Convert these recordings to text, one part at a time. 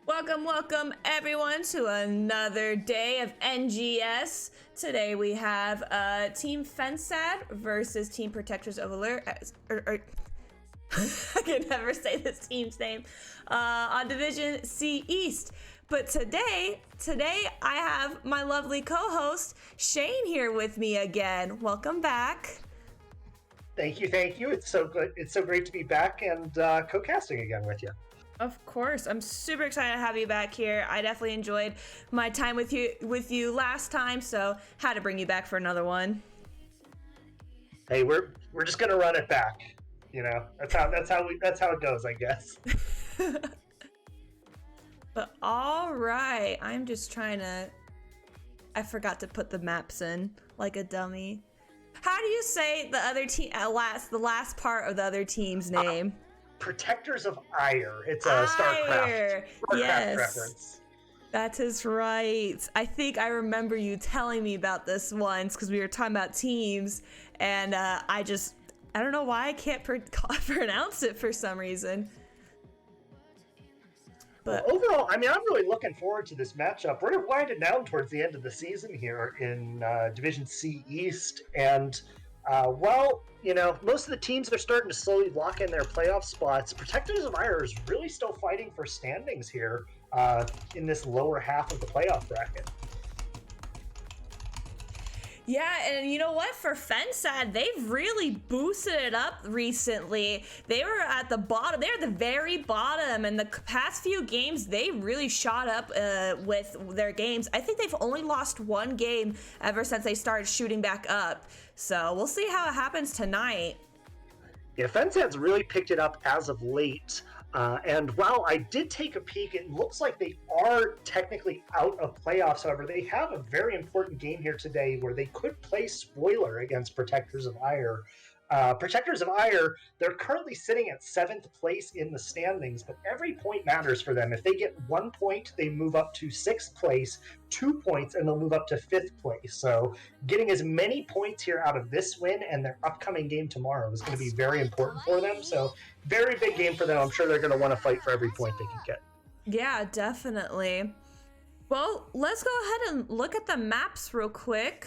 Welcome everyone to another day of NGS. Today we have Team Fensad versus Team Protectors of Aiur. I can never say this team's name. On Divison C East. But today I have my lovely co-host Shane here with me again. Welcome back. Thank you. It's so good. It's so great to be back and co-casting again with you. Of course, I'm super excited to have you back here. I definitely enjoyed my time with you last time, so had to bring you back for another one. Hey, we're just gonna run it back. You know, that's how it goes, I guess. But all right, I'm just trying to. I forgot to put the maps in like a dummy. How do you say the other team the last part of the other team's name? Protectors of Aiur. It's a StarCraft yes. reference. That is right. I think I remember you telling me about this once because we were talking about teams, and I don't know why I can't pronounce it for some reason. But well, overall, I mean, I'm really looking forward to this matchup. We're winding down towards the end of the season here in Divison C East, and most of the teams are starting to slowly lock in their playoff spots. Protectors of Aiur is really still fighting for standings here in this lower half of the playoff bracket. yeah, and you know what? For Fensad, they've really boosted it up recently. They were at the bottom. They're at the very bottom, and the past few games, they really shot up with their games. I think they've only lost one game ever since they started shooting back up. So we'll see how it happens tonight. Yeah, Fensad's really picked it up as of late. And while I did take a peek, it looks like they are technically out of playoffs. However, they have a very important game here today where they could play spoiler against Protectors of Aiur. Protectors of Aiur, they're currently sitting at 7th place in the standings, but every point matters for them. If they get 1 point, they move up to 6th place, 2 points, and they'll move up to 5th place. So getting as many points here out of this win and their upcoming game tomorrow is going to be very important for them. So very big game for them. I'm sure they're going to want to fight for every point they can get. Yeah, definitely. Well, let's go ahead and look at the maps real quick.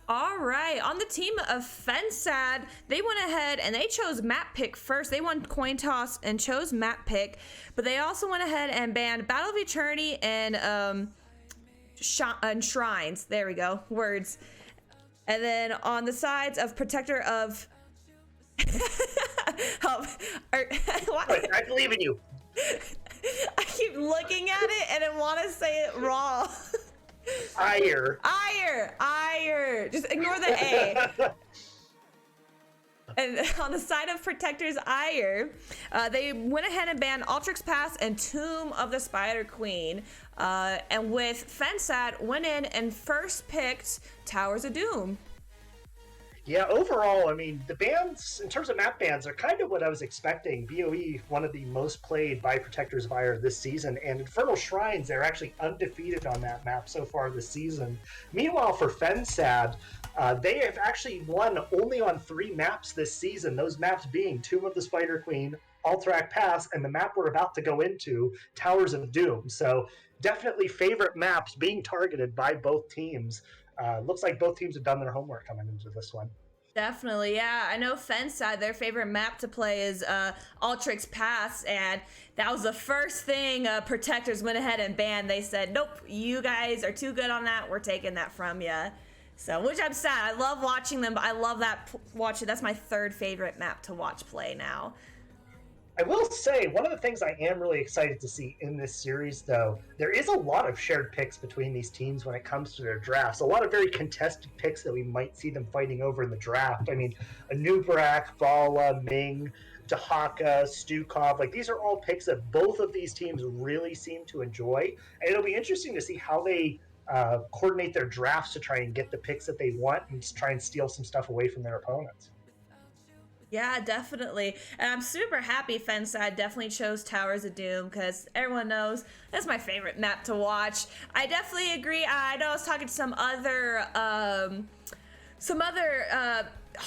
All right, on the team of Fensad, they went ahead and they chose map pick first. They won coin toss and chose map pick, but they also went ahead and banned Battle of Eternity and Shrines. There we go, words. And then on the sides of Protector of... I believe in you. I keep looking at it and I want to say it wrong. Aiur. Just ignore the A. And on the side of Protectors Aiur, they went ahead and banned Ultrix Pass and Tomb of the Spider Queen. And with Fensad, went in and first picked Towers of Doom. Yeah, overall, I mean, the bans, in terms of map bans, are kind of what I was expecting. BOE, one of the most played by Protectors of Aiur this season, and Infernal Shrines, they're actually undefeated on that map so far this season. Meanwhile, for Fensad, they have actually won only on 3 maps this season, those maps being Tomb of the Spider Queen, Alterac Pass, and the map we're about to go into, Towers of Doom. So definitely favorite maps being targeted by both teams. Looks like both teams have done their homework coming into this one. Definitely, yeah. I know Fensad, their favorite map to play is Ultrix Pass, and that was the first thing Protectors went ahead and banned. They said, nope, you guys are too good on that. We're taking that from you. So, which I'm sad. I love watching them, but I love that watching. That's my 3rd favorite map to watch play now. I will say, one of the things I am really excited to see in this series, though, there is a lot of shared picks between these teams when it comes to their drafts. A lot of very contested picks that we might see them fighting over in the draft. I mean, Anubrak, Vala, Ming, Dahaka, Stukov, like these are all picks that both of these teams really seem to enjoy. And it'll be interesting to see how they coordinate their drafts to try and get the picks that they want and try and steal some stuff away from their opponents. Yeah, definitely. And I'm super happy Fensad definitely chose Towers of Doom because everyone knows that's my favorite map to watch. I definitely agree. I know I was talking to some other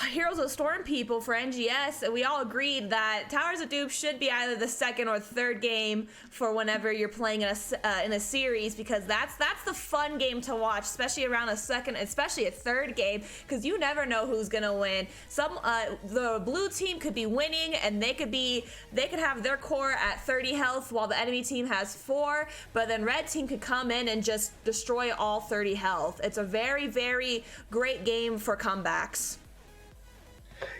Heroes of the Storm people for NGS, and we all agreed that Towers of Doom should be either the second or third game for whenever you're playing in a series, because that's the fun game to watch, especially around a second, especially a third game, because you never know who's gonna win. The blue team could be winning, and they could have their core at 30 health while the enemy team has 4, but then red team could come in and just destroy all 30 health. It's a very, very great game for comebacks.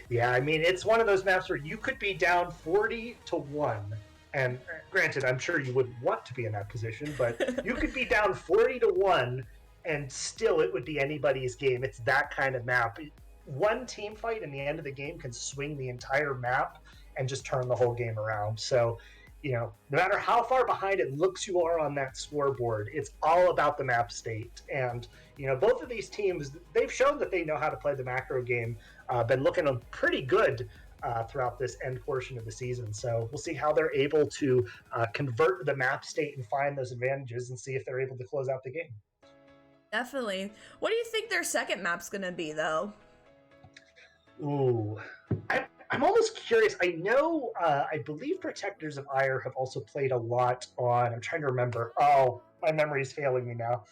Yeah, I mean, it's one of those maps where you could be down 40-1. And granted, I'm sure you wouldn't want to be in that position, but you could be down 40-1 and still it would be anybody's game. It's that kind of map. One team fight in the end of the game can swing the entire map and just turn the whole game around. So, no matter how far behind it looks you are on that scoreboard, it's all about the map state. And, both of these teams, they've shown that they know how to play the macro game. Been looking pretty good throughout this end portion of the season. So we'll see how they're able to convert the map state and find those advantages and see if they're able to close out the game. Definitely. What do you think their second map's going to be, though? Ooh, I'm almost curious. I know, I believe Protectors of Aiur have also played a lot on, I'm trying to remember. Oh, my memory is failing me now.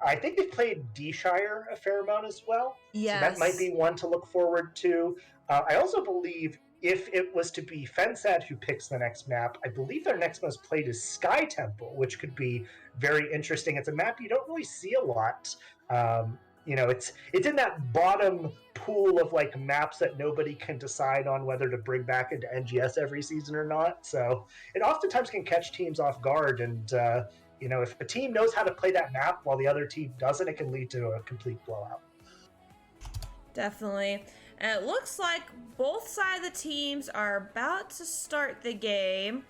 I think they've played D-Shire a fair amount as well. Yes. So that might be one to look forward to. I also believe if it was to be Fensad who picks the next map, I believe their next most played is Sky Temple, which could be very interesting. It's a map you don't really see a lot. It's in that bottom pool of like maps that nobody can decide on whether to bring back into NGS every season or not. So it oftentimes can catch teams off guard. And, if a team knows how to play that map while the other team doesn't, it can lead to a complete blowout. Definitely. And it looks like both sides of the teams are about to start the game.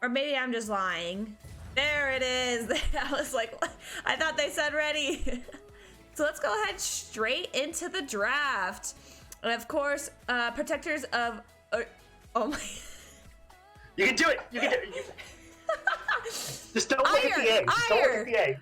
Or maybe I'm just lying. There it is. I was like, I thought they said ready. So let's go ahead straight into the draft. And of course, Protectors of... oh my... You can do it! You can do it! Just don't look at the egg. Just don't look at the egg.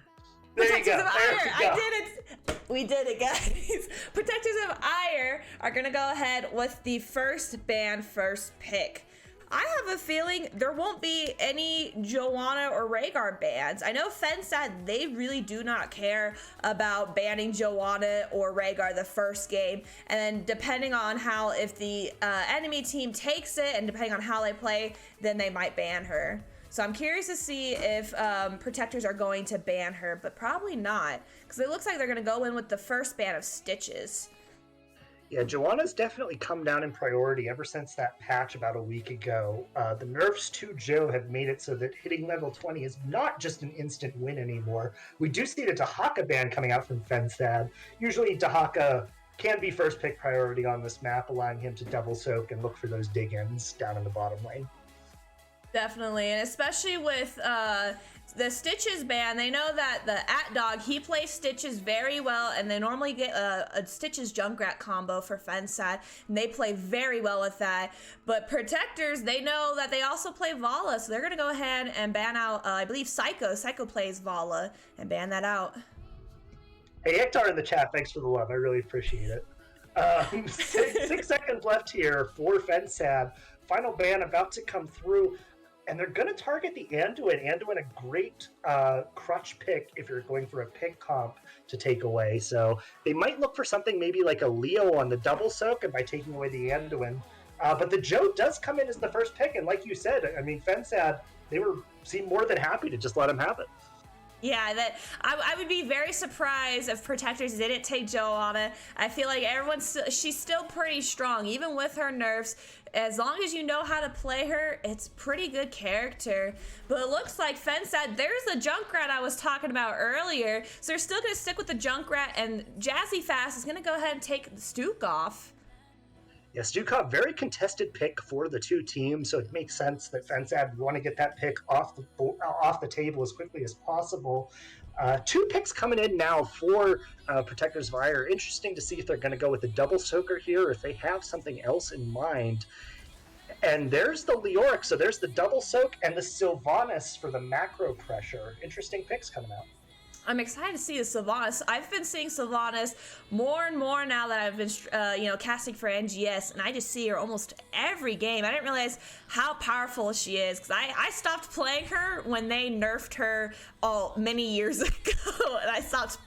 There you go. Protectors of Aiur. I did it. We did it, guys. Protectors of Aiur are going to go ahead with the first pick. I have a feeling there won't be any Joanna or Rhaegar bans. I know Fensad, they really do not care about banning Joanna or Rhaegar the first game. And then depending on if the enemy team takes it and depending on how they play, then they might ban her. So I'm curious to see if Protectors are going to ban her, but probably not. Because it looks like they're going to go in with the first ban of Stitches. Yeah, Joanna's definitely come down in priority ever since that patch about a week ago. The nerfs to Jo have made it so that hitting level 20 is not just an instant win anymore. We do see the Dahaka ban coming out from Fensad. Usually Dahaka can be first pick priority on this map, allowing him to double soak and look for those dig-ins down in the bottom lane. Definitely, and especially with the Stitches ban, they know that the @dog, he plays Stitches very well, and they normally get a Stitches Junkrat combo for Fensad, and they play very well with that. But Protectors, they know that they also play Vala, so they're going to go ahead and ban out, I believe, Psycho. Psycho plays Vala, and ban that out. Hey, Ektar in the chat, thanks for the love. I really appreciate it. 6 seconds left here for Fensad. Final ban about to come through. And they're going to target the Anduin. Anduin, a great crutch pick if you're going for a pick comp to take away. So they might look for something maybe like a Leo on the double soak and by taking away the Anduin. But the Jo does come in as the first pick. And like you said, I mean, Fensad, they seem more than happy to just let him have it. Yeah, that I would be very surprised if Protectors didn't take Joanna. I feel like she's still pretty strong, even with her nerfs. As long as you know how to play her, it's pretty good character. But it looks like Fensad, there's the Junkrat I was talking about earlier. So they're still going to stick with the Junkrat, and Jazzy Fast is going to go ahead and take the Stuk off. Yeah, Stukov, very contested pick for the two teams, so it makes sense that Fensad would want to get that pick off the table as quickly as possible. 2 picks coming in now for Protectors of Aiur. Interesting to see if they're going to go with the double soaker here, or if they have something else in mind. And there's the Leoric, so there's the double soak and the Sylvanas for the macro pressure. Interesting picks coming out. I'm excited to see the Sylvanas. I've been seeing Sylvanas more and more now that I've been, casting for NGS, and I just see her almost every game. I didn't realize how powerful she is, because I stopped playing her when they nerfed her many years ago, and I stopped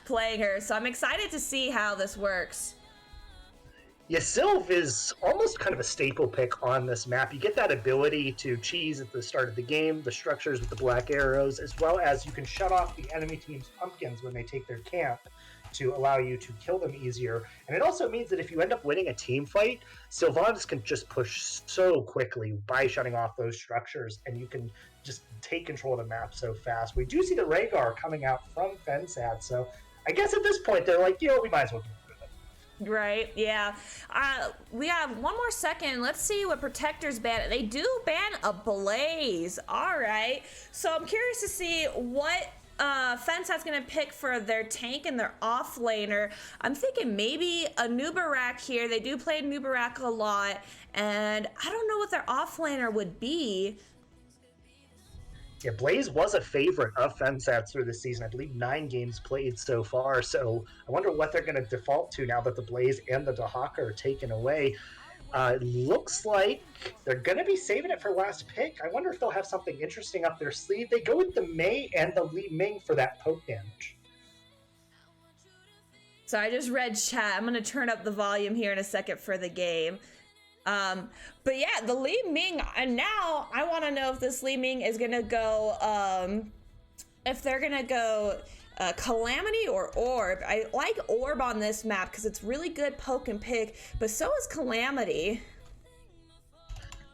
playing her. So I'm excited to see how this works. Yeah, Sylv is almost kind of a staple pick on this map. You get that ability to cheese at the start of the game, the structures with the black arrows, as well as you can shut off the enemy team's pumpkins when they take their camp to allow you to kill them easier. And it also means that if you end up winning a team fight, Sylvanas can just push so quickly by shutting off those structures, and you can just take control of the map so fast. We do see the Rhaegar coming out from Fensad, so I guess at this point they're like, we might as well do it. Right, yeah. We have one more second. Let's see what protectors ban. They do ban a Blaze. All right. So I'm curious to see what Fensad's going to pick for their tank and their offlaner. I'm thinking maybe a Nubarak here. They do play Nubarak a lot. And I don't know what their offlaner would be. Yeah, Blaze was a favorite of Fensad through the season. I believe 9 games played so far, so I wonder what they're going to default to now that the Blaze and the Dahaka are taken away. Looks like they're going to be saving it for last pick. I wonder if they'll have something interesting up their sleeve. They go with the Mei and the Li Ming for that poke damage. So I just read chat. I'm going to turn up the volume here in a second for the game. But yeah, the Li Ming, and now I want to know if this Li Ming is gonna go, if they're gonna go Calamity or Orb. I like Orb on this map because it's really good poke and pick, but so is Calamity.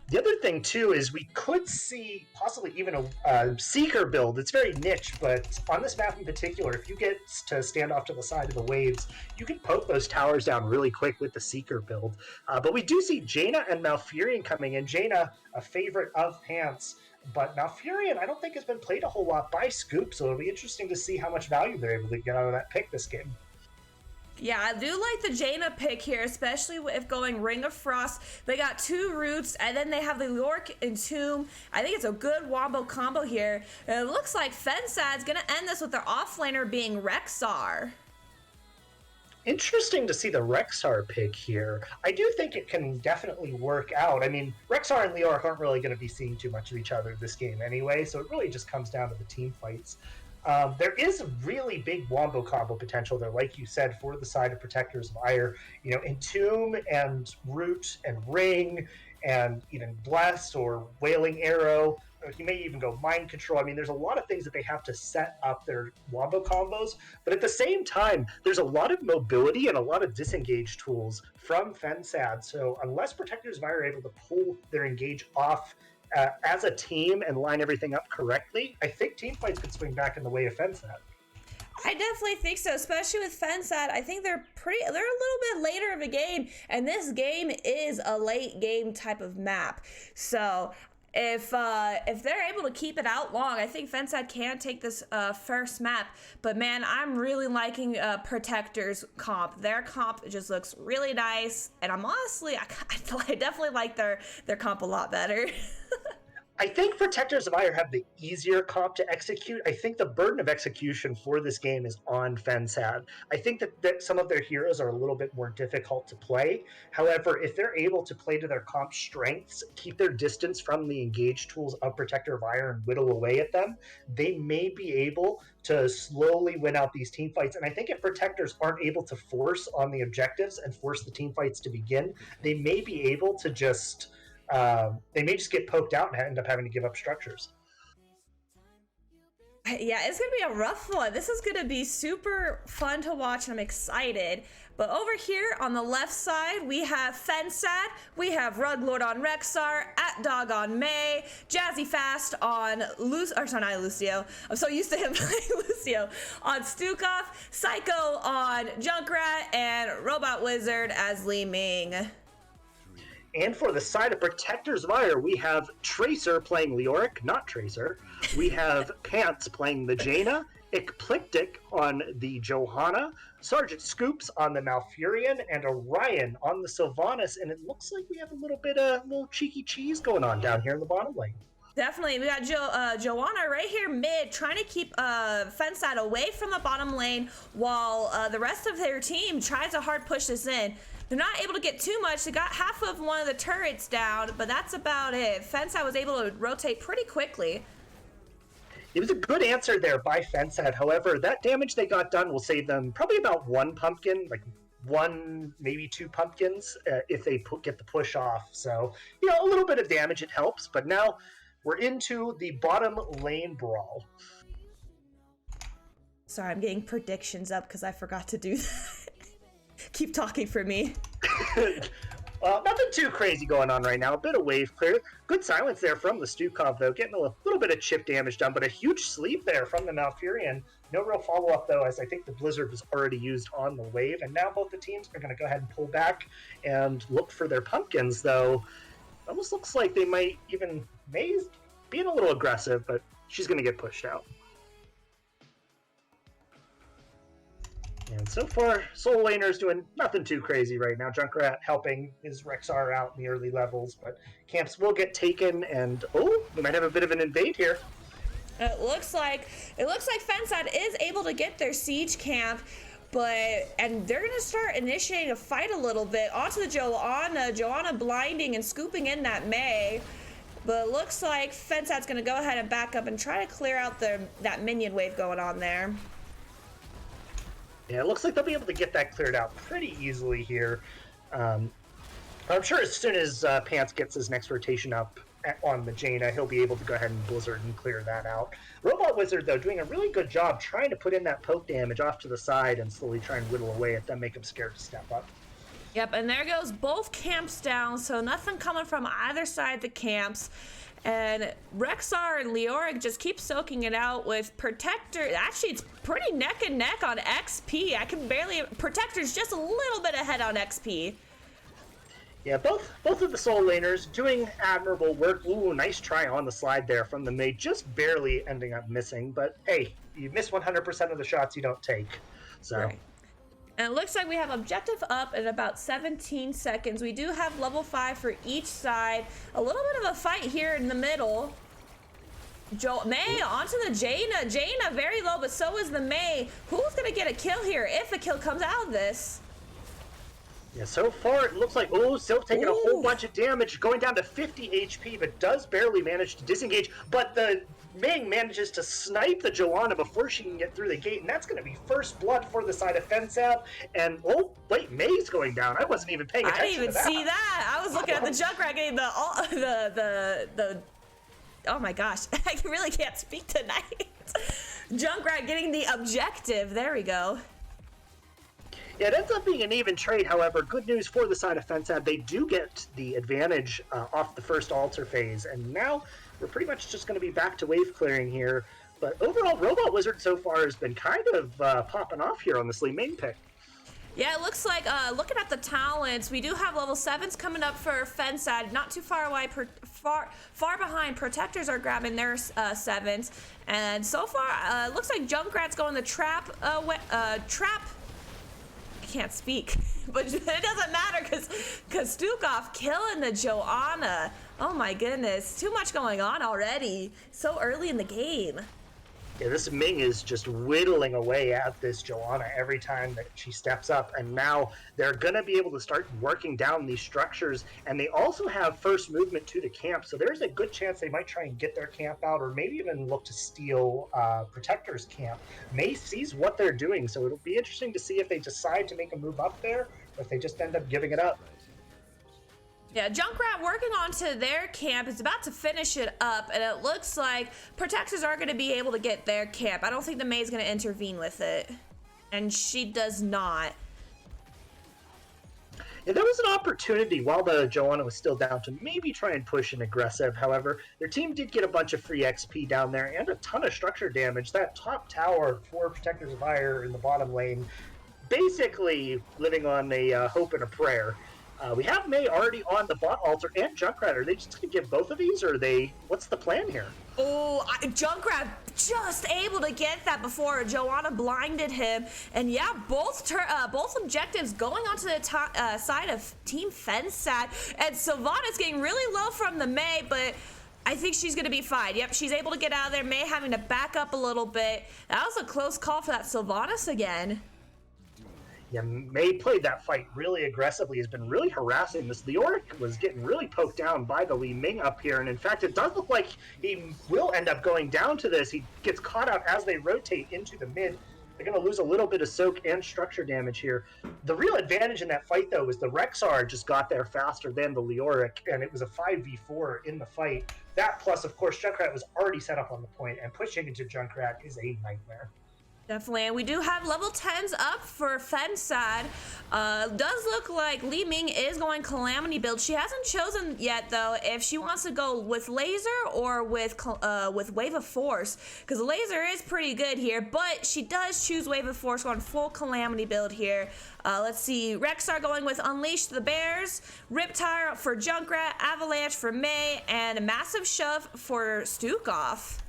The other thing, too, is we could see possibly even a Seeker build. It's very niche, but on this map in particular, if you get to stand off to the side of the waves, you can poke those towers down really quick with the Seeker build. But we do see Jaina and Malfurion coming in. Jaina, a favorite of Pants, but Malfurion, I don't think has been played a whole lot by Scoop, so it'll be interesting to see how much value they're able to get out of that pick this game. Yeah, I do like the Jaina pick here, especially if going Ring of Frost. They got 2 roots, and then they have the York and Tomb. I think it's a good wombo combo here. And it looks like Fensad's going to end this with their offlaner being Rexxar. Interesting to see the Rexxar pick here. I do think it can definitely work out. I mean, Rexxar and Leoric aren't really going to be seeing too much of each other this game anyway, so it really just comes down to the team fights. There is a really big wombo combo potential there, like you said, for the side of Protectors of Aiur. Entomb and Root and Ring and even Bless or Wailing Arrow. You may even go Mind Control. I mean, there's a lot of things that they have to set up their wombo combos, but at the same time, there's a lot of mobility and a lot of disengage tools from Fensad. So unless Protectors of Aiur are able to pull their engage off as a team and line everything up correctly, I think team fights could swing back in the way of Fensad. I definitely think so, especially with Fensad. I think they're a little bit later of a game, and this game is a late game type of map. So if they're able to keep it out long, I think Fensad can take this first map. But man, I'm really liking Protector's comp. Their comp just looks really nice, and I'm honestly, I definitely like their comp a lot better. I think Protectors of Aiur have the easier comp to execute. I think the burden of execution for this game is on Fensad. I think that some of their heroes are a little bit more difficult to play. However, if they're able to play to their comp strengths, keep their distance from the engage tools of Protector of Aiur and whittle away at them, they may be able to slowly win out these team fights. And I think if Protectors aren't able to force on the objectives and force the team fights to begin, they may be able to just... they may just get poked out and end up having to give up structures. Yeah, it's going to be a rough one. This is going to be super fun to watch, and I'm excited. But over here on the left side, we have Fensad, we have Ruglord on Rexxar, AtDog on Mei, Jazzy Fast on Lucio. I'm so used to him playing Lucio. On Stukov, Psycho on Junkrat, and Robot Wizard as Li Ming. And for the side of Protectors of Aiur, we have Tracer playing Leoric, not Tracer. We have Pants playing the Jaina, Eclectic on the Johanna, Sergeant Scoops on the Malfurion, and Orion on the Sylvanas. And it looks like we have a little cheeky cheese going on down here in the bottom lane. Definitely, we got Joanna right here mid, trying to keep Fensad away from the bottom lane, while the rest of their team tries to hard push this in. They're not able to get too much. They got half of one of the turrets down, but that's about it. Fensad was able to rotate pretty quickly. It was a good answer there by Fensad. However, that damage they got done will save them probably about one pumpkin, like one, maybe two pumpkins, if they get the push off. So, you know, a little bit of damage, it helps. But now we're into the bottom lane brawl. Sorry, I'm getting predictions up because I forgot to do that. Keep talking for me. Nothing too crazy going on right now. A bit of wave clear. Good silence there from the Stukov, though. Getting a little bit of chip damage done, but a huge sleep there from the Malfurion. No real follow-up, though, as I think the Blizzard was already used on the wave. And now both the teams are going to go ahead and pull back and look for their pumpkins, though. Almost looks like they might even... Maze being a little aggressive, but she's going to get pushed out. And so far, Soul Laner's doing nothing too crazy right now. Junkrat helping his Rexar out in the early levels, but camps will get taken, and oh, we might have a bit of an invade here. It looks like Fensad is able to get their siege camp, and they're gonna start initiating a fight a little bit onto the Joanna blinding and scooping in that Mei. But it looks like Fensad's gonna go ahead and back up and try to clear out that minion wave going on there. Yeah, it looks like they'll be able to get that cleared out pretty easily here. I'm sure as soon as Pants gets his next rotation up on the Jaina, he'll be able to go ahead and Blizzard and clear that out. Robot Wizard, though, doing a really good job trying to put in that poke damage off to the side and slowly try and whittle away at them, make them scared to step up. Yep, and there goes both camps down, so nothing coming from either side of the camps. And Rexar and Leoric just keep soaking it out with Protector. Actually, it's pretty neck and neck on XP. I can barely... Protector's just a little bit ahead on XP. Yeah, both of the Soul Laners doing admirable work. Ooh, nice try on the slide there from the Mei, just barely ending up missing. But hey, you miss 100% of the shots you don't take. So... Right. And it looks like we have objective up in about 17 seconds. We do have level 5 for each side. A little bit of a fight here in the middle. Mei onto the Jaina. Jaina very low, but so is the Mei. Who's gonna get a kill here if a kill comes out of this? Yeah, so far it looks like, oh, Sylph taking a whole bunch of damage, going down to 50 HP, but does barely manage to disengage. But the Ming manages to snipe the Joanna before she can get through the gate, and that's going to be first blood for the side of Fensad. And, oh, wait, Mei's going down. I wasn't even paying attention I didn't even see that. I was looking at the Junkrat getting the oh my gosh, I really can't speak tonight. Junkrat getting the objective. There we go. Yeah, it ends up being an even trade, however. Good news for the side of Fensad. They do get the advantage off the first altar phase, and now we're pretty much just going to be back to wave clearing here. But overall, Robot Wizard so far has been kind of popping off here on this Lee main pick. Yeah, it looks like, looking at the talents, we do have level 7s coming up for Fensad, not too far away, far behind. Protectors are grabbing their 7s, and so far, looks like Junkrat's going the trap, can't speak, but it doesn't matter because Stukov killing the Joanna. Oh my goodness, too much going on already, so early in the game. Yeah, this Ming is just whittling away at this Joanna every time that she steps up, and now they're going to be able to start working down these structures, and they also have first movement to the camp, so there's a good chance they might try and get their camp out, or maybe even look to steal Protector's camp. Mei sees what they're doing, so it'll be interesting to see if they decide to make a move up there, or if they just end up giving it up. Yeah, Junkrat working onto their camp is about to finish it up, and it looks like Protectors are going to be able to get their camp. I don't think the Mei's going to intervene with it, and she does not. Yeah, there was an opportunity while the Joanna was still down to maybe try and push an aggressive. However, their team did get a bunch of free XP down there and a ton of structure damage. That top tower for Protectors of Aiur in the bottom lane, basically living on a hope and a prayer. We have Mei already on the bot altar and Junkrat. Are they just going to give both of these, or are they... What's the plan here? Oh, Junkrat just able to get that before Joanna blinded him. And yeah, both objectives going onto the side of Team Fensad. And Sylvanas getting really low from the Mei, but I think she's going to be fine. Yep, she's able to get out of there. May having to back up a little bit. That was a close call for that Sylvanas again. Yeah, May played that fight really aggressively, has been really harassing this. Leoric was getting really poked down by the Li Ming up here, and in fact, it does look like he will end up going down to this. He gets caught out as they rotate into the mid. They're going to lose a little bit of soak and structure damage here. The real advantage in that fight, though, was the Rexar just got there faster than the Leoric, and it was a 5v4 in the fight. That plus, of course, Junkrat was already set up on the point, and pushing into Junkrat is a nightmare. Definitely, and we do have level 10s up for Fensad. Does look like Li Ming is going Calamity build. She hasn't chosen yet, though, if she wants to go with Laser or with Wave of Force, because the Laser is pretty good here, but she does choose Wave of Force on full Calamity build here. Let's see, Rexar going with Unleash the Bears, Riptire for Junkrat, Avalanche for May, and a massive shove for Stukov.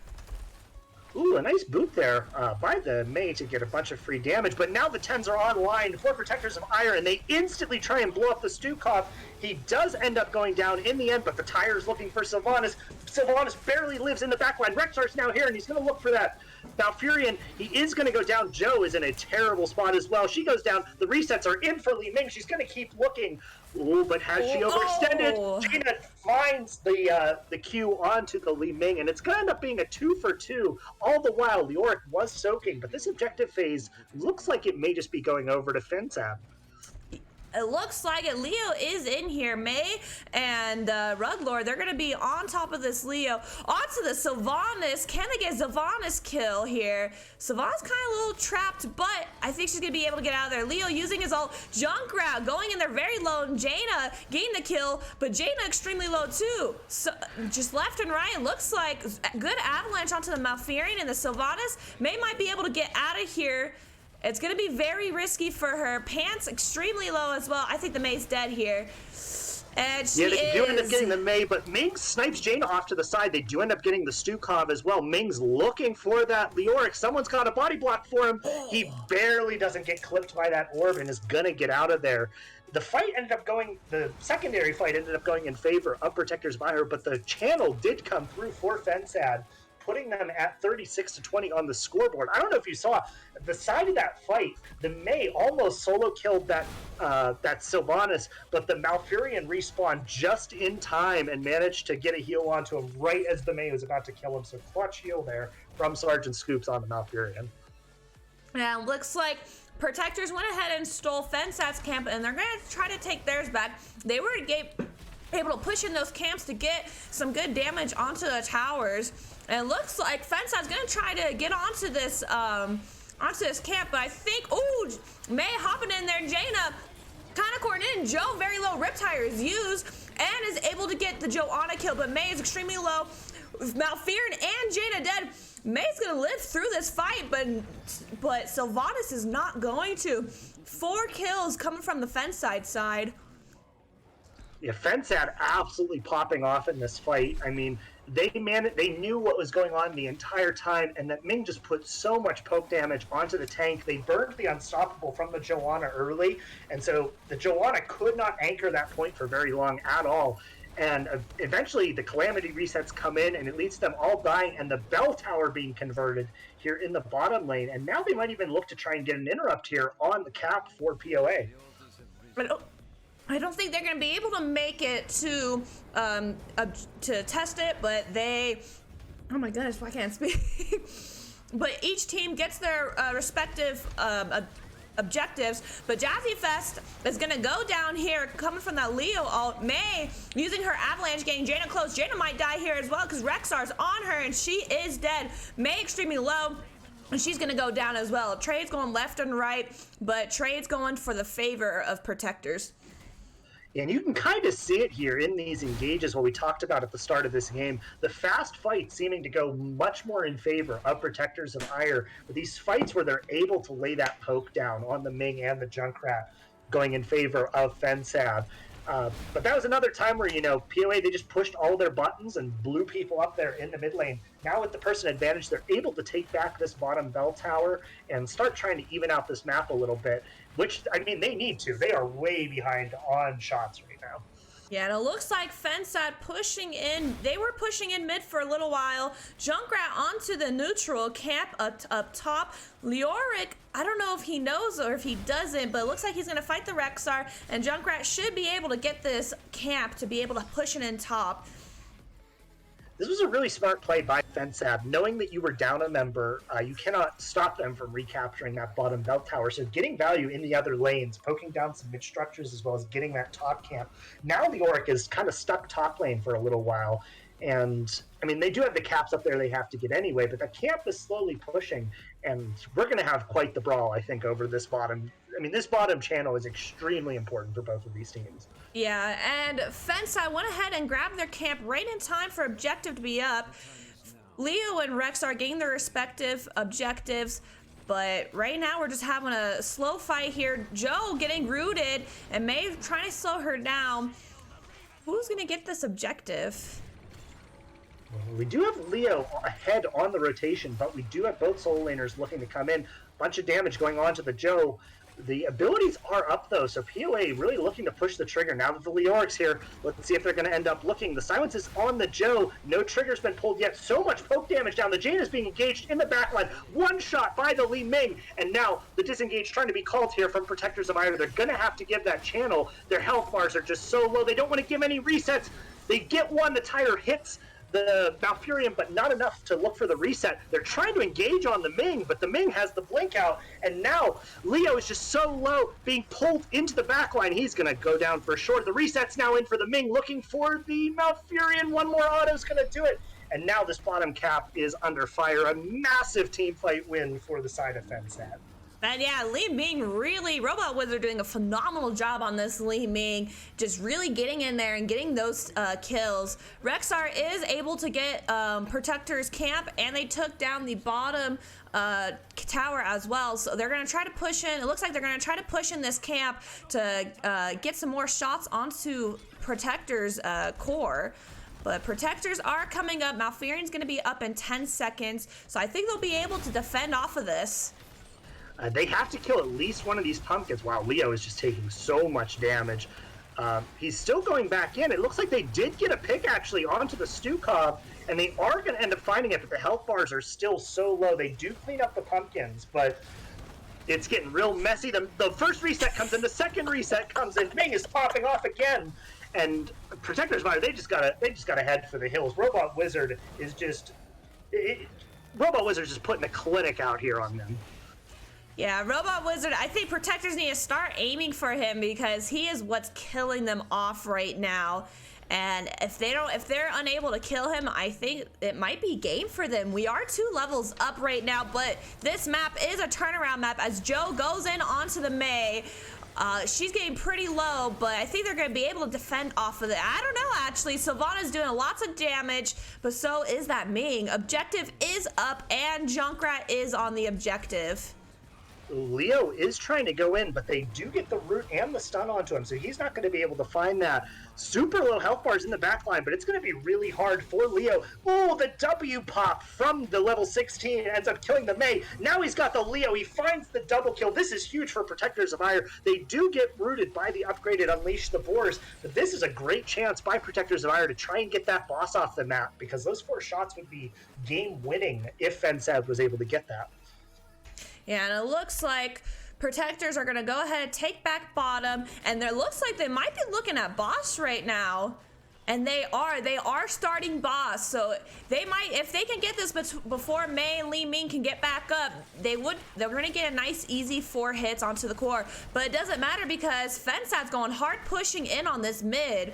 Ooh, a nice boot there by the May to get a bunch of free damage, but now the 10s are online for Protectors of Aiur, and they instantly try and blow up the Stukov. He does end up going down in the end, but the Tire's looking for Sylvanas. Sylvanas barely lives in the backline. Rexar's now here, and he's going to look for that Malfurion. He is going to go down. Joe is in a terrible spot as well. She goes down. The resets are in for Li Ming. She's going to keep looking. Ooh, but has she overextended? Jaina finds the Q onto the Li Ming, and it's going to end up being a 2-for-2. All the while, Leoric was soaking, but this objective phase looks like it may just be going over to Fensad. It looks like it. Leo is in here. May and Ruglord, they're going to be on top of this Leo. Onto the Sylvanas. Can they get Sylvanas kill here? Sylvanas kind of a little trapped, but I think she's going to be able to get out of there. Leo using his ult. Junkrat going in there very low. And Jaina getting the kill, but Jaina extremely low too. So just left and right. Looks like good avalanche onto the Malfurion and the Sylvanas. May might be able to get out of here. It's going to be very risky for her. Pants extremely low as well. I think the May's dead here. And she they do end up getting the May, but Ming snipes Jaina off to the side. They do end up getting the Stukov as well. Ming's looking for that Leoric. Someone's got a body block for him. He barely doesn't get clipped by that orb and is going to get out of there. The secondary fight ended up going in favor of Protectors of Aiur, but the channel did come through for Fensad, putting them at 36-20 on the scoreboard. I don't know if you saw the side of that fight. The May almost solo killed that Sylvanas, but the Malfurion respawned just in time and managed to get a heal onto him right as the May was about to kill him. So clutch heal there from Sergeant Scoops on the Malfurion. Yeah, looks like Protectors went ahead and stole Fensad's camp, and they're going to try to take theirs back. They were able to push in those camps to get some good damage onto the towers. And it looks like Fensad's gonna try to get onto this camp, but I think, May hopping in there, Jaina kind of cornered in. Joe very low, Riptire is used and is able to get the Joanna kill, but May is extremely low. Malfurion and Jaina dead. May's gonna live through this fight, but Sylvanas is not going to. 4 kills coming from the Fenside side. Yeah, Fensad absolutely popping off in this fight. I mean, they knew what was going on the entire time, and that Ming just put so much poke damage onto the tank. They burned the Unstoppable from the Joanna early, and so the Joanna could not anchor that point for very long at all. And eventually the Calamity resets come in, and it leads to them all dying, and the Bell Tower being converted here in the bottom lane. And now they might even look to try and get an interrupt here on the cap for POA. I don't think they're going to be able to make it to test it, but oh my goodness, why can't I speak? But each team gets their respective objectives, but Jazzy Fest is going to go down here, coming from that Leo ult. May using her avalanche, getting Jaina close. Jaina might die here as well because Rexar's on her and she is dead. May extremely low, and she's going to go down as well. Trade's going left and right, but Trade's going for the favor of Protectors. And you can kind of see it here in these engages, what we talked about at the start of this game. The fast fight seeming to go much more in favor of Protectors of Aiur. With these fights where they're able to lay that poke down on the Ming and the Junkrat, going in favor of Fensad. But that was another time where, POA, they just pushed all their buttons and blew people up there in the mid lane. Now with the person advantage, they're able to take back this bottom bell tower and start trying to even out this map a little bit, which, I mean, they need to. They are way behind on shots right now. Yeah, and it looks like Fensad pushing in. They were pushing in mid for a little while. Junkrat onto the neutral camp up top. Leoric, I don't know if he knows or if he doesn't, but it looks like he's going to fight the Rexar, and Junkrat should be able to get this camp to be able to push it in top. This was a really smart play by Fensad. Knowing that you were down a member, you cannot stop them from recapturing that bottom belt tower. So getting value in the other lanes, poking down some mid structures, as well as getting that top camp. Now the Auric is kind of stuck top lane for a little while. And, I mean, they do have the caps up there they have to get anyway, but the camp is slowly pushing. And we're going to have quite the brawl, I think, over this bottom. I mean, this bottom channel is extremely important for both of these teams. Yeah, and Fensad went ahead and grabbed their camp right in time for objective to be up. Leo and Rex are getting their respective objectives, but right now we're just having a slow fight here. Joe getting rooted, and May trying to slow her down. Who's going to get this objective? We do have Leo ahead on the rotation, but we do have both solo laners looking to come in. Bunch of damage going on to the Joe. The abilities are up, though, so POA really looking to push the trigger. Now that the Leoric's here, let's see if they're going to end up looking. The silence is on the Joe. No trigger's been pulled yet. So much poke damage down. The Jane is being engaged in the backline. One shot by the Li Ming, and now the disengage trying to be called here from Protectors of Aiur. They're going to have to give that channel. Their health bars are just so low. They don't want to give any resets. They get one. The tire hits the Malfurion, but not enough to look for the reset. They're trying to engage on the Ming, but the Ming has the blink out, and now Leo is just so low, being pulled into the backline. He's going to go down for sure. The reset's now in for the Ming, looking for the Malfurion. One more auto's going to do it, and now this bottom cap is under fire. A massive team fight win for the side of Fensad. And yeah, Li Ming really, Robot Wizard doing a phenomenal job on this Li Ming, just really getting in there and getting those kills. Rexar is able to get Protector's camp, and they took down the bottom tower as well. So they're going to try to push in. It looks like they're going to try to push in this camp to get some more shots onto Protector's core. But Protectors are coming up. Malfurion's going to be up in 10 seconds. So I think they'll be able to defend off of this. They have to kill at least one of these pumpkins. Wow, Leo is just taking so much damage. He's still going back in. It looks like they did get a pick, actually, onto the Stukov, and they are going to end up finding it, but the health bars are still so low. They do clean up the pumpkins, but it's getting real messy. The first reset comes in. The second reset comes in. Ming is popping off again. And Protectors of Aiur, they just gotta head for the hills. Robot Wizard is just putting a clinic out here on them. Yeah, Robot Wizard, I think Protectors need to start aiming for him because he is what's killing them off right now. And if they're unable to kill him, I think it might be game for them. We are 2 levels up right now, but this map is a turnaround map as Joe goes in onto the Mei. She's getting pretty low, but I think they're going to be able to defend off of it. I don't know, actually. Sylvana's doing lots of damage, but so is that Ming. Objective is up, and Junkrat is on the objective. Leo is trying to go in, but they do get the root and the stun onto him, so he's not going to be able to find that. Super low health bars in the backline, but it's going to be really hard for Leo. Oh, the W pop from the level 16 ends up killing the Mei. Now he's got the Leo. He finds the double kill. This is huge for Protectors of Aiur. They do get rooted by the upgraded Unleash the Boars, but this is a great chance by Protectors of Aiur to try and get that boss off the map, because those 4 shots would be game-winning if Fensad was able to get that. Yeah, and it looks like Protectors are going to go ahead and take back bottom, and it looks like they might be looking at boss right now. And they are starting boss, so they might, if they can get this before Mei and Li Ming can get back up, they're going to get a nice easy 4 hits onto the core. But it doesn't matter because Fensad's going hard pushing in on this mid.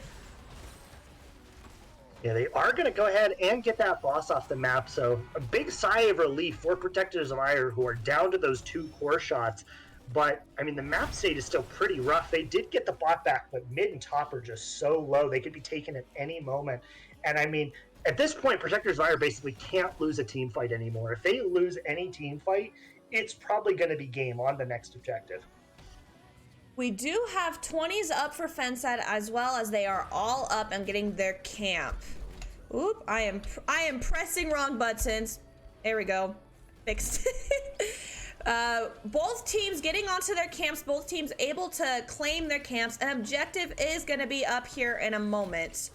Yeah, they are going to go ahead and get that boss off the map, so a big sigh of relief for Protectors of Aiur, who are down to those 2 core shots. But, I mean, the map state is still pretty rough. They did get the bot back, but mid and top are just so low. They could be taken at any moment. And, I mean, at this point, Protectors of Aiur basically can't lose a team fight anymore. If they lose any team fight, it's probably going to be game on the next objective. We do have 20s up for Fensad as well, as they are all up and getting their camp. Oop, I am pressing wrong buttons. There we go. Fixed. Both teams getting onto their camps, both teams able to claim their camps. An objective is going to be up here in a moment.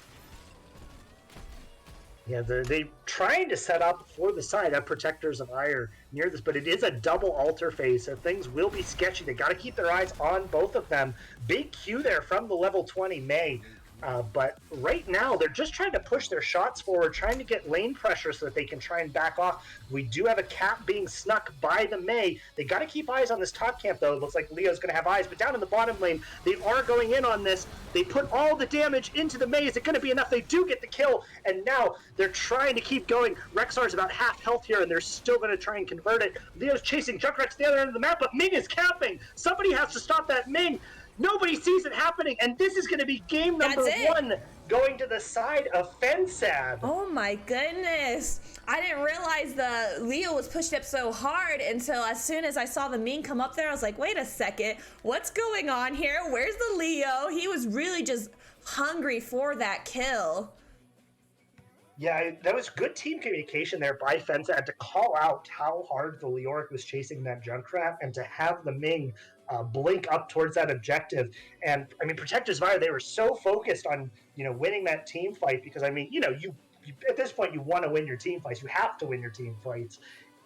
Yeah, they're trying to set up for the side of Protectors of Aiur near this, but it is a double altar phase, so things will be sketchy. They got to keep their eyes on both of them. Big Q there from the level 20 Mei. But right now, they're just trying to push their shots forward, trying to get lane pressure so that they can try and back off. We do have a cap being snuck by the Mei. They got to keep eyes on this top camp, though. It looks like Leo's going to have eyes. But down in the bottom lane, they are going in on this. They put all the damage into the Mei. Is it going to be enough? They do get the kill. And now they're trying to keep going. Rexar's about half health here, and they're still going to try and convert it. Leo's chasing Junkrat's the other end of the map, but Ming is capping. Somebody has to stop that Ming. Nobody sees it happening, and this is going to be game number 1 going to the side of Fensad. Oh my goodness. I didn't realize the Leo was pushed up so hard until as soon as I saw the Ming come up there, I was like, wait a second, what's going on here? Where's the Leo? He was really just hungry for that kill. Yeah, that was good team communication there by Fensad to call out how hard the Leoric was chasing that Junkrat and to have the Ming blink up towards that objective. And I mean, Protectors of Aiur, they were so focused on, winning that team fight because, I mean, you at this point, you want to win your team fights. You have to win your team fights.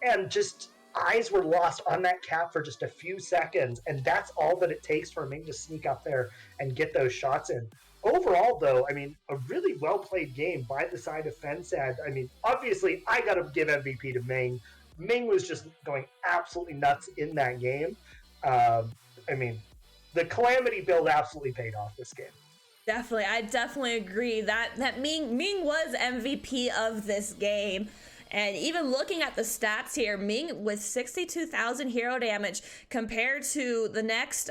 And just eyes were lost on that cap for just a few seconds. And that's all that it takes for Ming to sneak up there and get those shots in. Overall, though, I mean, a really well-played game by the side of Fensad. I mean, obviously, I got to give MVP to Ming. Ming was just going absolutely nuts in that game. I mean, the Calamity build absolutely paid off this game. Definitely, I definitely agree that Ming was MVP of this game. And even looking at the stats here, Ming with 62,000 hero damage compared to the next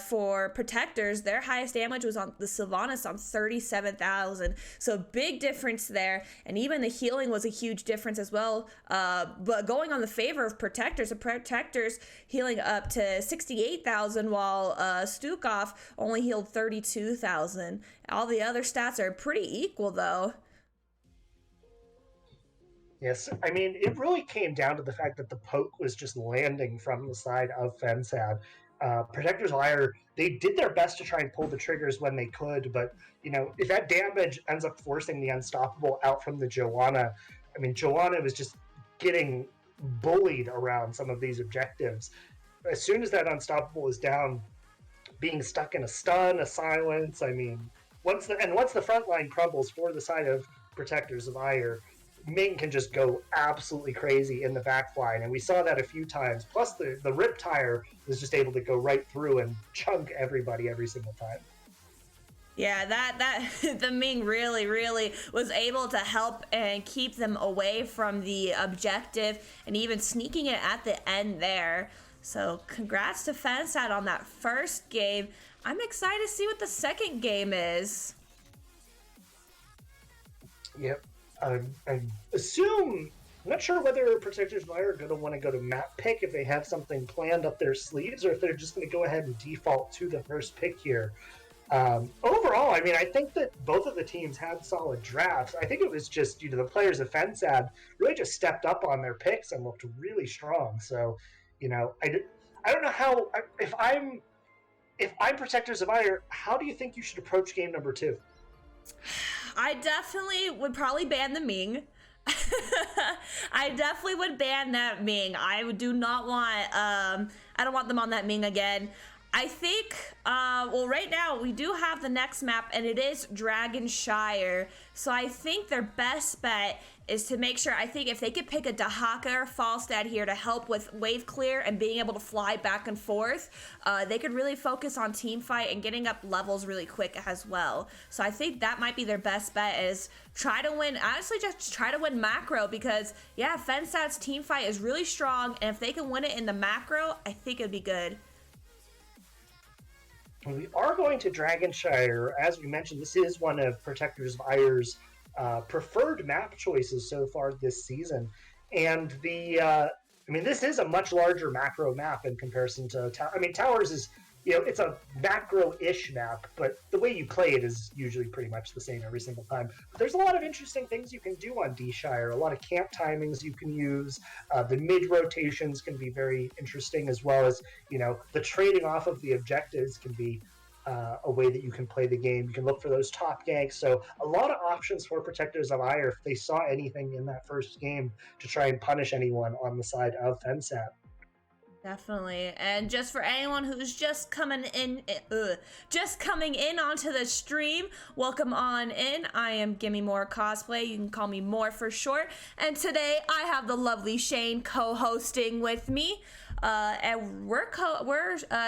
for Protectors, their highest damage was on the Sylvanas on 37,000. So big difference there. And even the healing was a huge difference as well. But going on the favor of Protectors, the Protectors healing up to 68,000 while Stukov only healed 32,000. All the other stats are pretty equal though. Yes, I mean, it really came down to the fact that the poke was just landing from the side of Fensad. Protectors of Aiur, they did their best to try and pull the triggers when they could, but, if that damage ends up forcing the Unstoppable out from the Joanna, I mean, Joanna was just getting bullied around some of these objectives. As soon as that Unstoppable is down, being stuck in a stun, a silence, I mean, once the front line crumbles for the side of Protectors of Aiur, Ming can just go absolutely crazy in the backline, and we saw that a few times. Plus, the Riptire was just able to go right through and chunk everybody every single time. Yeah, that the Ming really was able to help and keep them away from the objective and even sneaking it at the end there. So congrats to Fensad on that first game. I'm excited to see what the second game is. Yep. I assume, I'm not sure whether Protectors of Aiur are going to want to go to map pick if they have something planned up their sleeves, or if they're just going to go ahead and default to the first pick here. Overall, I mean, I think that both of the teams had solid drafts. I think it was just, the players of Fensad really just stepped up on their picks and looked really strong. So, I don't know how, if I'm Protectors of Aiur, how do you think you should approach game number 2? I definitely would probably ban the Ming. I definitely would ban that Ming. I do not want, I don't want them on that Ming again. I think, right now we do have the next map and it is Dragonshire. So I think their best bet is to make sure, I think if they could pick a Dahaka or Falstad here to help with wave clear and being able to fly back and forth, they could really focus on team fight and getting up levels really quick as well. So I think that might be their best bet, is try to win, honestly just try to win macro, because yeah, Fensad's team fight is really strong, and if they can win it in the macro, I think it'd be good. We are going to Dragonshire. As we mentioned, this is one of Protectors of Air's preferred map choices so far this season. And this is a much larger macro map in comparison to Towers is, it's a macro-ish map, but the way you play it is usually pretty much the same every single time. But there's a lot of interesting things you can do on D-Shire, a lot of camp timings you can use. The mid-rotations can be very interesting, as well as, the trading off of the objectives can be a way that you can play the game. You can look for those top ganks. So a lot of options for Protectors of Aiur if they saw anything in that first game to try and punish anyone on the side of Fensad. Definitely. And just for anyone who's just coming in onto the stream, welcome on in. I am Gimmie-Moore Cosplay. You can call me Moore for short. And today I have the lovely Shane co-hosting with me. And we're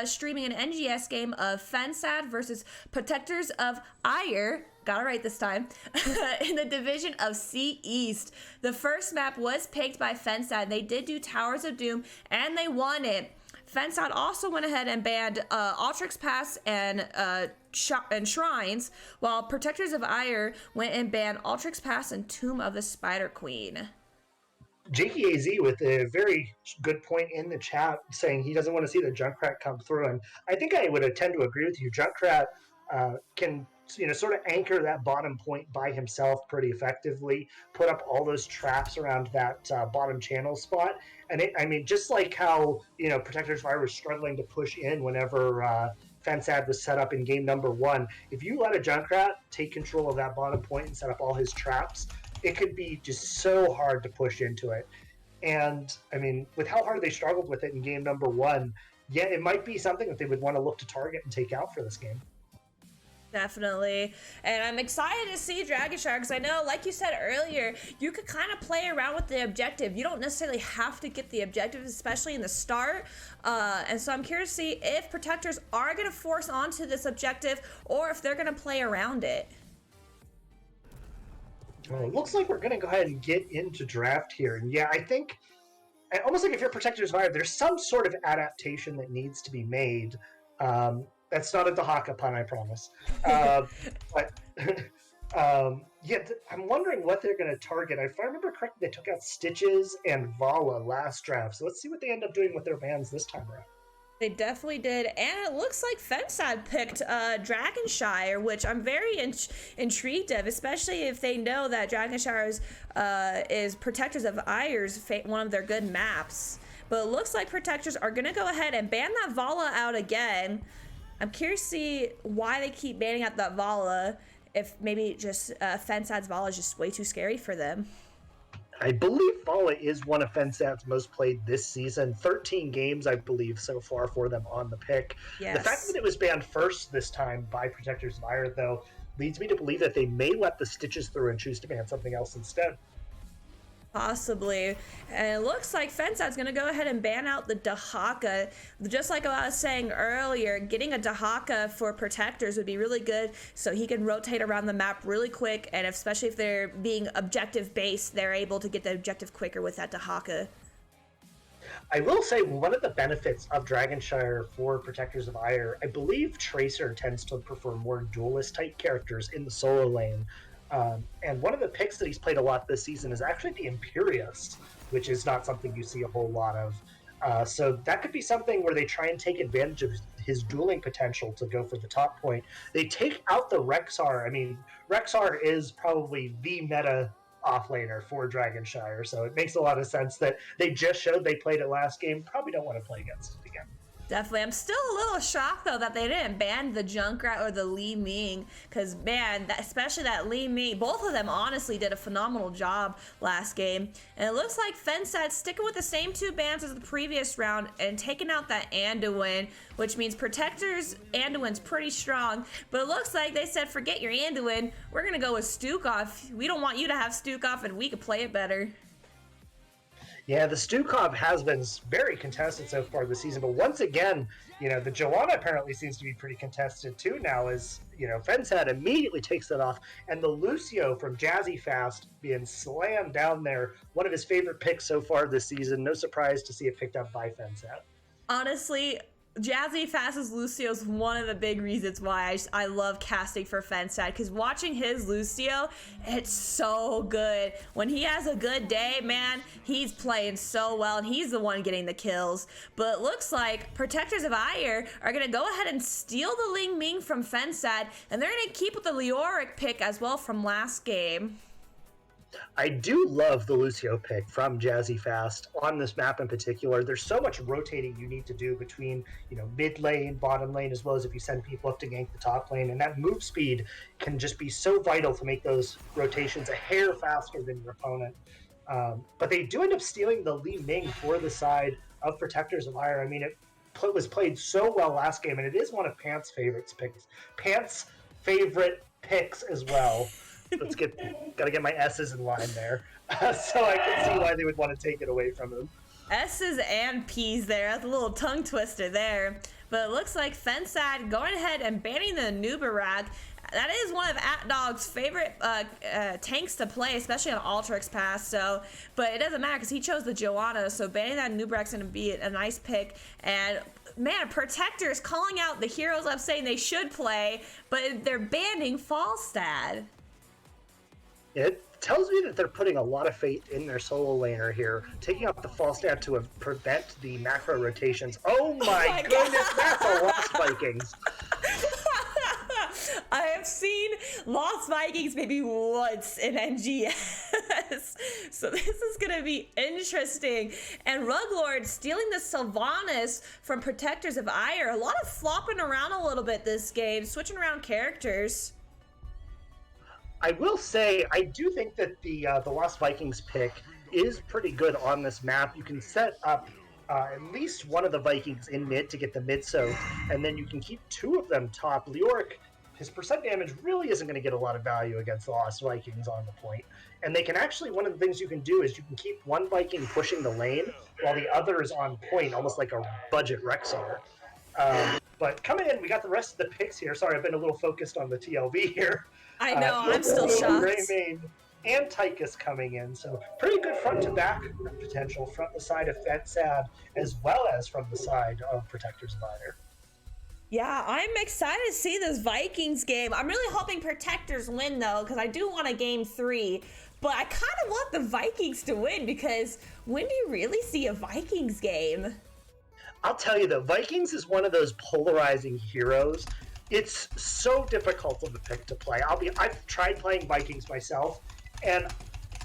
streaming an NGS game of Fensad versus Protectors of Aiur. Got it right this time. In the Divison C East. The first map was picked by Fensad. They did do Towers of Doom, and they won it. Fensad also went ahead and banned Ultrix Pass and Shrines, while Protectors of Aiur went and banned Ultrix Pass and Tomb of the Spider Queen. JKAZ with a very good point in the chat saying he doesn't want to see the Junkrat come through. And I think I would tend to agree with you. Junkrat can sort of anchor that bottom point by himself pretty effectively, put up all those traps around that bottom channel spot. And just like how, Protectors of Aiur was struggling to push in whenever Fensad was set up in game number 1, if you let a Junkrat take control of that bottom point and set up all his traps, it could be just so hard to push into it. And, with how hard they struggled with it in game number 1, yeah, it might be something that they would want to look to target and take out for this game. Definitely. And I'm excited to see Dragonshire because I know, like you said earlier, you could kind of play around with the objective. You don't necessarily have to get the objective, especially in the start. And so I'm curious to see if Protectors are going to force onto this objective or if they're going to play around it. Well, it looks like we're going to go ahead and get into draft here. And yeah, I think almost like if you're Protectors of Aiur, there's some sort of adaptation that needs to be made. That's not a Dahaka pun, I promise. But I'm wondering what they're going to target. If I remember correctly, they took out Stitches and Vala last draft. So let's see what they end up doing with their bans this time around. They definitely did, and it looks like Fensad picked Dragonshire, which I'm very intrigued of, especially if they know that Dragonshire is Protectors of Aiur's one of their good maps. But it looks like Protectors are going to go ahead and ban that Vala out again. I'm curious to see why they keep banning out that Vala, if maybe just Fensad's Vala is just way too scary for them. I believe Vala is one of Fensad's most played this season. 13 games, I believe, so far for them on the pick. Yes. The fact that it was banned first this time by Protectors of Aiur, though, leads me to believe that they may let the Stitches through and choose to ban something else instead. Possibly. And it looks like Fensad's going to go ahead and ban out the Dahaka. Just like I was saying earlier, getting a Dahaka for Protectors would be really good so he can rotate around the map really quick, and especially if they're being objective based, they're able to get the objective quicker with that Dahaka. I will say one of the benefits of Dragonshire for Protectors of Aiur, I believe Tracer tends to prefer more duelist type characters in the solo lane. And one of the picks that he's played a lot this season is actually the Imperious, which is not something you see a whole lot of. So that could be something where they try and take advantage of his dueling potential to go for the top point. They take out the Rexar. Rexar is probably the meta offlaner for Dragonshire, so it makes a lot of sense that they just showed they played it last game. Probably don't want to play against it again. Definitely. I'm still a little shocked, though, that they didn't ban the Junkrat or the Li Ming, because, man, especially that Li Ming, both of them honestly did a phenomenal job last game. And it looks like Fensad sticking with the same 2 bans as the previous round and taking out that Anduin, which means Protectors Anduin's pretty strong. But it looks like they said, forget your Anduin, we're going to go with Stukov. We don't want you to have Stukov, and we can play it better. Yeah, the Stukov has been very contested so far this season, but once again, the Joanna apparently seems to be pretty contested too now, as, Fensad immediately takes it off, and the Lucio from Jazzy Fast being slammed down there, one of his favorite picks so far this season. No surprise to see it picked up by Fensad. Honestly, Jazzy Fast's Lucio is one of the big reasons why I love casting for Fensad, because watching his Lucio, it's so good. When he has a good day, man, he's playing so well, and he's the one getting the kills. But it looks like Protectors of Aiur are going to go ahead and steal the Ling Ming from Fensad, and they're going to keep with the Leoric pick as well from last game. I do love the Lucio pick from Jazzy Fast on this map in particular. There's so much rotating you need to do between, mid lane, bottom lane, as well as if you send people up to gank the top lane. And that move speed can just be so vital to make those rotations a hair faster than your opponent. But they do end up stealing the Li Ming for the side of Protectors of Aiur. I mean, it was played so well last game, and it is one of Pant's favorite picks. Pant's favorite picks as well. Gotta get my S's in line there, so I can see why they would want to take it away from him. S's and P's there. That's a little tongue twister there. But it looks like Fensad going ahead and banning the Nubarak. That is one of AtDog's favorite tanks to play, especially on Ultrix Pass. But it doesn't matter because he chose the Joanna. So banning that Nubarak's going to be a nice pick. And man, Protectors calling out the heroes up saying they should play, but they're banning Falstad. It tells me that they're putting a lot of faith in their solo laner here, taking out the Falstad to prevent the macro rotations. Oh my goodness, that's a Lost Vikings. I have seen Lost Vikings maybe once in NGS. So this is going to be interesting. And Ruglord stealing the Sylvanas from Protectors of Aiur. A lot of flopping around a little bit this game, switching around characters. I will say, I do think that the Lost Vikings pick is pretty good on this map. You can set up at least one of the Vikings in mid to get the mid soak, and then you can keep two of them top. Leoric, his percent damage really isn't going to get a lot of value against the Lost Vikings on the point. And they can actually, one of the things you can do is you can keep one Viking pushing the lane while the other is on point, almost like a budget Rexar. But coming in, we got the rest of the picks here. Sorry, I've been a little focused on the TLV here. I know, I'm still shocked. Greymane and Tychus coming in, so pretty good front-to-back potential from the side of Fensad, as well as from the side of Protectors of Aiur. Yeah, I'm excited to see this Vikings game. I'm really hoping Protectors win, though, because I do want a game 3. But I kind of want the Vikings to win, because when do you really see a Vikings game? I'll tell you, though, Vikings is one of those polarizing heroes. It's so difficult of a pick to play. I've tried playing Vikings myself, and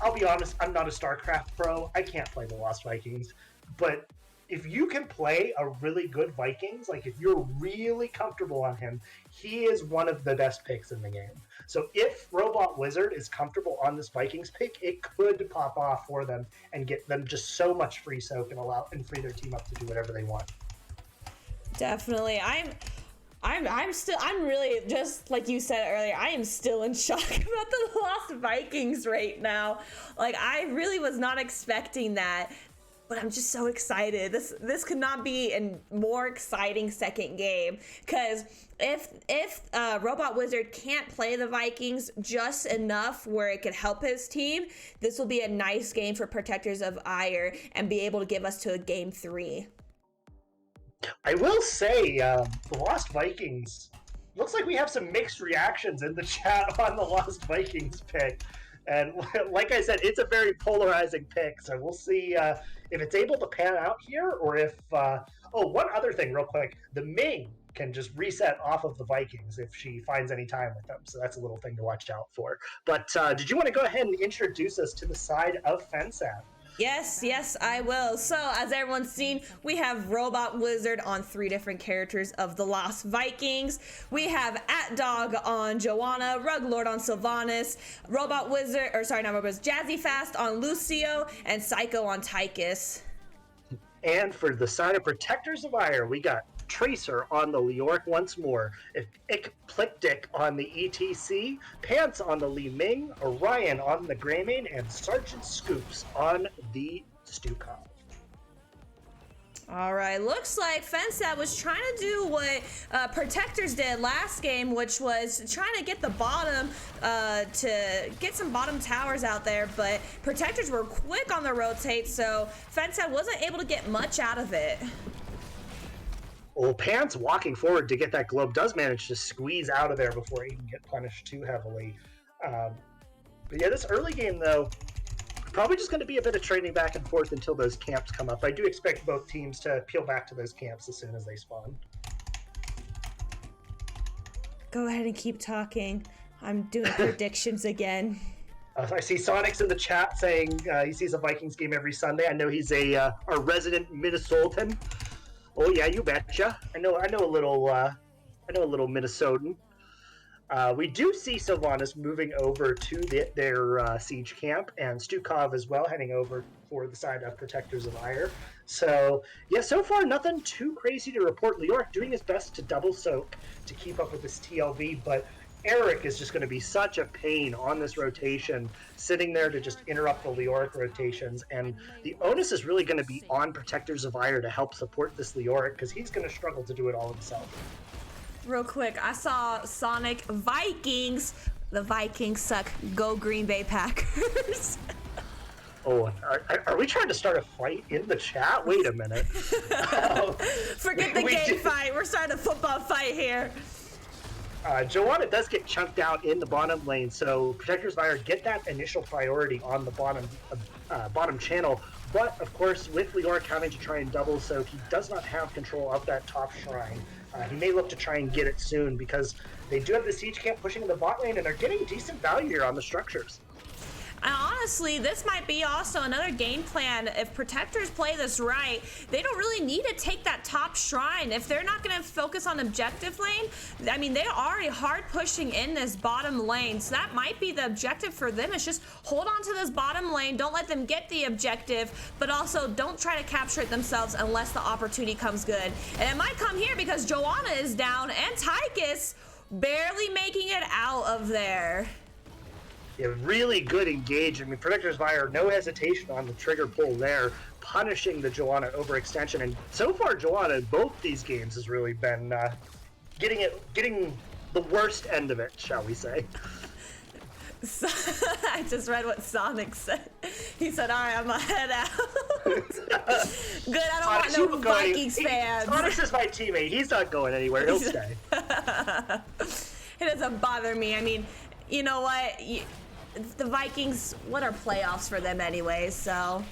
I'll be honest, I'm not a StarCraft pro. I can't play the Lost Vikings. But if you can play a really good Vikings, like if you're really comfortable on him, he is one of the best picks in the game. So if Robot Wizard is comfortable on this Vikings pick, it could pop off for them and get them just so much free soak and free their team up to do whatever they want. Definitely. I'm really, just like you said earlier, I am still in shock about the Lost Vikings right now. Like, I really was not expecting that, but I'm just so excited. This could not be a more exciting second game, because if Robot Wizard can't play the Vikings just enough where it could help his team, this will be a nice game for Protectors of Aiur and be able to give us to a game 3. I will say, the Lost Vikings, looks like we have some mixed reactions in the chat on the Lost Vikings pick. And like I said, it's a very polarizing pick, so we'll see if it's able to pan out here, or if... one other thing real quick. The Ming can just reset off of the Vikings if she finds any time with them, so that's a little thing to watch out for. But did you want to go ahead and introduce us to the side of Fensad? Yes, I will. So, as everyone's seen, we have Robot Wizard on 3 different characters of the Lost Vikings. We have AtDog on Joanna, Ruglord on Sylvanas, Jazzy Fast on Lucio, and Psycho on Tychus. And for the side of Protectors of Aiur, we got Tracer on the Leoric once more, Ecplictic on the ETC, Pants on the Li Ming, Orion on the Greymane, and Sergeant Scoops on the Stukov. All right, looks like Fensad was trying to do what Protectors did last game, which was trying to get the bottom, to get some bottom towers out there, but Protectors were quick on the rotate, so Fensad wasn't able to get much out of it. Well, Pants walking forward to get that globe does manage to squeeze out of there before he can get punished too heavily. But yeah, this early game, though, probably just going to be a bit of trading back and forth until those camps come up. I do expect both teams to peel back to those camps as soon as they spawn. Go ahead and keep talking. I'm doing predictions again. I see Sonic's in the chat saying he sees a Vikings game every Sunday. I know he's a resident Minnesotan. Oh yeah, you betcha. I know a little Minnesotan. We do see Sylvanas moving over to their siege camp, and Stukov as well heading over for the side of Protectors of Aiur. So yeah, so far nothing too crazy to report. Leoric doing his best to double soak to keep up with this TLV, but Eric is just going to be such a pain on this rotation, sitting there to just interrupt the Leoric rotations, and the onus is really going to be on Protectors of Aiur to help support this Leoric, because he's going to struggle to do it all himself. Real quick, I saw Sonic Vikings. The Vikings suck. Go Green Bay Packers. Oh, are we trying to start a fight in the chat? Wait a minute. Forget the game fight. We're starting a football fight here. Joanna does get chunked out in the bottom lane, so Protectors of Aiur get that initial priority on the bottom channel. But of course, with Leoric having to try and double soak, he does not have control of that top shrine. He may look to try and get it soon, because they do have the siege camp pushing in the bot lane, and they're getting decent value here on the structures. Honestly, this might be also another game plan. If Protectors play this right, they don't really need to take that top shrine. If they're not going to focus on objective lane, I mean, they are already hard pushing in this bottom lane, so that might be the objective for them. It's just hold on to this bottom lane, don't let them get the objective, but also don't try to capture it themselves unless the opportunity comes good. And it might come here because Joanna is down and Tychus barely making it out of there. Yeah, really good engage. I mean, Protectors of Aiur, no hesitation on the trigger pull there, punishing the Joanna overextension. And so far, Joanna in both these games has really been getting the worst end of it, shall we say. So, I just read what Sonic said. He said, all right, I'm gonna head out. Good, I don't want no Vikings fans. Sonic is my teammate. He's not going anywhere. He'll stay. It doesn't bother me. I mean, you know what? The Vikings, what are playoffs for them anyway, so.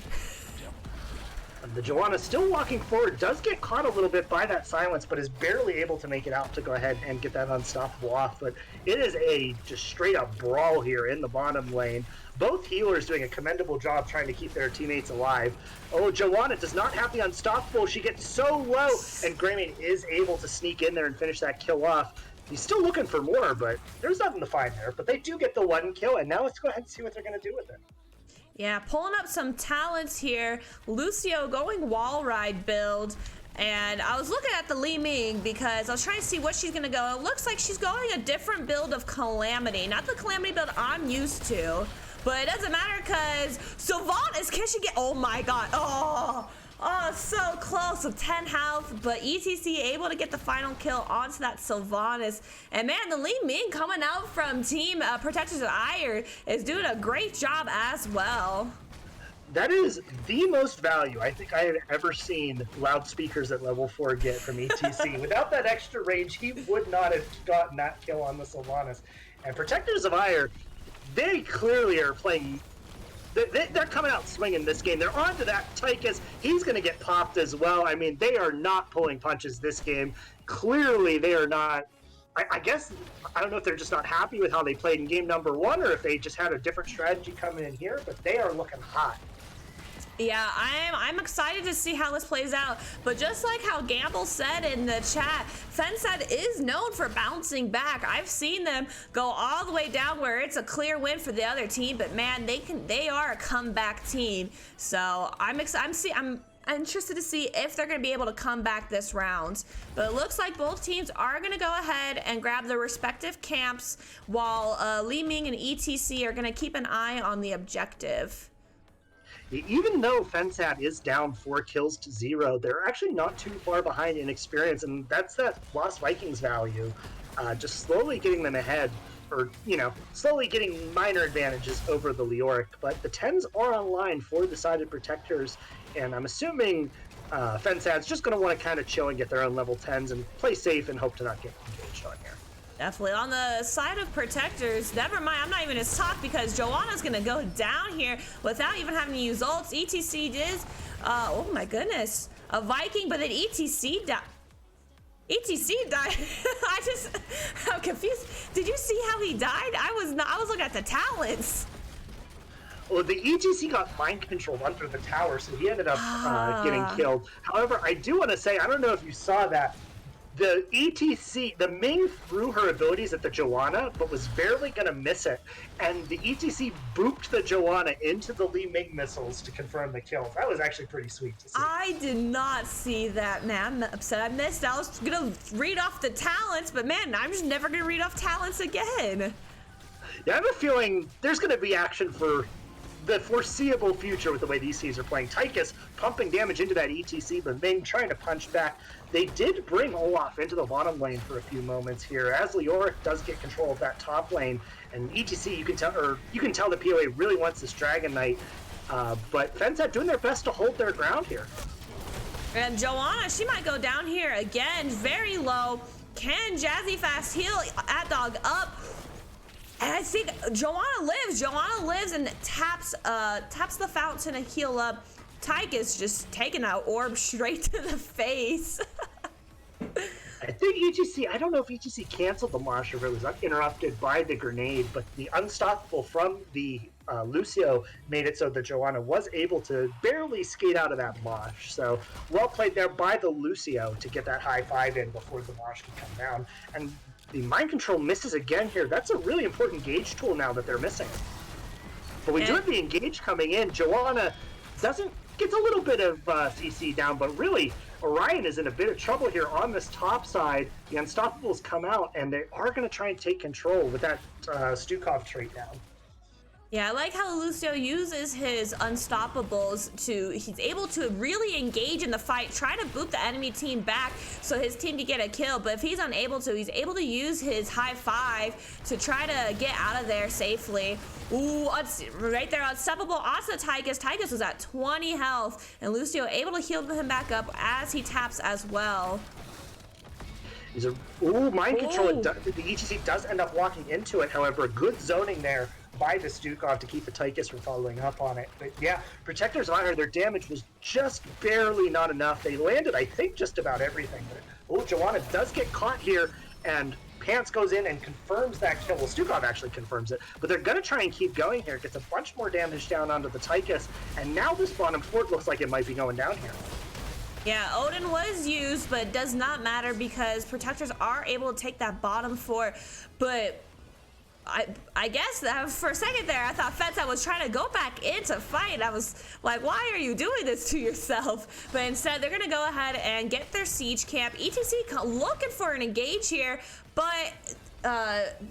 The Joanna still walking forward, does get caught a little bit by that silence, but is barely able to make it out to go ahead and get that unstoppable off. But it is a just straight up brawl here in the bottom lane. Both healers doing a commendable job trying to keep their teammates alive. Oh, Joanna does not have the unstoppable. She gets so low, and Greymane is able to sneak in there and finish that kill off. He's still looking for more, but there's nothing to find there. But they do get the one kill, and now let's go ahead and see what they're going to do with it. Yeah, pulling up some talents here. Lucio going wall ride build. And I was looking at the Li Ming because I was trying to see what she's going to go. It looks like she's going a different build of Calamity. Not the Calamity build I'm used to. But it doesn't matter because Sylvanas, can she get... Oh my god. Oh, so close with 10 health, but ETC able to get the final kill onto that Sylvanas. And man, the Li Ming coming out from Team Protectors of Aiur is doing a great job as well. That is the most value I think I have ever seen loudspeakers at level 4 get from ETC. Without that extra range, he would not have gotten that kill on the Sylvanas. And Protectors of Aiur, they clearly are playing... They're coming out swinging this game. They're onto that Tychus. He's going to get popped as well. I mean, they are not pulling punches this game. Clearly, they are not. I guess, I don't know if they're just not happy with how they played in game number 1 or if they just had a different strategy coming in here, but they are looking hot. Yeah, I'm excited to see how this plays out. But just like how Gamble said in the chat, Fensad is known for bouncing back. I've seen them go all the way down where it's a clear win for the other team, but man, they are a comeback team. So I'm interested to see if they're going to be able to come back this round. But it looks like both teams are going to go ahead and grab their respective camps, while Li Ming and ETC are going to keep an eye on the objective. Even though Fensad is down 4 kills to 0, they're actually not too far behind in experience, and that's that Lost Vikings value. Just slowly getting them ahead, or, slowly getting minor advantages over the Leoric. But the 10s are online for decided Protectors, and I'm assuming Fensad's just going to want to kind of chill and get their own level 10s and play safe and hope to not get engaged on here. Definitely. On the side of Protectors, never mind, I'm not even going to talk because Joanna's going to go down here without even having to use ults. ETC is, oh my goodness, a Viking, but then ETC died. ETC died. I'm confused. Did you see how he died? I was looking at the talents. Well, the ETC got mind controlled under the tower, so he ended up getting killed. However, I do want to say, I don't know if you saw that, the ETC, the Ming threw her abilities at the Joanna, but was barely going to miss it. And the ETC booped the Joanna into the Li Ming missiles to confirm the kills. That was actually pretty sweet to see. I did not see that, man. I'm upset I missed. I was going to read off the talents, but man, I'm just never going to read off talents again. Yeah, I have a feeling there's going to be action for the foreseeable future with the way these Cs are playing. Tychus pumping damage into that ETC, but Ming trying to punch back. They did bring Olaf into the bottom lane for a few moments here, as Leoric does get control of that top lane, and ETC, you can tell the PoA really wants this Dragon Knight, but Fensad doing their best to hold their ground here. And Joanna, she might go down here again, very low. Can Jazzy Fast heal? At-Dog up. And I think Joanna lives. Joanna lives and taps the fountain to heal up. Tychus just taking that orb straight to the face. I think ETC, I don't know if ETC canceled the mosh or if it was interrupted by the grenade, but the Unstoppable from the Lucio made it so that Joanna was able to barely skate out of that mosh. So well played there by the Lucio to get that high five in before the mosh can come down. And the mind control misses again here. That's a really important gauge tool now that they're missing. But we do have the engage coming in. Joanna gets a little bit of CC down, but really Orion is in a bit of trouble here on this top side. The Unstoppables come out, and they are going to try and take control with that Stukov trait down. Yeah, I like how Lucio uses his Unstoppables he's able to really engage in the fight, try to boot the enemy team back so his team can get a kill, but if he's unable to, he's able to use his high five to try to get out of there safely. Ooh, right there, Unstoppable. Also Tychus. Tychus was at 20 health, and Lucio able to heal him back up as he taps as well. Mind control. The ETC does end up walking into it, however, good zoning there by the Stukov to keep the Tychus from following up on it. But yeah, Protectors of Aiur, their damage was just barely not enough. They landed, I think, just about everything. But Joanna does get caught here, and Pants goes in and confirms that kill. Well, Stukov actually confirms it, but they're going to try and keep going here. Gets a bunch more damage down onto the Tychus, and now this bottom fort looks like it might be going down here. Yeah, Odin was used, but it does not matter because Protectors are able to take that bottom fort, but I guess that for a second there, I thought Fensad was trying to go back in to fight. I was like, why are you doing this to yourself? But instead, they're going to go ahead and get their siege camp. ETC looking for an engage here, but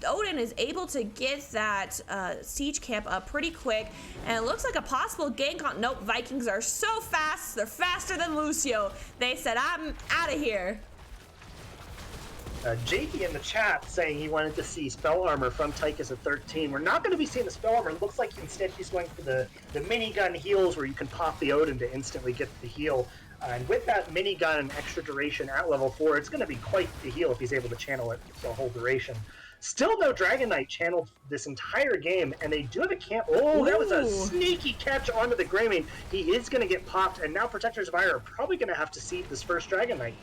Odin is able to get that siege camp up pretty quick, and it looks like a possible gank on. Nope, Vikings are so fast. They're faster than Lucio. They said, I'm out of here. JP in the chat saying he wanted to see spell armor from Tychus at 13. We're not going to be seeing the spell armor. It looks like instead he's going for the minigun heals where you can pop the Odin to instantly get the heal. And with that minigun and extra duration at level 4, it's going to be quite the heal if he's able to channel it the whole duration. Still no Dragon Knight channeled this entire game, and they do have a camp. Oh, that was a sneaky catch onto the Greymane. He is going to get popped, and now Protectors of Aiur are probably going to have to see this first Dragon Knight.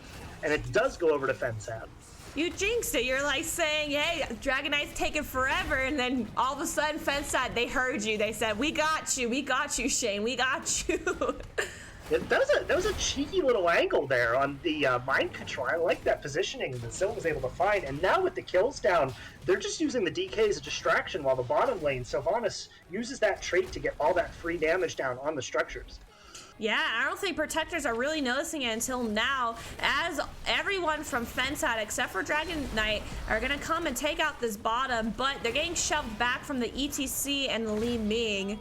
And it does go over to Fensad. You jinxed it. You're like saying, hey, Dragon Knight's taking forever, and then all of a sudden Fensad, they heard you. They said, we got you, Shane, we got you. That was a cheeky little angle there on the mind control. I like that positioning that Sil was able to find. And now with the kills down, they're just using the DK as a distraction while the bottom lane, Sylvanas, uses that trait to get all that free damage down on the structures. Yeah, I don't think Protectors are really noticing it until now, as everyone from Fensad, except for Dragon Knight, are going to come and take out this bottom, but they're getting shoved back from the ETC and the Li Ming.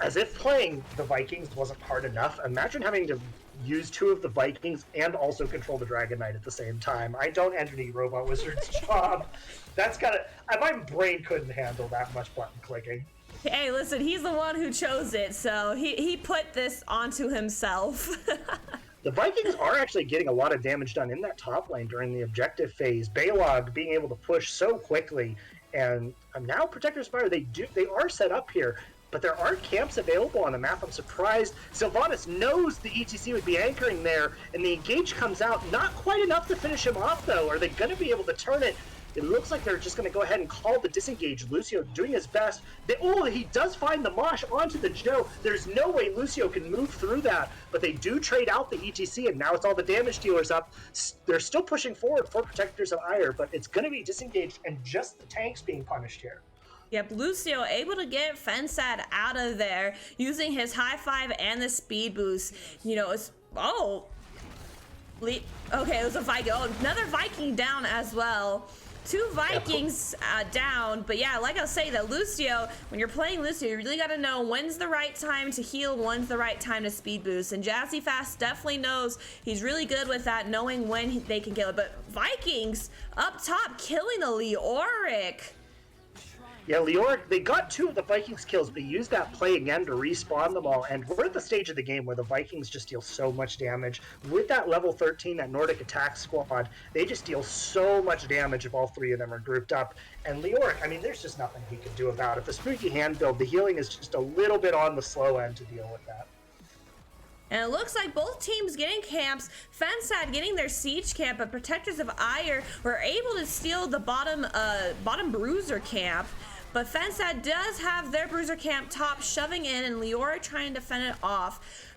As if playing the Vikings wasn't hard enough, imagine having to use 2 of the Vikings and also control the Dragon Knight at the same time. I don't envy Robot Wizard's job. That's gotta... My brain couldn't handle that much button clicking. Hey, listen, he's the one who chose it, so he put this onto himself. The Vikings are actually getting a lot of damage done in that top lane during the objective phase. Baylog being able to push so quickly, and now Protector's Fire, they are set up here, but there aren't camps available on the map. I'm surprised. Sylvanas knows the ETC would be anchoring there, and the engage comes out. Not quite enough to finish him off, though. Are they going to be able to turn it? It looks like they're just going to go ahead and call the disengage. Lucio doing his best. He does find the mosh onto the Joe. There's no way Lucio can move through that, but they do trade out the ETC, and now it's all the damage dealers up. They're still pushing forward for Protectors of Aiur, but it's going to be disengaged and just the tanks being punished here. Yep, Lucio able to get Fensad out of there using his high five and the speed boost. You know, it's okay, it was a Viking. Oh, another Viking down as well. Two Vikings down, but yeah, like I was saying, that Lucio, when you're playing Lucio, you really got to know when's the right time to heal, when's the right time to speed boost, and Jazzy Fast definitely knows. He's really good with that, knowing when they can kill it. But Vikings up top killing the Leoric. Yeah, Leoric, they got 2 of the Vikings kills, but they used that play again to respawn them all, and we're at the stage of the game where the Vikings just deal so much damage. With that level 13, that Nordic attack squad, they just deal so much damage if all 3 of them are grouped up. And Leoric, I mean, there's just nothing he can do about it. The Spooky Hand build, the healing is just a little bit on the slow end to deal with that. And it looks like both teams getting camps. Fensad getting their siege camp, but Protectors of Aiur were able to steal the bottom bruiser camp. But Fensad does have their bruiser camp top shoving in, and Leoric trying to defend it off.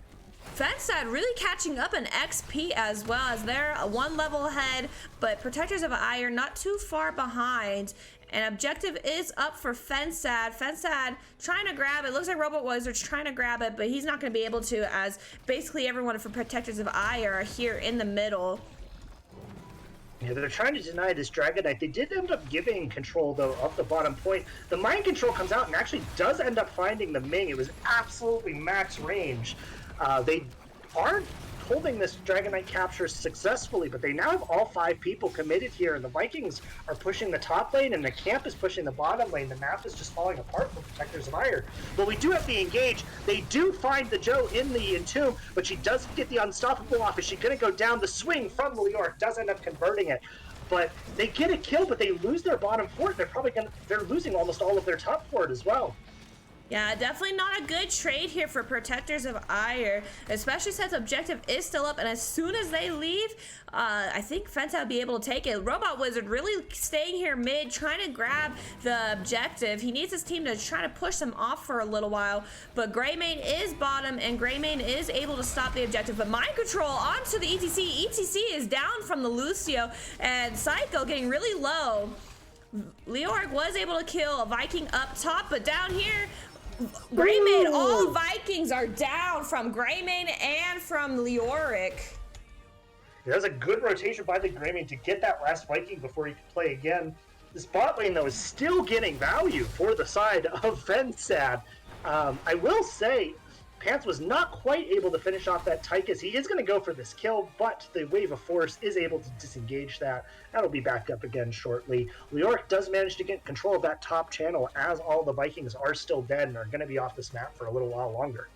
Fensad really catching up in XP as well, as they're 1 level ahead, but Protectors of Aiur not too far behind. And objective is up for Fensad. Fensad trying to grab it. Looks like Robot Wizard's trying to grab it, but he's not going to be able to, as basically everyone for Protectors of Aiur are here in the middle. Yeah, they're trying to deny this Dragon Knight. They did end up giving control, though, of the bottom point. The mind control comes out and actually does end up finding the Ming. It was absolutely max range. They aren't holding this Dragon Knight capture successfully, but they now have all 5 people committed here, and the Vikings are pushing the top lane, and the camp is pushing the bottom lane. The map is just falling apart for Protectors of Aiur. But we do have the engage. They do find the Joe in the Entomb, but she does get the unstoppable off. Is she going to go down? The swing from the Leoric does end up converting it. But they get a kill, but they lose their bottom fort. They're losing almost all of their top fort as well. Yeah, definitely not a good trade here for Protectors of Aiur, especially since objective is still up, and as soon as they leave, I think Fensad will be able to take it. Robot Wizard really staying here mid, trying to grab the objective. He needs his team to try to push them off for a little while, but Greymane is bottom, and Greymane is able to stop the objective, but mind control onto the ETC. ETC is down from the Lucio, and Psycho getting really low. Leoric was able to kill a Viking up top, but down here, Greymane, all Vikings are down from Greymane and from Leoric. That was a good rotation by the Greymane to get that last Viking before he could play again. This bot lane, though, is still getting value for the side of Fensad. I will say, Pants was not quite able to finish off that Tychus. He is going to go for this kill, but the Wave of Force is able to disengage that. That'll be back up again shortly. Leoric does manage to get control of that top channel, as all the Vikings are still dead and are going to be off this map for a little while longer.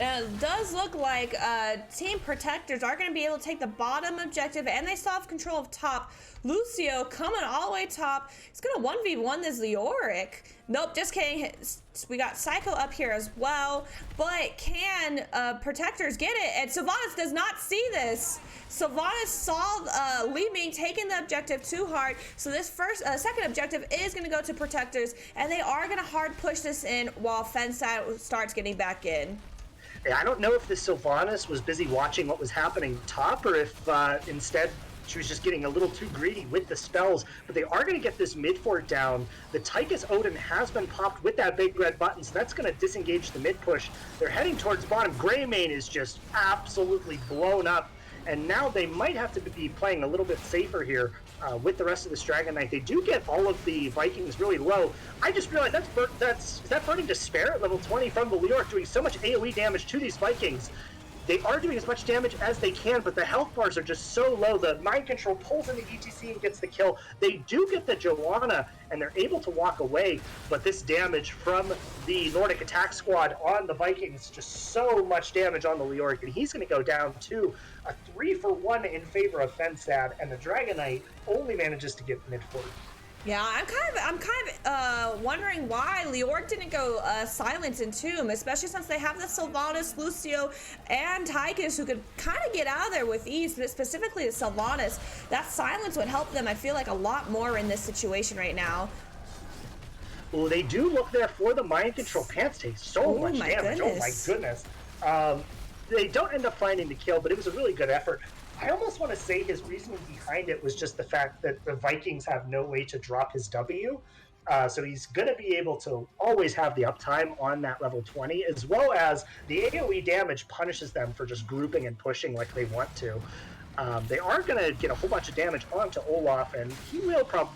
It does look like Team Protectors are going to be able to take the bottom objective, and they still have control of top. Lucio coming all the way top. He's going to 1v1 this Leoric. Nope, just kidding. We got Psycho up here as well, but can Protectors get it? And Sylvanas does not see this. Sylvanas saw Lee Ming taking the objective too hard, so this second objective is going to go to Protectors, and they are going to hard push this in while Fensad starts getting back in. I don't know if the Sylvanas was busy watching what was happening top, or if instead she was just getting a little too greedy with the spells, but they are going to get this mid fort down. The Tychus Odin has been popped with that big red button, so that's going to disengage the mid push. They're heading towards bottom. Greymane is just absolutely blown up, and now they might have to be playing a little bit safer here with the rest of this Dragon Knight. They do get all of the Vikings really low. I just realized is that Burning Despair at level 20 from the Leoric doing so much AoE damage to these Vikings. they are doing as much damage as they can, but the health bars are just so low. The mind control pulls in the ETC and gets the kill. They do get the Joanna, and they're able to walk away, but this damage from the Nordic attack squad on the Vikings, just so much damage on the Leoric, and he's going to go down to a 3-for-1 in favor of Fensad, and the Dragon Knight only manages to get mid-40. Yeah, I'm kind of wondering why Leoric didn't go Silence and Tomb, especially since they have the Sylvanas, Lucio, and Tychus who could kind of get out of there with ease, but specifically the Sylvanas. That Silence would help them, I feel like, a lot more in this situation right now. Well, they do look there for the mind control. Pants take so much damage. Oh my goodness. They don't end up finding the kill, but it was a really good effort. I almost want to say his reasoning behind it was just the fact that the Vikings have no way to drop his W. So he's going to be able to always have the uptime on that level 20, as well as the AoE damage punishes them for just grouping and pushing like they want to. They are going to get a whole bunch of damage onto Olaf, and he will probably...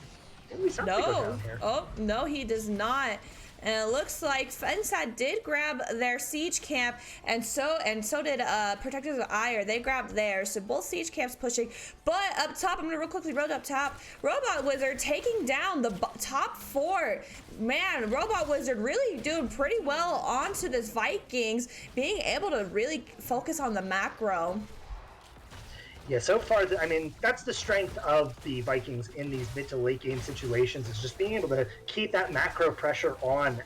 Oh, no, he does not. And it looks like Fensad did grab their siege camp, and so did Protectors of Aiur. They grabbed theirs, so both siege camps pushing. But up top, I'm gonna real quickly road up top. Robot Wizard taking down the top 4. Man, Robot Wizard really doing pretty well onto this Vikings, being able to really focus on the macro. Yeah, so far, I mean, that's the strength of the Vikings in these mid to late game situations, is just being able to keep that macro pressure on.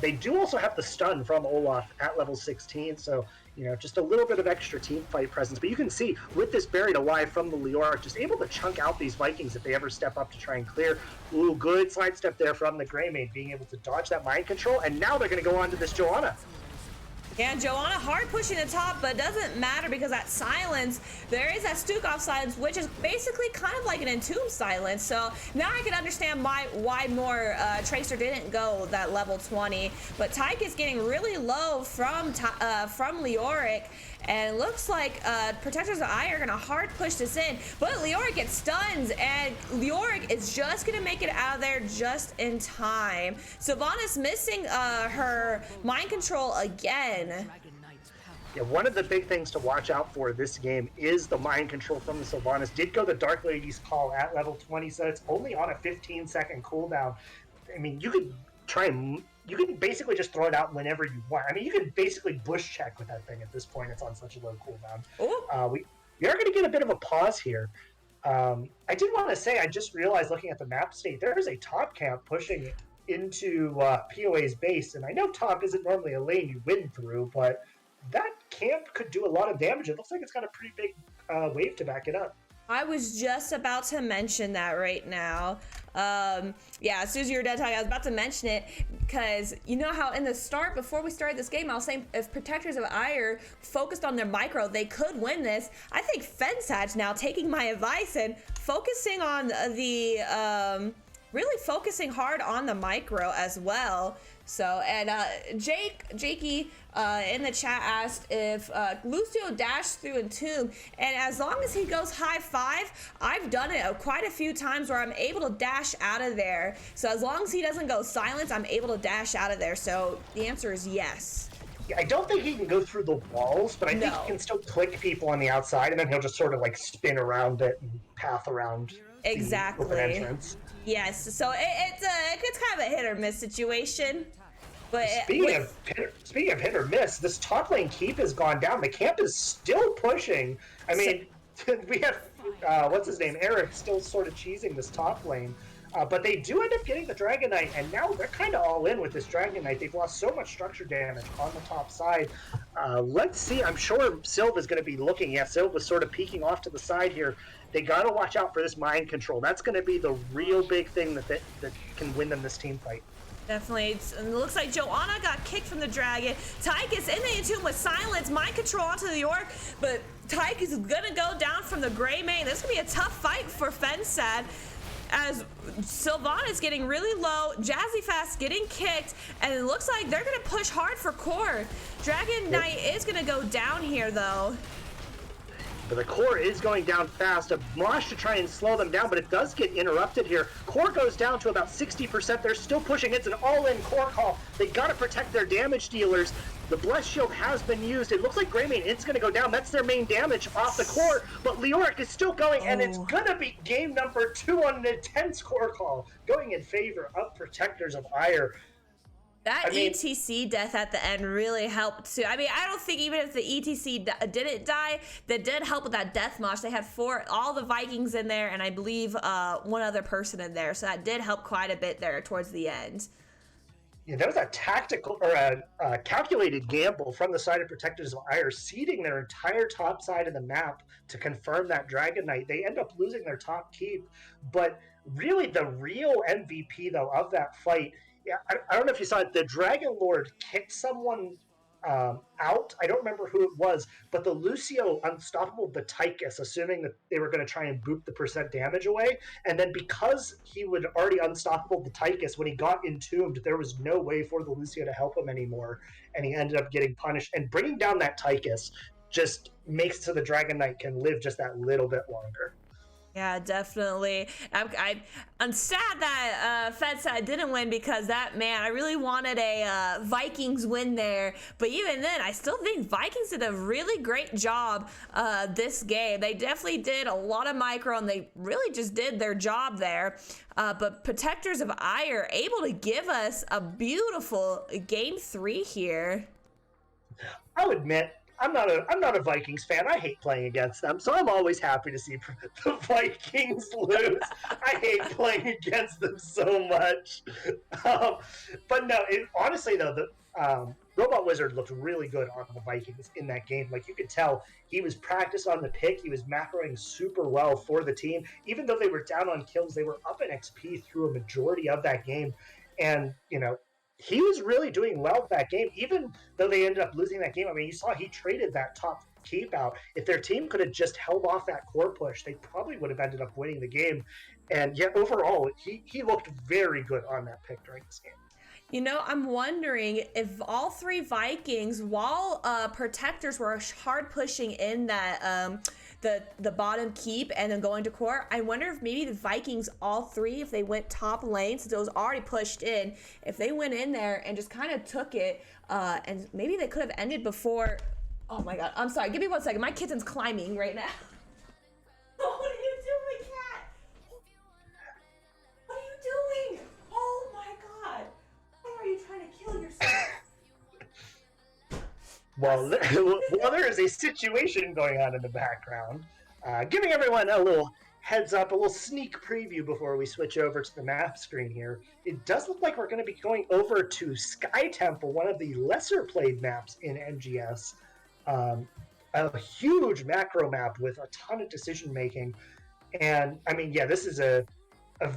They do also have the stun from Olaf at level 16, so, you know, just a little bit of extra team fight presence. But you can see, with this Buried Alive from the Leoric, just able to chunk out these Vikings if they ever step up to try and clear. Ooh, good sidestep there from the Greymane, being able to dodge that mind control, and now they're going to go on to this Joanna. Yeah, Joanna hard pushing the top, but it doesn't matter because that Silence, there is that Stukov Silence, which is basically kind of like an Entomb Silence. So now I can understand why more Tracer didn't go that level 20. But Tyke is getting really low from Leoric. And it looks like Protectors of Aiur are going to hard push this in. But Leoric gets stuns, and Leoric is just going to make it out of there just in time. Sylvanas missing her mind control again. Yeah, one of the big things to watch out for this game is the mind control from the Sylvanas. Did go the Dark Lady's Call at level 20, so it's only on a 15-second cooldown. I mean, you could try and... You can basically just throw it out whenever you want. I mean, you can basically bush check with that thing at this point. It's on such a low cooldown. We are going to get a bit of a pause here. I did want to say, I just realized looking at the map state, there is a top camp pushing into POA's base. And I know top isn't normally a lane you win through, but that camp could do a lot of damage. It looks like it's got a pretty big wave to back it up. I was just about to mention that right now. Yeah, as soon as you were done talking, I was about to mention it because you know how in the start, before we started this game, I was saying if Protectors of Aiur focused on their micro, they could win this. I think Fensad's now taking my advice and focusing on the, really focusing hard on the micro as well. So, and Jakey in the chat asked if Lucio dashed through Entomb, and as long as he goes high 5, I've done it quite a few times where I'm able to dash out of there. So as long as he doesn't go Silence, I'm able to dash out of there. So the answer is yes. Yeah, I don't think he can go through the walls, but I think he can still click people on the outside, and then he'll just sort of like spin around it and path around exactly the open entrance. Yes, so it's kind of a hit or miss situation. But speaking of hit or miss, this top lane keep has gone down. The camp is still pushing. I mean, we have what's his name, Eric, still sort of cheesing this top lane. But they do end up getting the Dragon Knight, and now they're kind of all in with this Dragon Knight. They've lost so much structure damage on the top side. Let's see. I'm sure Sylv is going to be looking. Yeah, Sylv was sort of peeking off to the side here. They got to watch out for this mind control. That's going to be the real big thing that can win them this team fight. Definitely. It looks like Joanna got kicked from the Dragon. Tyke is in the Entomb with Silence, mind control onto the York, but Tyke is going to go down from the Greymane. This is going to be a tough fight for Fensad, as Sylvanas is getting really low, Jazzy Fast getting kicked, and it looks like they're going to push hard for core. Dragon Knight is going to go down here, though. But the core is going down fast. A Mosh to try and slow them down, but it does get interrupted here. Core goes down to about 60%. They're still pushing. It's an all-in core call. They got to protect their damage dealers. The Bless Shield has been used. It looks like Greymane Int's going to go down. That's their main damage off the core. But Leoric is still going, and it's going to be game number 2 on an intense core call, going in favor of Protectors of Aiur. That ETC death at the end really helped too. I mean, I don't think even if the ETC didn't die, that did help with that death mosh. They had all the Vikings in there, and I believe one other person in there. So that did help quite a bit there towards the end. Yeah, that was a tactical or a calculated gamble from the side of Protectors of Aiur, ceding their entire top side of the map to confirm that Dragon Knight. They end up losing their top keep, but really the real MVP though of that fight. Yeah, I don't know if you saw it. The Dragon Lord kicked someone out. I don't remember who it was, but the Lucio unstoppable the Tychus, assuming that they were going to try and boop the percent damage away. And then because he would already unstoppable the Tychus, when he got entombed, there was no way for the Lucio to help him anymore. And he ended up getting punished. And bringing down that Tychus just makes so the Dragon Knight can live just that little bit longer. Yeah, definitely. I'm sad that Fensad didn't win because I really wanted a Vikings win there. But even then, I still think Vikings did a really great job this game. They definitely did a lot of micro, and they really just did their job there. But Protectors of Aiur able to give us a beautiful game 3 here. I'll admit, I'm not a Vikings fan. I hate playing against them, so I'm always happy to see the Vikings lose. I hate playing against them so much. But no, honestly though, the Robot Wizard looked really good on the Vikings in that game. Like, you could tell he was practiced on the pick. He was macroing super well for the team. Even though they were down on kills, they were up in XP through a majority of that game. And, he was really doing well that game, even though they ended up losing that game. I mean, you saw he traded that top keep out. If their team could have just held off that core push, they probably would have ended up winning the game. And yet overall, he looked very good on that pick during this game. I'm wondering if all 3 Vikings, while Protectors were hard pushing in that the bottom keep and then going to core, I wonder if maybe the Vikings, all 3, if they went top lane, since it was already pushed in, if they went in there and just kind of took it, and maybe they could have ended before. Oh my god, I'm sorry, give me 1 second. My kitten's climbing right now. What are you doing, cat? What are you doing? Oh my god. Why are you trying to kill yourself? Well, there is a situation going on in the background. Giving everyone a little heads up, a little sneak preview before we switch over to the map screen here. It does look like we're going to be going over to Sky Temple, one of the lesser played maps in NGS. A huge macro map with a ton of decision making. And I mean, yeah, this is a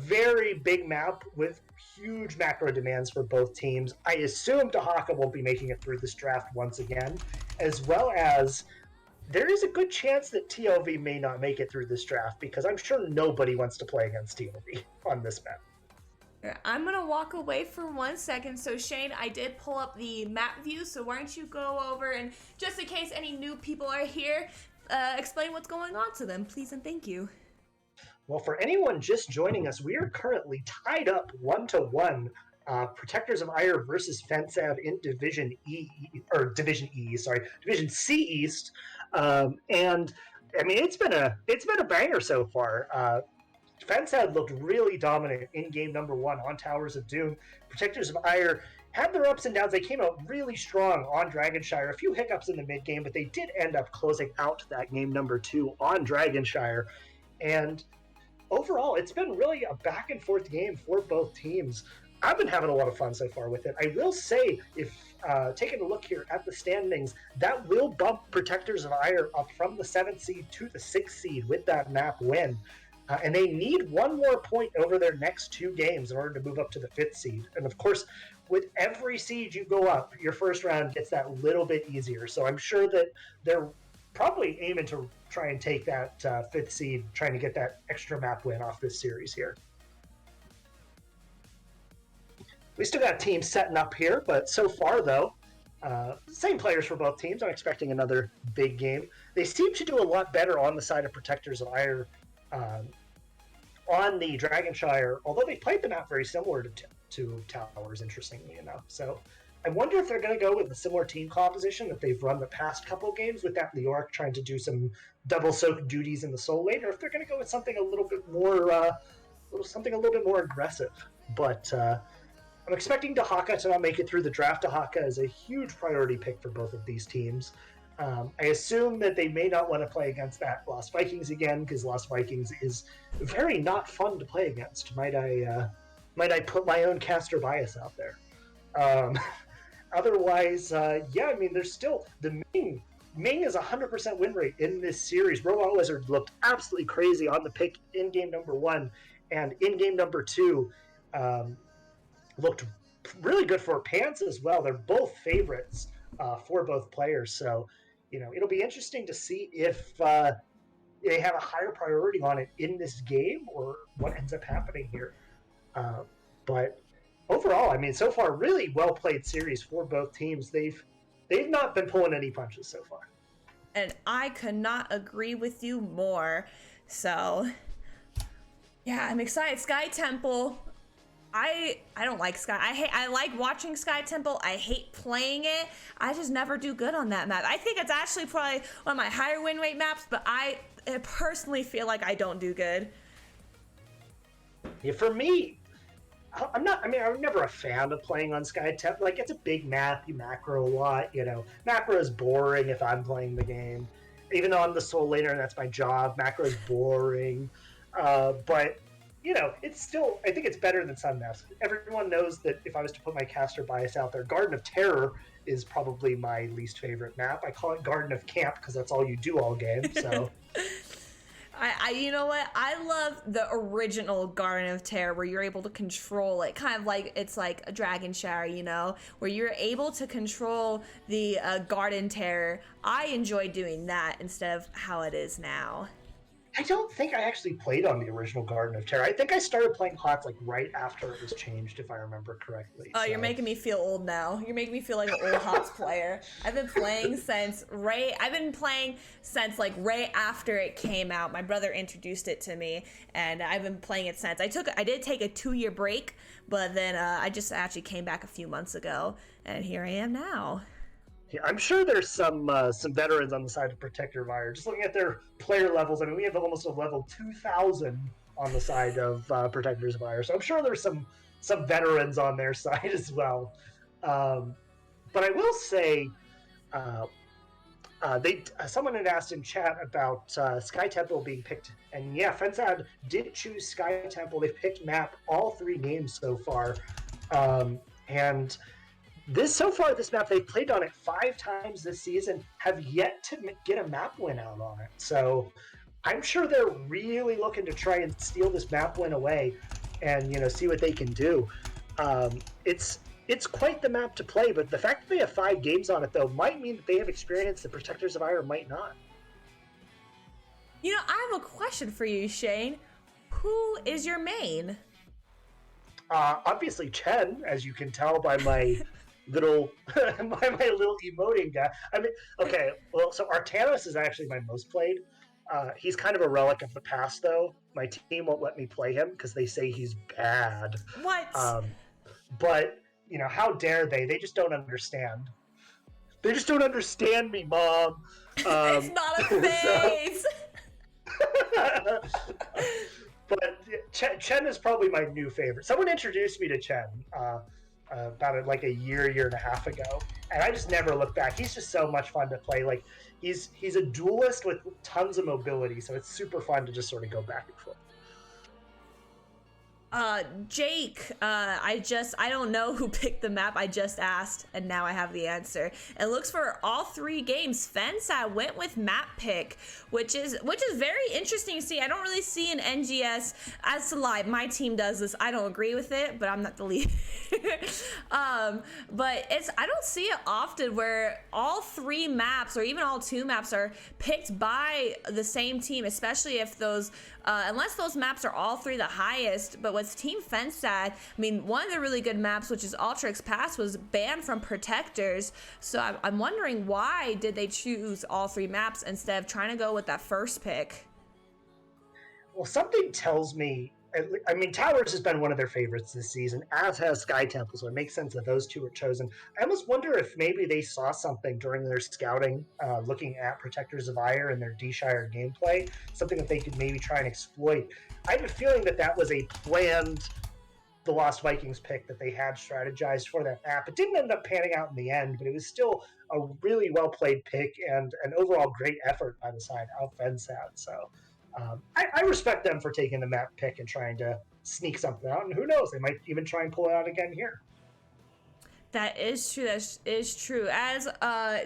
very big map with huge macro demands for both teams. I assume Dahaka won't be making it through this draft once again, as well as there is a good chance that TLV may not make it through this draft, because I'm sure nobody wants to play against TLV on this map. I'm going to walk away for 1 second. So Shane, I did pull up the map view, so why don't you go over and, just in case any new people are here, explain what's going on to them, please and thank you. Well, for anyone just joining us, we are currently tied up 1-1. Protectors of Aiur versus Fensad in Division C East. And I mean, it's been a banger so far. Fensad looked really dominant in game number 1 on Towers of Doom. Protectors of Aiur had their ups and downs. They came out really strong on Dragonshire. A few hiccups in the mid game, but they did end up closing out that game number 2 on Dragonshire. And overall, it's been really a back and forth game for both teams. I've been having a lot of fun so far with it. I will say, if taking a look here at the standings, that will bump Protectors of Aiur up from the 7th seed to the 6th seed with that map win. And they need 1 more point over their next 2 games in order to move up to the 5th seed. And of course, with every seed you go up, your first round gets that little bit easier. So I'm sure that they're probably aiming to try and take that 5th seed, trying to get that extra map win off this series here. We still got teams setting up here, but so far though, Same players for both teams. I'm expecting another big game. They seem to do a lot better on the side of Protectors of Aiur on the Dragonshire, although they played the map very similar to Towers, interestingly enough. So I wonder if they're going to go with a similar team composition that they've run the past couple games with that Leoric trying to do some double soak duties in the soul lane, or if they're going to go with something a little bit more aggressive. But I'm expecting Dahaka to not make it through the draft. Dahaka is a huge priority pick for both of these teams. I assume that they may not want to play against that Lost Vikings again, because Lost Vikings is very not fun to play against. Might I put my own caster bias out there? Otherwise, yeah, I mean, there's still the Ming is 100% win rate in this series. Robot Wizard looked absolutely crazy on the pick in game number 1, and in game number 2, looked really good for Pants as well. They're both favorites for both players, so it'll be interesting to see if they have a higher priority on it in this game or what ends up happening here. But overall, I mean, so far, really well played series for both teams. They've not been pulling any punches so far. And I could not agree with you more. So, yeah, I'm excited. Sky Temple. I don't like Sky. I like watching Sky Temple. I hate playing it. I just never do good on that map. I think it's actually probably one of my higher win rate maps, but I personally feel like I don't do good. Yeah, for me, I'm never a fan of playing on Sky Temple. Like, it's a big map. You macro a lot. Macro is boring if I'm playing the game. Even though I'm the soul laner and that's my job, macro is boring. But it's still, I think it's better than some maps. Everyone knows that if I was to put my caster bias out there, Garden of Terror is probably my least favorite map. I call it Garden of Camp because that's all you do all game. So, you know what? I love the original Garden of Terror where you're able to control it, kind of like it's like a Dragon Shower, where you're able to control the Garden Terror. I enjoy doing that instead of how it is now. I don't think I actually played on the original Garden of Terror. I think I started playing HOTS like right after it was changed, if I remember correctly. Oh, so. You're making me feel old now. You're making me feel like an old HOTS player. I've been playing since right after it came out. My brother introduced it to me, and I've been playing it since. I did take a 2-year break, but then I just actually came back a few months ago, and here I am now. Yeah, I'm sure there's some veterans on the side of Protector of Aiur. Just looking at their player levels, I mean, we have almost a level 2,000 on the side of Protectors of Aiur, so I'm sure there's some veterans on their side as well. But I will say, someone had asked in chat about Sky Temple being picked, and yeah, Fensad did choose Sky Temple. They've picked map all 3 games so far, and this map, they've played on it 5 times this season, have yet to get a map win out on it. So I'm sure they're really looking to try and steal this map win away and, see what they can do. It's quite the map to play, but the fact that they have 5 games on it, though, might mean that they have experience that Protectors of Aiur might not. I have a question for you, Shane. Who is your main? Obviously Chen, as you can tell by my little emoting guy. I mean, okay, well, so Artanos is actually my most played. He's kind of a relic of the past, though. My team won't let me play him because they say he's bad. What? But how dare they? They just don't understand. They just don't understand me, Mom. It's not a phase. But Chen is probably my new favorite. Someone introduced me to Chen about like a year and a half ago, and I just never looked back. He's just so much fun to play. Like he's a duelist with tons of mobility, so it's super fun to just sort of go back and forth. Jake, I don't know who picked the map. I just asked, and now I have the answer. It looks for all 3 games. Fensad went with map pick, which is very interesting to see. I don't really see an NGS. As to lie, my team does this. I don't agree with it, but I'm not the lead. But I don't see it often where all 3 maps or even all 2 maps are picked by the same team, especially if those unless those maps are all 3 the highest. But what's was Team Fensad. I mean, one of the really good maps, which is Ultrix Pass, was banned from protectors. So I'm wondering, why did they choose all 3 maps instead of trying to go with that first pick? Well, something tells me, I mean, Towers has been one of their favorites this season, as has Sky Temple, so it makes sense that those 2 were chosen. I almost wonder if maybe they saw something during their scouting, looking at Protectors of Aiur and their D-Shire gameplay, something that they could maybe try and exploit. I have a feeling that that was a planned The Lost Vikings pick that they had strategized for that map. It didn't end up panning out in the end, but it was still a really well-played pick and an overall great effort by the side of Fensad. So I respect them for taking the map pick and trying to sneak something out. And who knows, they might even try and pull it out again here. That is true. That is true. As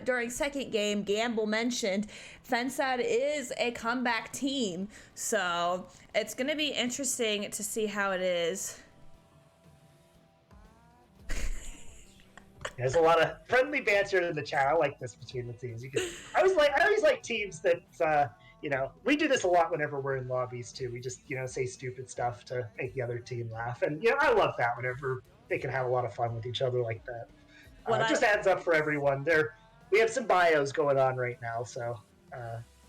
during second game, Gamble mentioned, Fensad is a comeback team. So it's going to be interesting to see how it is. There's a lot of friendly banter in the chat. I like this between the teams. I always like teams that, we do this a lot whenever we're in lobbies too. We just, say stupid stuff to make the other team laugh. And, I love that whenever they can have a lot of fun with each other like that. It just adds up for everyone. We have some bios going on right now, so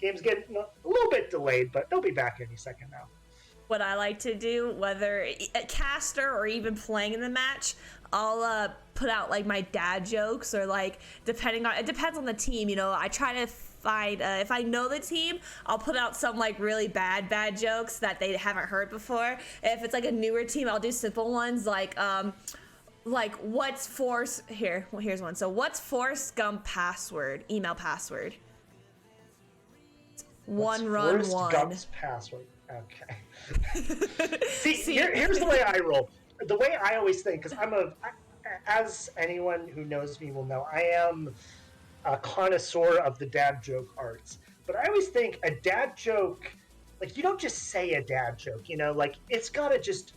game's getting a little bit delayed, but they'll be back any second now. What I like to do, whether a caster or even playing in the match, I'll put out like my dad jokes, or like it depends on the team. I try to find, if I know the team, I'll put out some like really bad jokes that they haven't heard before. If it's like a newer team, I'll do simple ones like what's Force here. Well, here's one. So what's Forrest Gump password? Email password. What's One run Forrest one. Gump's password. Okay. See, here's the way I roll. The way I always think, because as anyone who knows me will know, I am a connoisseur of the dad joke arts. But I always think a dad joke, like, you don't just say a dad joke, like it's gotta just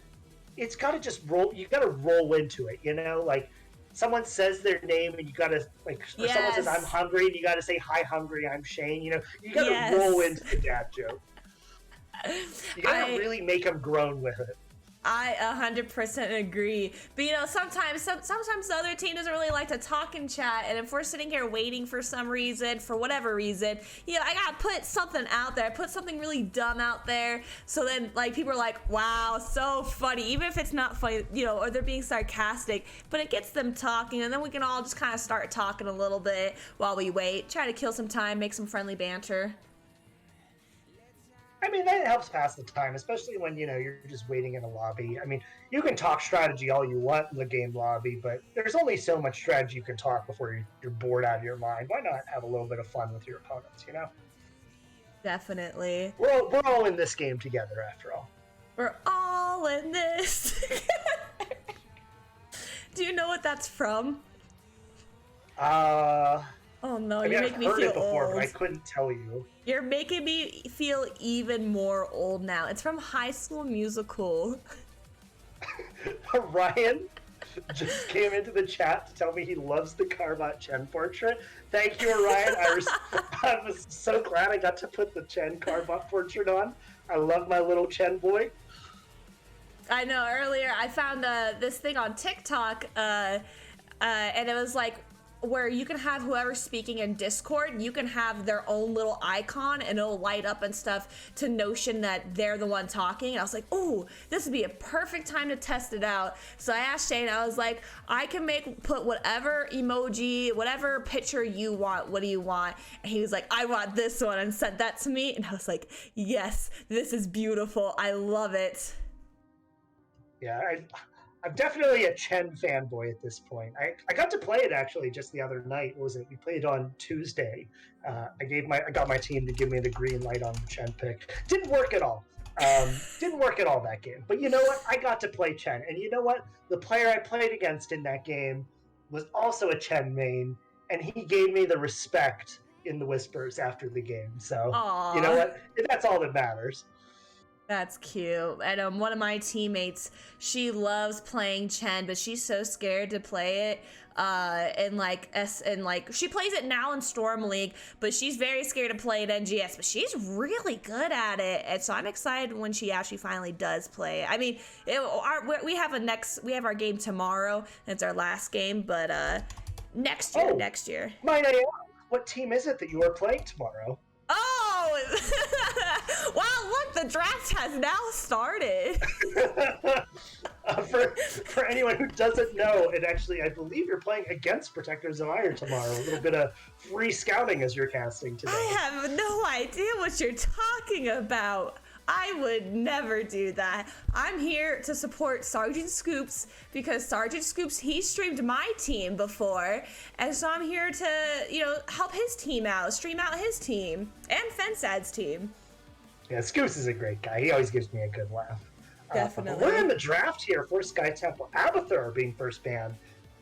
roll. You gotta roll into it, like someone says their name and you gotta or someone says I'm hungry and you gotta say hi hungry, I'm Shane. You gotta roll into the dad joke. You gotta really make them groan with it. I 100% agree. But sometimes the other team doesn't really like to talk and chat, and if we're sitting here waiting for some reason, for whatever reason, I gotta put something out there. I put something really dumb out there, so then people are like, wow, so funny, even if it's not funny, or they're being sarcastic, but it gets them talking, and then we can all just kind of start talking a little bit while we wait, try to kill some time, make some friendly banter. I mean, that helps pass the time, especially when, you're just waiting in a lobby. I mean, you can talk strategy all you want in the game lobby, but there's only so much strategy you can talk before you're bored out of your mind. Why not have a little bit of fun with your opponents, Definitely. We're all in this game together, after all. We're all in this. Do you know what that's from? Oh no, you're making me feel it before, old. But I couldn't tell you. You're making me feel even more old now. It's from High School Musical. Ryan just came into the chat to tell me he loves the Carbot Chen portrait. Thank you, Ryan. I was so glad I got to put the Chen Carbot portrait on. I love my little Chen boy. I know, earlier I found this thing on TikTok, and it was like, where you can have whoever's speaking in Discord, you can have their own little icon and it'll light up and stuff to notion that they're the one talking. And I was like, oh, this would be a perfect time to test it out. So I asked Shane, I was like, I can put whatever emoji, whatever picture you want. What do you want? And he was like, I want this one, and sent that to me. And I was like, yes, this is beautiful. I love it. Yeah, I'm definitely a Chen fanboy at this point. I got to play it actually just the other night. What was it? We played on Tuesday. I got my team to give me the green light on the Chen pick. Didn't work at all. That game. But you know what? I got to play Chen, and you know what? The player I played against in that game was also a Chen main, and he gave me the respect in the whispers after the game. So Aww. You know what? That's all that matters. That's cute. And one of my teammates, she loves playing Chen, but she's so scared to play it and like she plays it now in Storm League, but she's very scared to play in NGS, but she's really good at it, and so I'm excited when she actually finally does play. I mean, we have our game tomorrow, and it's our last game, but next year. Might I ask, what team is it that you are playing tomorrow? Oh, wow, look, the draft has now started. For anyone who doesn't know, and actually, I believe you're playing against Protectors of Aiur tomorrow. A little bit of free scouting as you're casting today. I have no idea what you're talking about. I would never do that. I'm here to support Sergeant Scoops because Sergeant Scoops, he streamed my team before, and so I'm here to, help his team out, stream out his team, and Fensad's team. Yeah, Scoops is a great guy. He always gives me a good laugh. Definitely. We're in the draft here for Sky Temple. Abathur being first banned.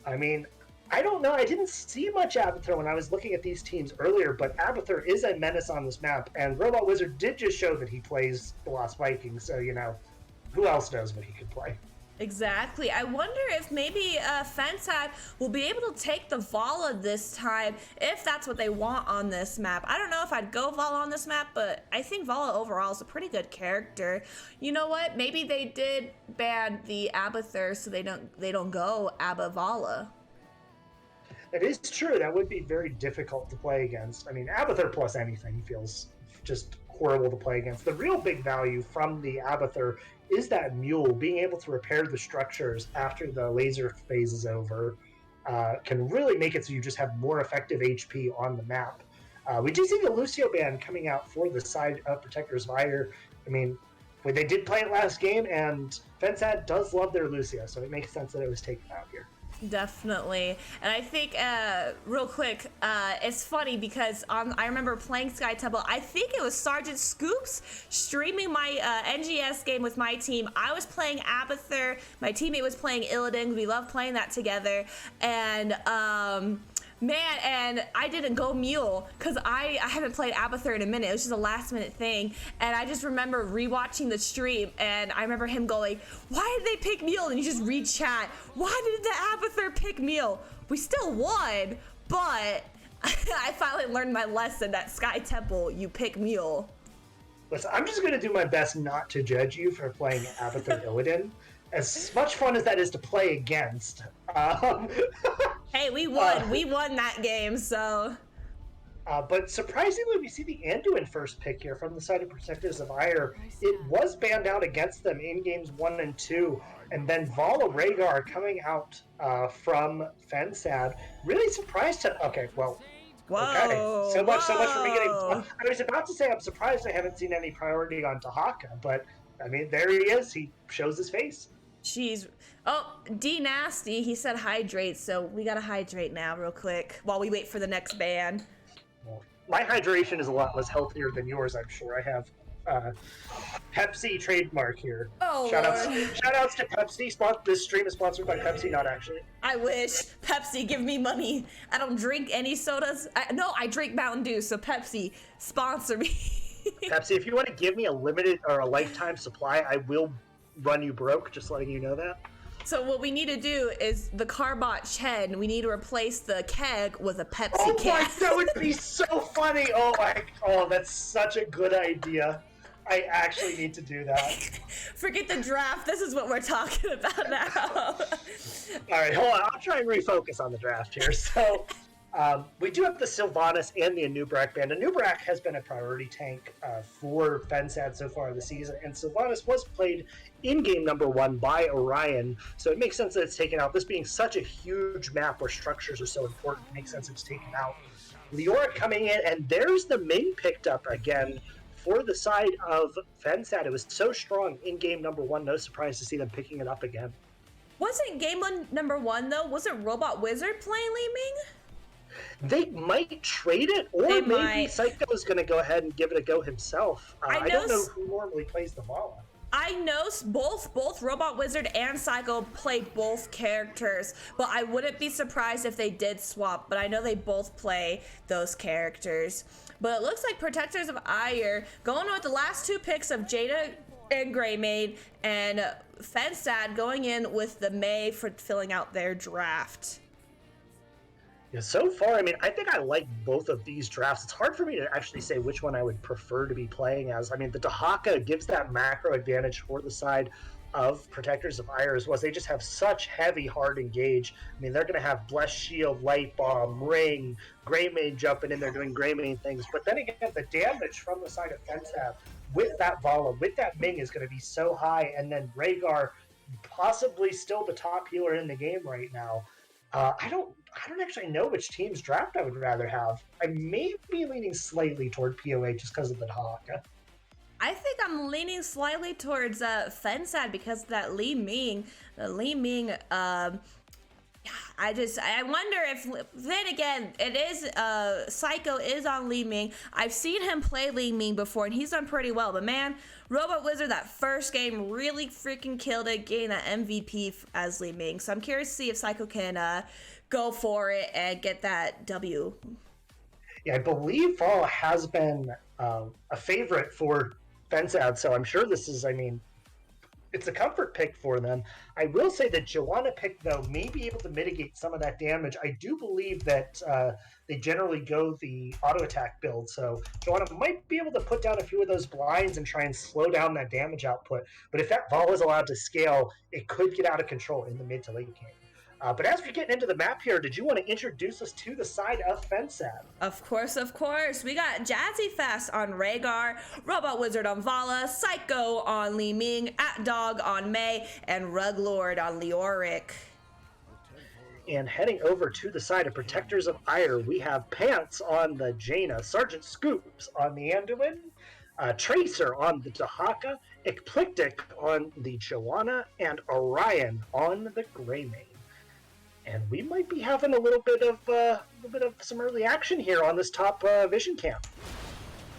I mean, I don't know. I didn't see much Abathur when I was looking at these teams earlier, but Abathur is a menace on this map, and Robot Wizard did just show that he plays the Lost Vikings, so, who else knows what he could play? Exactly. I wonder if maybe Fensad will be able to take the Vala this time, if that's what they want on this map. I don't know if I'd go Vala on this map, but I think Vala overall is a pretty good character. You know what? Maybe they did ban the Abathur so they don't go Abba Vala. It is true. That would be very difficult to play against. I mean, Abathur plus anything feels just horrible to play against. The real big value from the Abathur is that mule, being able to repair the structures after the laser phase is over, can really make it so you just have more effective HP on the map. We do see the Lucio ban coming out for the side of Protectors of Aiur. I mean, they did play it last game, and Fensad does love their Lucio, so it makes sense that it was taken out here. Definitely. And I think, real quick, it's funny because I remember playing Sky Temple. I think it was Sergeant Scoops streaming my NGS game with my team. I was playing Abathur. My teammate was playing Illidan. We love playing that together. And, man, and I didn't go Mule because I haven't played Abathur in a minute. It was just a last minute thing. And I just remember rewatching the stream, and I remember him going, why did they pick Mule? And you just read chat, why did the Abathur pick Mule? We still won, but I finally learned my lesson that Sky Temple, you pick Mule. Listen, I'm just going to do my best not to judge you for playing Abathur Illidan. As much fun as that is to play against. Hey, we won. We won that game, so. But surprisingly, we see the Anduin first pick here from the side of Protectors of Aiur. It was banned out against them in games 1 and 2, and then Vala Rhaegar coming out from Fensad. Really surprised to. Okay, well. Whoa, okay. So much for me getting. I was about to say I'm surprised I haven't seen any priority on Tahaka, but I mean, there he is. He shows his face. D Nasty, he said hydrate, so we gotta hydrate now real quick while we wait for the next ban. Well, my hydration is a lot less healthier than yours, I'm sure. I have Pepsi trademark here. Oh, shout outs to Pepsi. This stream is sponsored by Pepsi, not actually. I wish. Pepsi, give me money. I don't drink any sodas. I drink Mountain Dew, so Pepsi, sponsor me. Pepsi, if you want to give me a limited or a lifetime supply, I will run you broke, just letting you know that. So what we need to do is the Carbot Chen, we need to replace the keg with a Pepsi can. That would be so funny. That's such a good idea. I actually need to do that. Forget the draft. This is what we're talking about now. All right, hold on. I'll try and refocus on the draft here. So we do have the Sylvanas and the Anub'arak band. Anub'arak has been a priority tank for Fensad so far this season, and Sylvanas was played in game number 1 by Orion, so it makes sense that it's taken out. This being such a huge map where structures are so important, it makes sense it's taken out. Leora coming in, and there's the main picked up again for the side of Fensad. It was so strong in game number 1, no surprise to see them picking it up again. Wasn't game number 1, though? Wasn't Robot Wizard playing Li Ming? They might trade it, or maybe Psycho's going to go ahead and give it a go himself. I don't know who normally plays the Vala. I know both Robot Wizard and Psycho play both characters, but I wouldn't be surprised if they did swap, but I know they both play those characters. But it looks like Protectors of Aiur going with the last 2 picks of Jada and Greymade, and Fensad going in with the Mei for filling out their draft. Yeah, so far, I mean, I think I like both of these drafts. It's hard for me to actually say which one I would prefer to be playing as. I mean, the Dahaka gives that macro advantage for the side of Protectors of Aiur as well. They just have such heavy, hard engage. I mean, they're going to have Blessed Shield, Light Bomb, Ring, Greymane jumping in there doing Greymane things. But then again, the damage from the side of Fensad with that Vala, with that Ming is going to be so high. And then Rhaegar, possibly still the top healer in the game right now. I don't actually know which team's draft I would rather have. I may be leaning slightly toward POA just because of the Dahaka. I think I'm leaning slightly towards Fensad because of that Li Ming. The Li Ming, I wonder if, then again, it is, Psycho is on Li Ming. I've seen him play Li Ming before, and he's done pretty well. But man, Robot Wizard, that first game really freaking killed it, getting that MVP as Li Ming. So I'm curious to see if Psycho can go for it and get that W. Yeah, I believe Vala has been a favorite for Fensad, so I'm sure this is, I mean, it's a comfort pick for them. I will say that Joanna pick, though, may be able to mitigate some of that damage. I do believe that they generally go the auto attack build, so Joanna might be able to put down a few of those blinds and try and slow down that damage output. But if that Vala is allowed to scale, it could get out of control in the mid to late game. But as we're getting into the map here, did you want to introduce us to the side of Fensad? Of course, of course. We got Jazzy Fast on Rhaegar, Robot Wizard on Vala, Psycho on Li Ming, At Dog on Mei, and Rug Lord on Leoric. And heading over to the side of Protectors of Aiur, we have Pants on the Jaina, Sergeant Scoops on the Anduin, Tracer on the Dahaka, Eclectic on the Joanna, and Orion on the Greymane. And we might be having a little bit of some early action here on this top vision camp.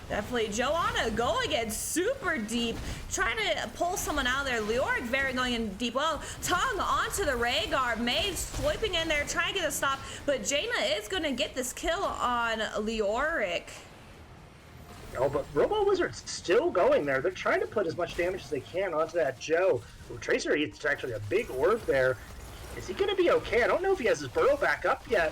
Definitely. Joanna going in super deep, trying to pull someone out there. Leoric very going in deep. Well, Tongue onto the Rhaegar. Mei sweeping in there, trying to get a stop. But Jaina is going to get this kill on Leoric. Oh, but Robo Wizard's still going there. They're trying to put as much damage as they can onto that Joe. Well, Tracer eats actually a big orb there. Is he going to be okay? I don't know if he has his burrow back up yet.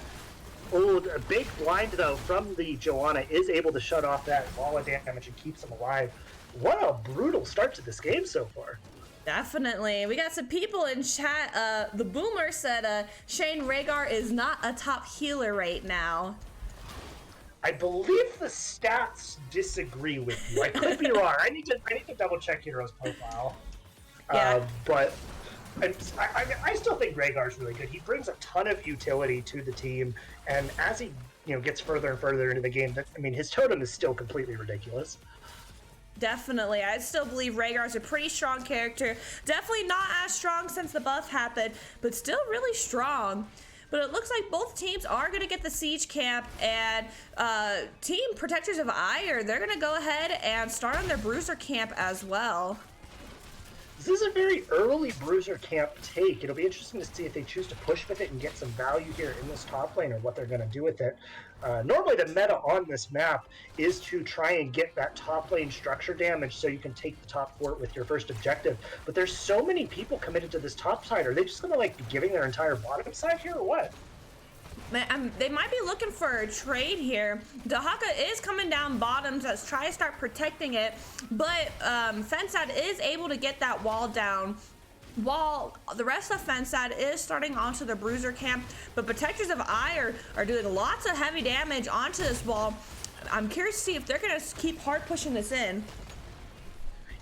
Oh, a big blind, though, from the Joanna is able to shut off that Vala damage and keeps him alive. What a brutal start to this game so far. Definitely. We got some people in chat. The Boomer said Shane Rhaegar is not a top healer right now. I believe the stats disagree with you. I could be wrong. I need to double check Hero's profile. Yeah. But I still think Rhaegar's really good. He brings a ton of utility to the team, and as he gets further and further into the game, I mean, his totem is still completely ridiculous. Definitely. I still believe Rhaegar's a pretty strong character. Definitely not as strong since the buff happened, but still really strong. But it looks like both teams are going to get the siege camp, and Team Protectors of Aiur, they're going to go ahead and start on their bruiser camp as well. This is a very early bruiser camp take. It'll be interesting to see if they choose to push with it and get some value here in this top lane, or what they're going to do with it. Normally the meta on this map is to try and get that top lane structure damage so you can take the top fort with your first objective. But there's so many people committed to this top side. Are they just going to be giving their entire bottom side here, or what? They might be looking for a trade here. Dahaka is coming down bottom to try to start protecting it, but Fensad is able to get that wall down. While the rest of Fensad is starting onto the bruiser camp, but Protectors of Aiur are doing lots of heavy damage onto this wall. I'm curious to see if they're going to keep hard pushing this in.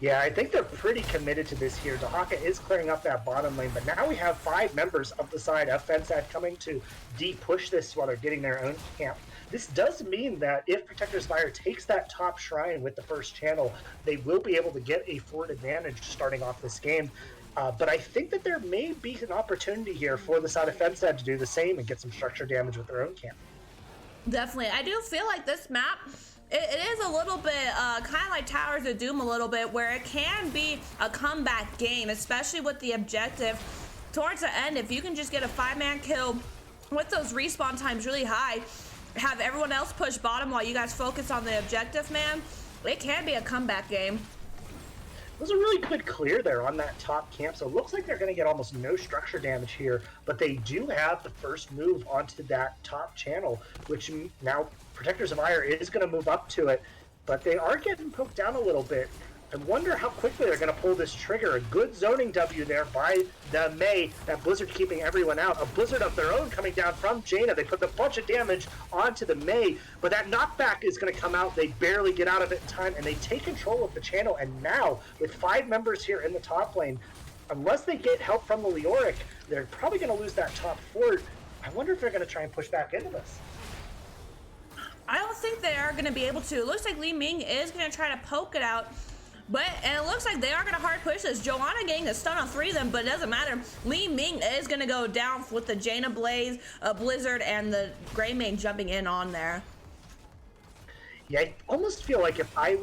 Yeah, I think they're pretty committed to this here. Dahaka is clearing up that bottom lane, but now we have 5 members of the side of Fensad coming to de-push this while they're getting their own camp. This does mean that if Protectors of Aiur takes that top shrine with the first channel, they will be able to get a fort advantage starting off this game. But I think that there may be an opportunity here for the side of Fensad to do the same and get some structure damage with their own camp. Definitely. I do feel like this map, it is a little bit kind of like Towers of Doom a little bit, where it can be a comeback game, especially with the objective. Towards the end, if you can just get a 5-man kill with those respawn times really high, have everyone else push bottom while you guys focus on the objective, man, it can be a comeback game. was a really good clear there on that top camp, so it looks like they're going to get almost no structure damage here, but they do have the first move onto that top channel, which now Protectors of Aiur is going to move up to it, but they are getting poked down a little bit. I wonder how quickly they're going to pull this trigger. A good zoning W there by the Mei. That Blizzard keeping everyone out. A Blizzard of their own coming down from Jaina. They put a bunch of damage onto the Mei, but that knockback is going to come out. They barely get out of it in time, and they take control of the channel. And now, with 5 members here in the top lane, unless they get help from the Leoric, they're probably going to lose that top fort. I wonder if they're going to try and push back into this. I don't think they are going to be able to. It looks like Li Ming is going to try to poke it out. And it looks like they are going to hard push this. Joanna getting a stun on 3 of them, but it doesn't matter. Li Ming is going to go down with the Jaina Blaze, Blizzard, and the Greymane jumping in on there. Yeah, I almost feel like if I'm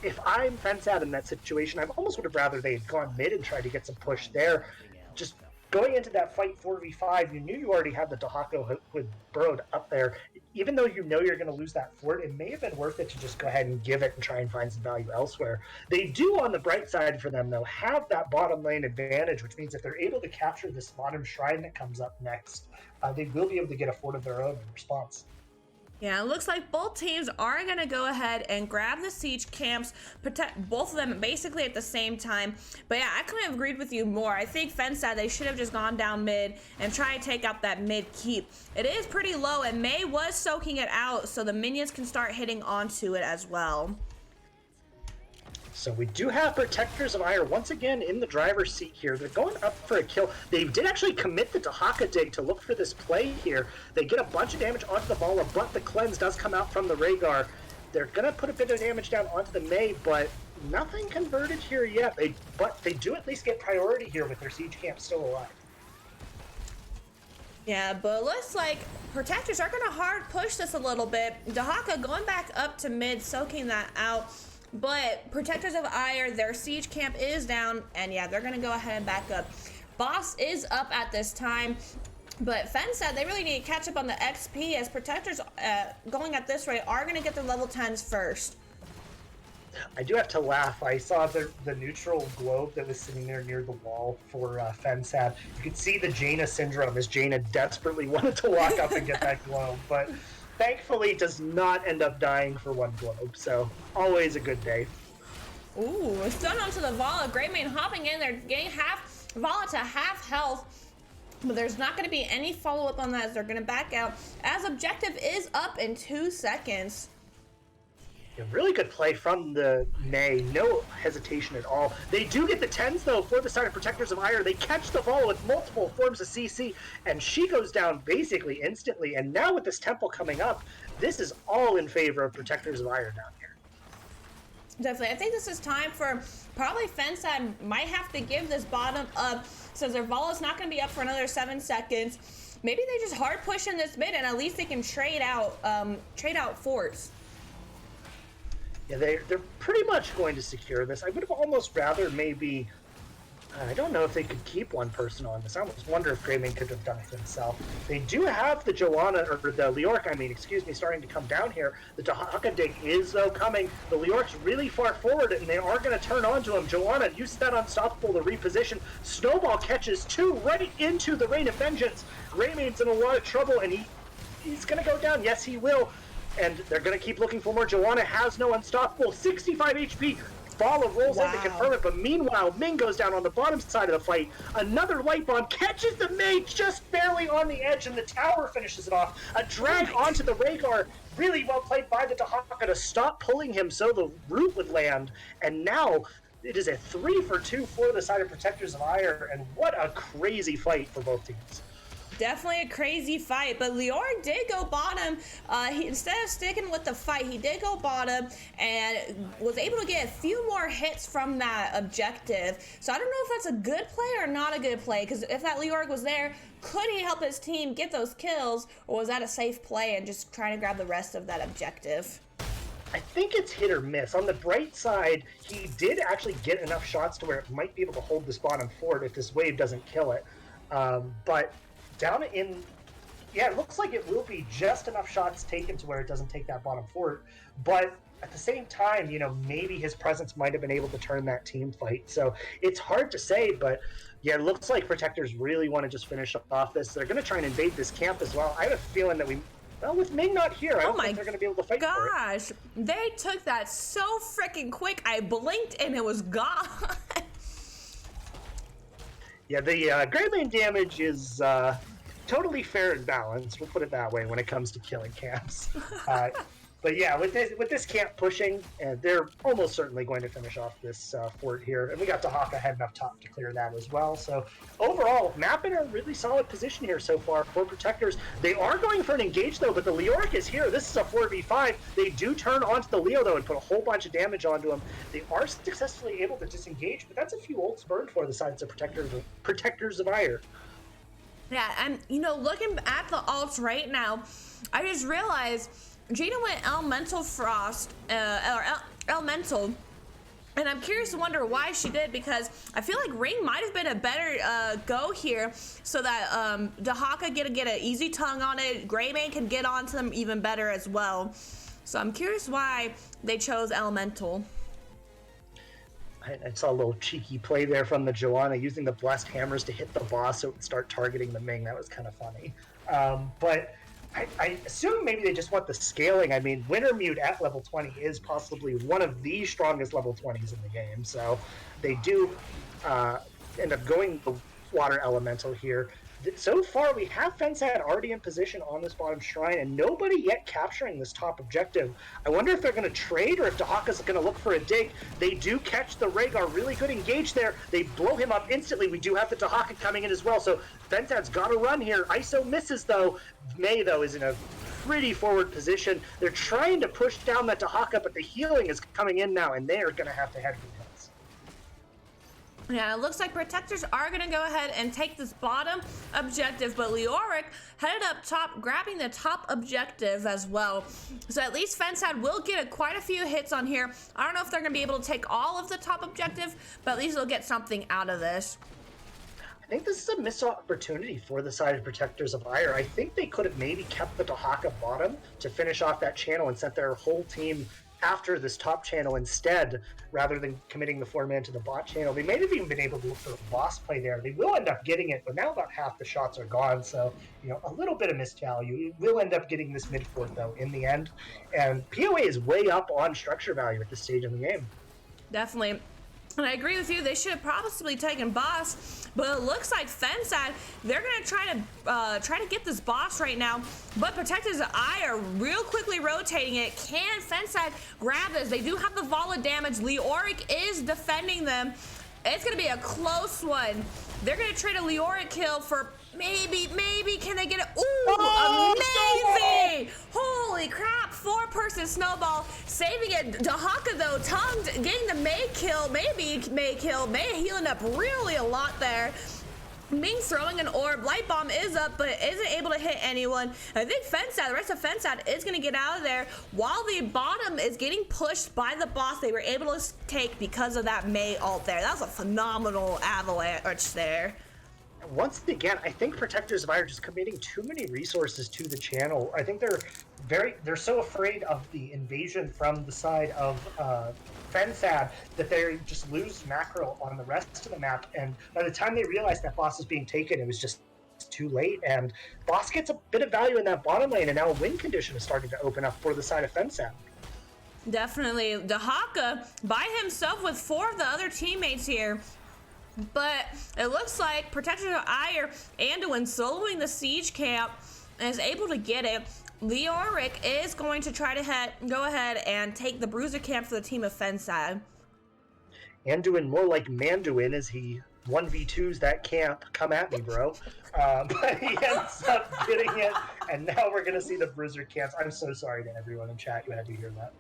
Fensad in that situation, I almost would have rather they had gone mid and tried to get some push there. Just going into that fight 4v5, you knew you already had the Dahako with burrowed up there. Even though you know you're going to lose that fort, it may have been worth it to just go ahead and give it and try and find some value elsewhere. They do, on the bright side for them, though, have that bottom lane advantage, which means if they're able to capture this bottom shrine that comes up next, they will be able to get a fort of their own in response. Yeah, it looks like both teams are going to go ahead and grab the siege camps, protect both of them basically at the same time. But yeah, I couldn't have agreed with you more. I think Fensad, they should have just gone down mid and try to take out that mid keep. It is pretty low, and Mei was soaking it out, so the minions can start hitting onto it as well. So we do have Protectors of Aiur once again in the driver's seat here. They're going up for a kill. They did actually commit the Dahaka dig to look for this play here. They get a bunch of damage onto the Vala, but the cleanse does come out from the Rhaegar. They're going to put a bit of damage down onto the Mei, but nothing converted here yet. But they do at least get priority here with their siege camp still alive. Yeah, but it looks like Protectors are going to hard push this a little bit. Dahaka going back up to mid, soaking that out. But Protectors of Aiur, their siege camp is down, and yeah, they're going to go ahead and back up. Boss is up at this time, but Fensad, they really need to catch up on the XP, as Protectors going at this rate are going to get their level 10s first. I do have to laugh. I saw the neutral globe that was sitting there near the wall for Fensad. You could see the Jaina syndrome as Jaina desperately wanted to walk up and get that globe, but thankfully does not end up dying for one globe, so always a good day. Ooh, a stun onto the Vala. Greymane hopping in there, getting Vala to half health, but there's not going to be any follow-up on that as they're going to back out, as objective is up in 2 seconds. A really good play from the Mei, no hesitation at all. They do get the 10s though for the side of Protectors of Aiur. They catch the Vala with multiple forms of CC, and she goes down basically instantly. And now with this temple coming up, this is all in favor of Protectors of Aiur down here. Definitely. I think this is time for probably Fensad might have to give this bottom up, since their Vala's not going to be up for another 7 seconds. Maybe they just hard push in this mid, and at least they can trade out forts. Yeah, they're pretty much going to secure this. I would have almost rather maybe, I don't know if they could keep one person on this. I almost wonder if Greymane could have done it himself. They do have the Joanna, or the Leoric, starting to come down here. The Dahaka dig is, though, coming. The Leoric's really far forward, and they are going to turn onto him. Joanna uses that Unstoppable to reposition. Snowball catches 2 right into the Rain of Vengeance. Greymane's in a lot of trouble, and he's going to go down. Yes, he will. And they're going to keep looking for more. Joanna has no Unstoppable. 65 HP. Vala rolls in to confirm it, but meanwhile, Ming goes down on the bottom side of the fight. Another light bomb catches the Mei just barely on the edge, and the tower finishes it off. A drag onto the Rhaegar. Really well played by the Dahaka to stop pulling him so the root would land. And now it is a 3-for-2 for the side of Protectors of Aiur, and what a crazy fight for both teams. Definitely a crazy fight, but Leoric did go bottom. Instead of sticking with the fight, he did go bottom and was able to get a few more hits from that objective. So I don't know if that's a good play or not a good play, because if that Leoric was there, could he help his team get those kills, or was that a safe play and just trying to grab the rest of that objective? I think it's hit or miss. On the bright side, he did actually get enough shots to where it might be able to hold this bottom fort if this wave doesn't kill it. But down in yeah, it looks like it will be just enough shots taken to where it doesn't take that bottom fort. But at the same time, maybe his presence might have been able to turn that team fight. So it's hard to say, but yeah, it looks like Protectors really want to just finish off this. They're going to try and invade this camp as well. I have a feeling that with Ming not here, I don't think they're going to be able to fight for it. Gosh, they took that so freaking quick. I blinked and it was gone. Yeah, the Great Lane damage is totally fair and balanced. We'll put it that way when it comes to killing camps. But yeah, with this camp pushing, they're almost certainly going to finish off this fort here. And we got Dahaka heading up top to clear that as well. So overall, map in a really solid position here so far for Protectors. They are going for an engage though, but the Leoric is here. This is a 4v5. They do turn onto the Leo though and put a whole bunch of damage onto him. They are successfully able to disengage, but that's a few ults burned for the sides of Protectors of Aiur. Yeah, and looking at the alts right now, I just realized Gina went Elemental Frost, or Elemental, and I'm curious to wonder why she did, because I feel like Ring might have been a better go here, so that Dahaka get an easy tongue on it, Greymane can get onto them even better as well. So I'm curious why they chose Elemental. I saw a little cheeky play there from the Joanna, using the Blessed Hammers to hit the boss so it would start targeting the Ming. That was kind of funny. But I assume maybe they just want the scaling. I mean, Wintermute at level 20 is possibly one of the strongest level 20s in the game. So they do end up going the Water Elemental here. So far, we have Fensad already in position on this bottom shrine, and nobody yet capturing this top objective. I wonder if they're going to trade, or if Dahaka's going to look for a dig. They do catch the Rhaegar, really good engage there. They blow him up instantly. We do have the Dahaka coming in as well, so Fensad's got to run here. ISO misses, though. Mei, though, is in a pretty forward position. They're trying to push down that Dahaka, but the healing is coming in now, and they are going to have to head for the hills. Yeah, it looks like Protectors are going to go ahead and take this bottom objective, but Leoric headed up top, grabbing the top objective as well. So at least Fensad will get quite a few hits on here. I don't know if they're going to be able to take all of the top objective, but at least they'll get something out of this. I think this is a missed opportunity for the side of Protectors of Aiur. I think they could have maybe kept the Dahaka bottom to finish off that channel and sent their whole team after this top channel instead, rather than committing the 4-man to the bot channel. They may have even been able to look for a boss play there. They will end up getting it, but now about half the shots are gone, so a little bit of missed value. It will end up getting this mid fort though in the end, and PoA is way up on structure value at this stage in the game. Definitely. And I agree with you, they should have possibly taken boss, but it looks like Fensad, they're gonna try to get this boss right now, but Protectors of Aiur are real quickly rotating it. Can Fensad grab this? They do have the Vala damage. Leoric is defending them. It's gonna be a close one. They're gonna trade a Leoric kill for maybe, can they get it? Ooh, amazing! Holy crap, 4-person snowball, saving it. Dahaka though, tongued, getting the Mei kill, Mei healing up really a lot there. Ming throwing an orb, light bomb is up, but isn't able to hit anyone. I think Fensad, the rest of Fensad is gonna get out of there, while the bottom is getting pushed by the boss they were able to take because of that Mei ult there. That was a phenomenal avalanche there. Once again, I think Protectors of Aiur are just committing too many resources to the channel. I think they're so afraid of the invasion from the side of Fensad that they just lose macro on the rest of the map. And by the time they realize that boss is being taken, it was just too late. And boss gets a bit of value in that bottom lane, and now a win condition is starting to open up for the side of Fensad. Definitely. Dahaka by himself with 4 of the other teammates here. But it looks like Protectors of Aiur, Anduin soloing the siege camp and is able to get it. Leoric is going to try to go ahead and take the Bruiser camp for the team of Fensad. Anduin more like Manduin as he 1v2s that camp. Come at me, bro. But he ends up getting it, and now we're going to see the Bruiser camps. I'm so sorry to everyone in chat. You had to hear that.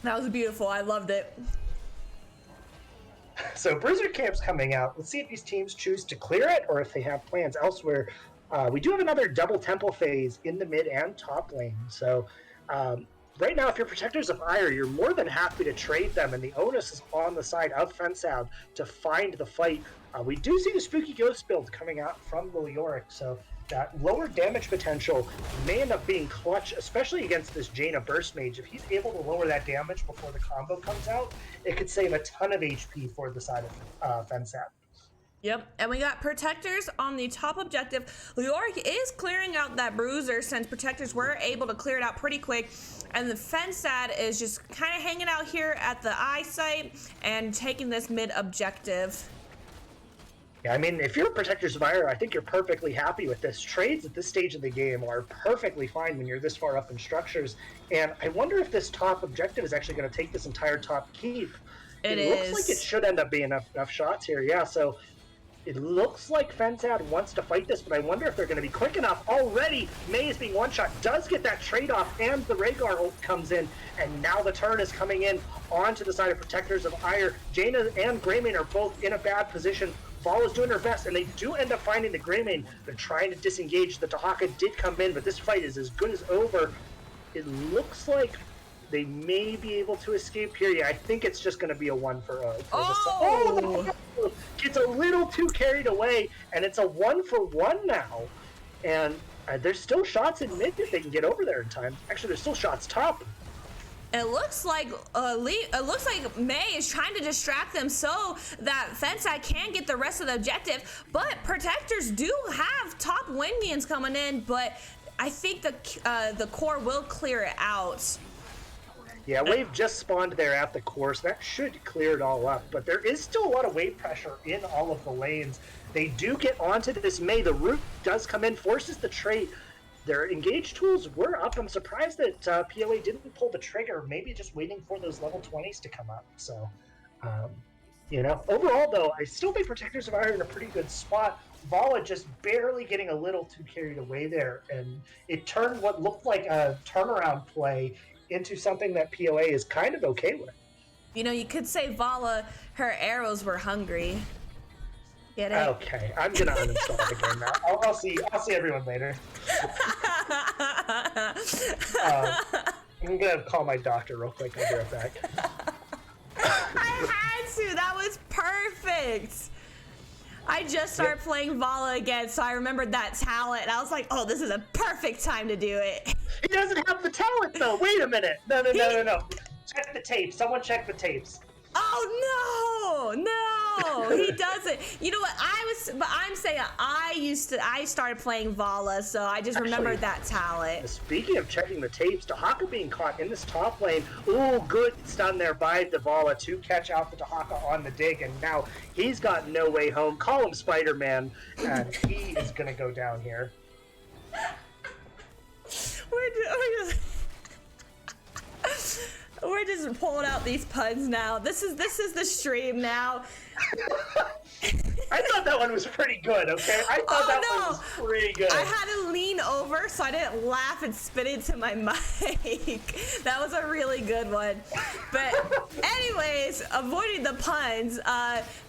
That was beautiful. I loved it. So Bruiser camp's coming out. Let's see if these teams choose to clear it or if they have plans elsewhere. We do have another double temple phase in the mid and top lane. So right now, if you're Protectors of Aiur, you're more than happy to trade them, and the onus is on the side of Fensad to find the fight. We do see the Spooky Ghost build coming out from the Leoric, so that lower damage potential may end up being clutch, especially against this Jaina Burst Mage. If he's able to lower that damage before the combo comes out, it could save a ton of HP for the side of Fensad. Yep, and we got Protectors on the top objective. Leoric is clearing out that Bruiser since Protectors were able to clear it out pretty quick. And the Fensad is just kind of hanging out here at the eyesight and taking this mid objective. Yeah, I mean, if you're Protectors of Aiur, I think you're perfectly happy with this. Trades at this stage of the game are perfectly fine when you're this far up in structures. And I wonder if this top objective is actually going to take this entire top keep. It looks like it should end up being enough shots here. Yeah, so it looks like Fensad wants to fight this, but I wonder if they're going to be quick enough. Already, May is being one-shot, does get that trade-off, and the Rhaegar ult comes in, and now the turn is coming in onto the side of Protectors of Aiur. Jaina and Greymane are both in a bad position. Vala's doing her best, and they do end up finding the Greymane. They're trying to disengage. The Dahaka did come in, but this fight is as good as over. It looks like they may be able to escape here. Yeah, I think it's just going to be a 1-for-0. Oh, the gets a little too carried away, and it's a 1-for-1 now. And there's still shots in mid if they can get over there in time. Actually, there's still shots top. It looks like May is trying to distract them so that Fensad can get the rest of the objective. But Protectors do have top Windians coming in, but I think the core will clear it out. Yeah, wave just spawned there at the core, so that should clear it all up. But there is still a lot of wave pressure in all of the lanes. They do get onto this May. The root does come in, forces the trade. Their engage tools were up. I'm surprised that POA didn't pull the trigger, maybe just waiting for those level 20s to come up. So, you know, overall, though, I still think Protectors of Aiur in a pretty good spot. Vala just barely getting a little too carried away there, and it turned what looked like a turnaround play into something that POA is kind of okay with. You know, you could say Vala, her arrows were hungry. Get it? Okay, I'm gonna uninstall the game now. I'll see everyone later. I'm gonna call my doctor real quick. I'll be right back. I had to. That was perfect. I just started playing Vala again, so I remembered that talent. And I was like, oh, this is a perfect time to do it. He doesn't have the talent, though. Wait a minute. No. Check the tapes. Someone check the tapes. Oh, no, he doesn't. You know what? I'm saying I started playing Vala, so I just remembered that talent. Speaking of checking the tapes, Dahaka being caught in this top lane. Ooh, good stun there by Vala to catch out the Dahaka on the dig, and now he's got no way home. Call him Spider-Man, and he is going to go down here. We're just pulling out these puns now. This is the stream now. I thought that one was pretty good, okay? I thought one was pretty good. I had to lean over so I didn't laugh and spit into my mic. That was a really good one. But anyways, avoiding the puns,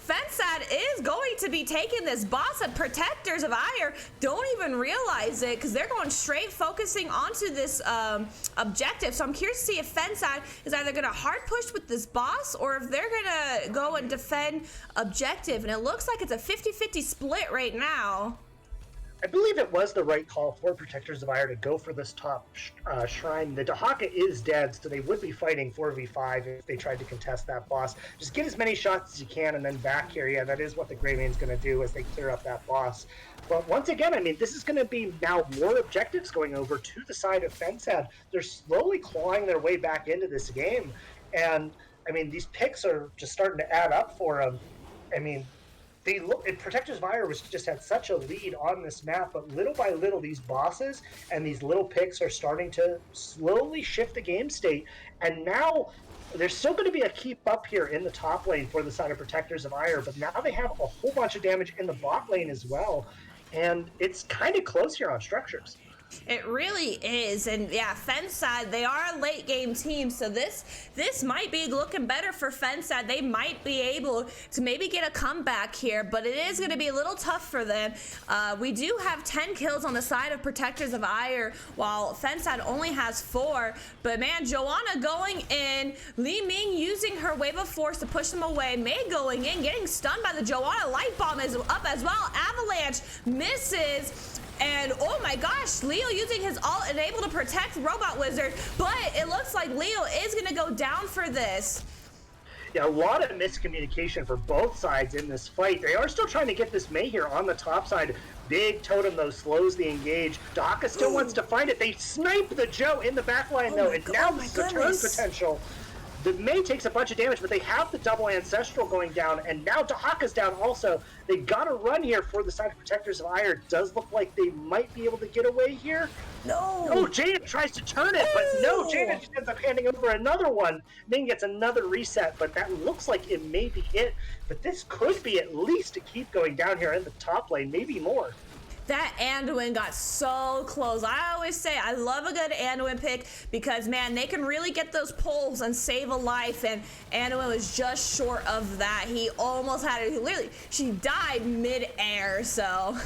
Fensad is going to be taking this boss of Protectors of Aiur. Don't even realize it because they're going straight focusing onto this objective. So I'm curious to see if Fensad is either going to hard push with this boss or if they're going to go and defend objective. And it looks like it's a 50-50 split right now. I believe it was the right call for Protectors of Aiur to go for this top shrine. The Dahaka is dead, so they would be fighting 4v5 if they tried to contest that boss. Just get as many shots as you can and then back here. Yeah, that is what the Greymane's going to do as they clear up that boss. But once again, I mean, this is going to be now more objectives going over to the side of Fensad. They're slowly clawing their way back into this game. And, I mean, these picks are just starting to add up for them. I mean, Protectors of Aiur just had such a lead on this map, but little by little, these bosses and these little picks are starting to slowly shift the game state. And now there's still going to be a keep up here in the top lane for the side of Protectors of Aiur, but now they have a whole bunch of damage in the bot lane as well. And it's kind of close here on structures. It really is, and yeah, Fensad, they are a late game team, so this might be looking better for Fensad. They might be able to maybe get a comeback here, but it is going to be a little tough for them. We do have 10 kills on the side of Protectors of Aiur, while Fensad only has 4. But man, Joanna going in, Li Ming using her Wave of Force to push them away, May going in, getting stunned by the Joanna Light Bomb is up as well. Avalanche misses. And oh my gosh, Leo using his ult and able to protect Robot Wizard, but it looks like Leo is gonna go down for this. Yeah, a lot of miscommunication for both sides in this fight. They are still trying to get this Mei here on the top side. Big totem, though, slows the engage. Daka still wants to find it. They snipe the Joe in the backline, though, and now this is a turn potential. The Mei takes a bunch of damage, but they have the double Ancestral going down, and now Dahaka's down also. They got to run here for the side of Protectors of Aiur. Does look like they might be able to get away here. No. Oh, Jaina tries to turn it, but no, Jaina just ends up handing over another one. Then gets another reset, but that looks like it may be it. But this could be at least a keep going down here in the top lane, maybe more. That Anduin got so close. I always say I love a good Anduin pick because, man, they can really get those pulls and save a life, and Anduin was just short of that. He almost had it. Literally, she died mid-air, so.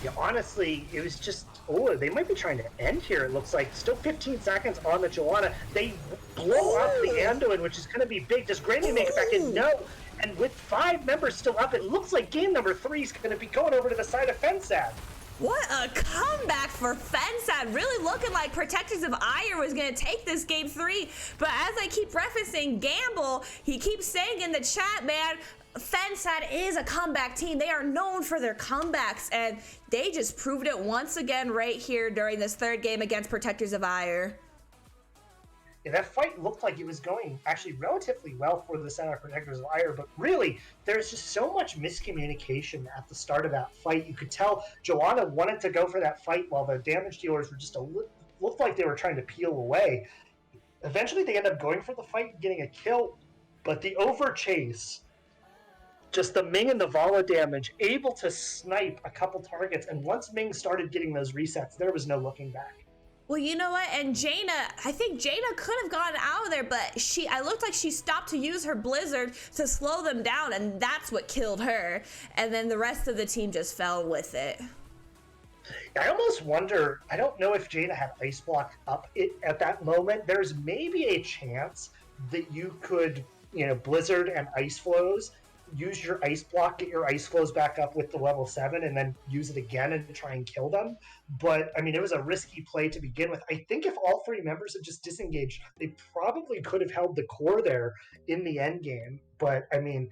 Yeah, honestly, it was just, oh, they might be trying to end here, it looks like. Still 15 seconds on the Joanna. They blow up the Anduin, which is going to be big. Does Granny make it back in? No. And with 5 members still up, it looks like game number 3 is going to be going over to the side of Fensad. What a comeback for Fensad. Really looking like Protectors of Aiur was going to take this game 3. But as I keep referencing Gamble, he keeps saying in the chat, man, Fensad is a comeback team. They are known for their comebacks, and they just proved it once again right here during this 3rd game against Protectors of Aiur. Yeah, that fight looked like it was going actually relatively well for the Center Protectors of Aiur, but really, there's just so much miscommunication at the start of that fight. You could tell Joanna wanted to go for that fight while the damage dealers were just looked like they were trying to peel away. Eventually, they end up going for the fight and getting a kill, but the over chase, just the Ming and the Vala damage, able to snipe a couple targets, and once Ming started getting those resets, there was no looking back. Well, you know what? And Jaina, I think Jaina could have gotten out of there, but I looked like she stopped to use her Blizzard to slow them down, and that's what killed her. And then the rest of the team just fell with it. I almost wonder, I don't know if Jaina had Ice Block up at that moment. There's maybe a chance that you could, Blizzard and Ice Flows, use your Ice Block, get your Ice Flows back up with the level 7, and then use it again and try and kill them. But, I mean, it was a risky play to begin with. I think if all 3 members had just disengaged, they probably could have held the core there in the end game. But, I mean,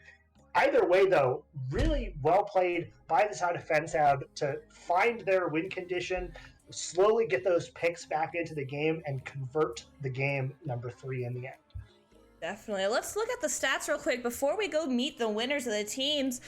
either way, though, really well played by the side of Fensad to find their win condition, slowly get those picks back into the game, and convert the game number 3 in the end. Definitely. Let's look at the stats real quick before we go meet the winners of the teams.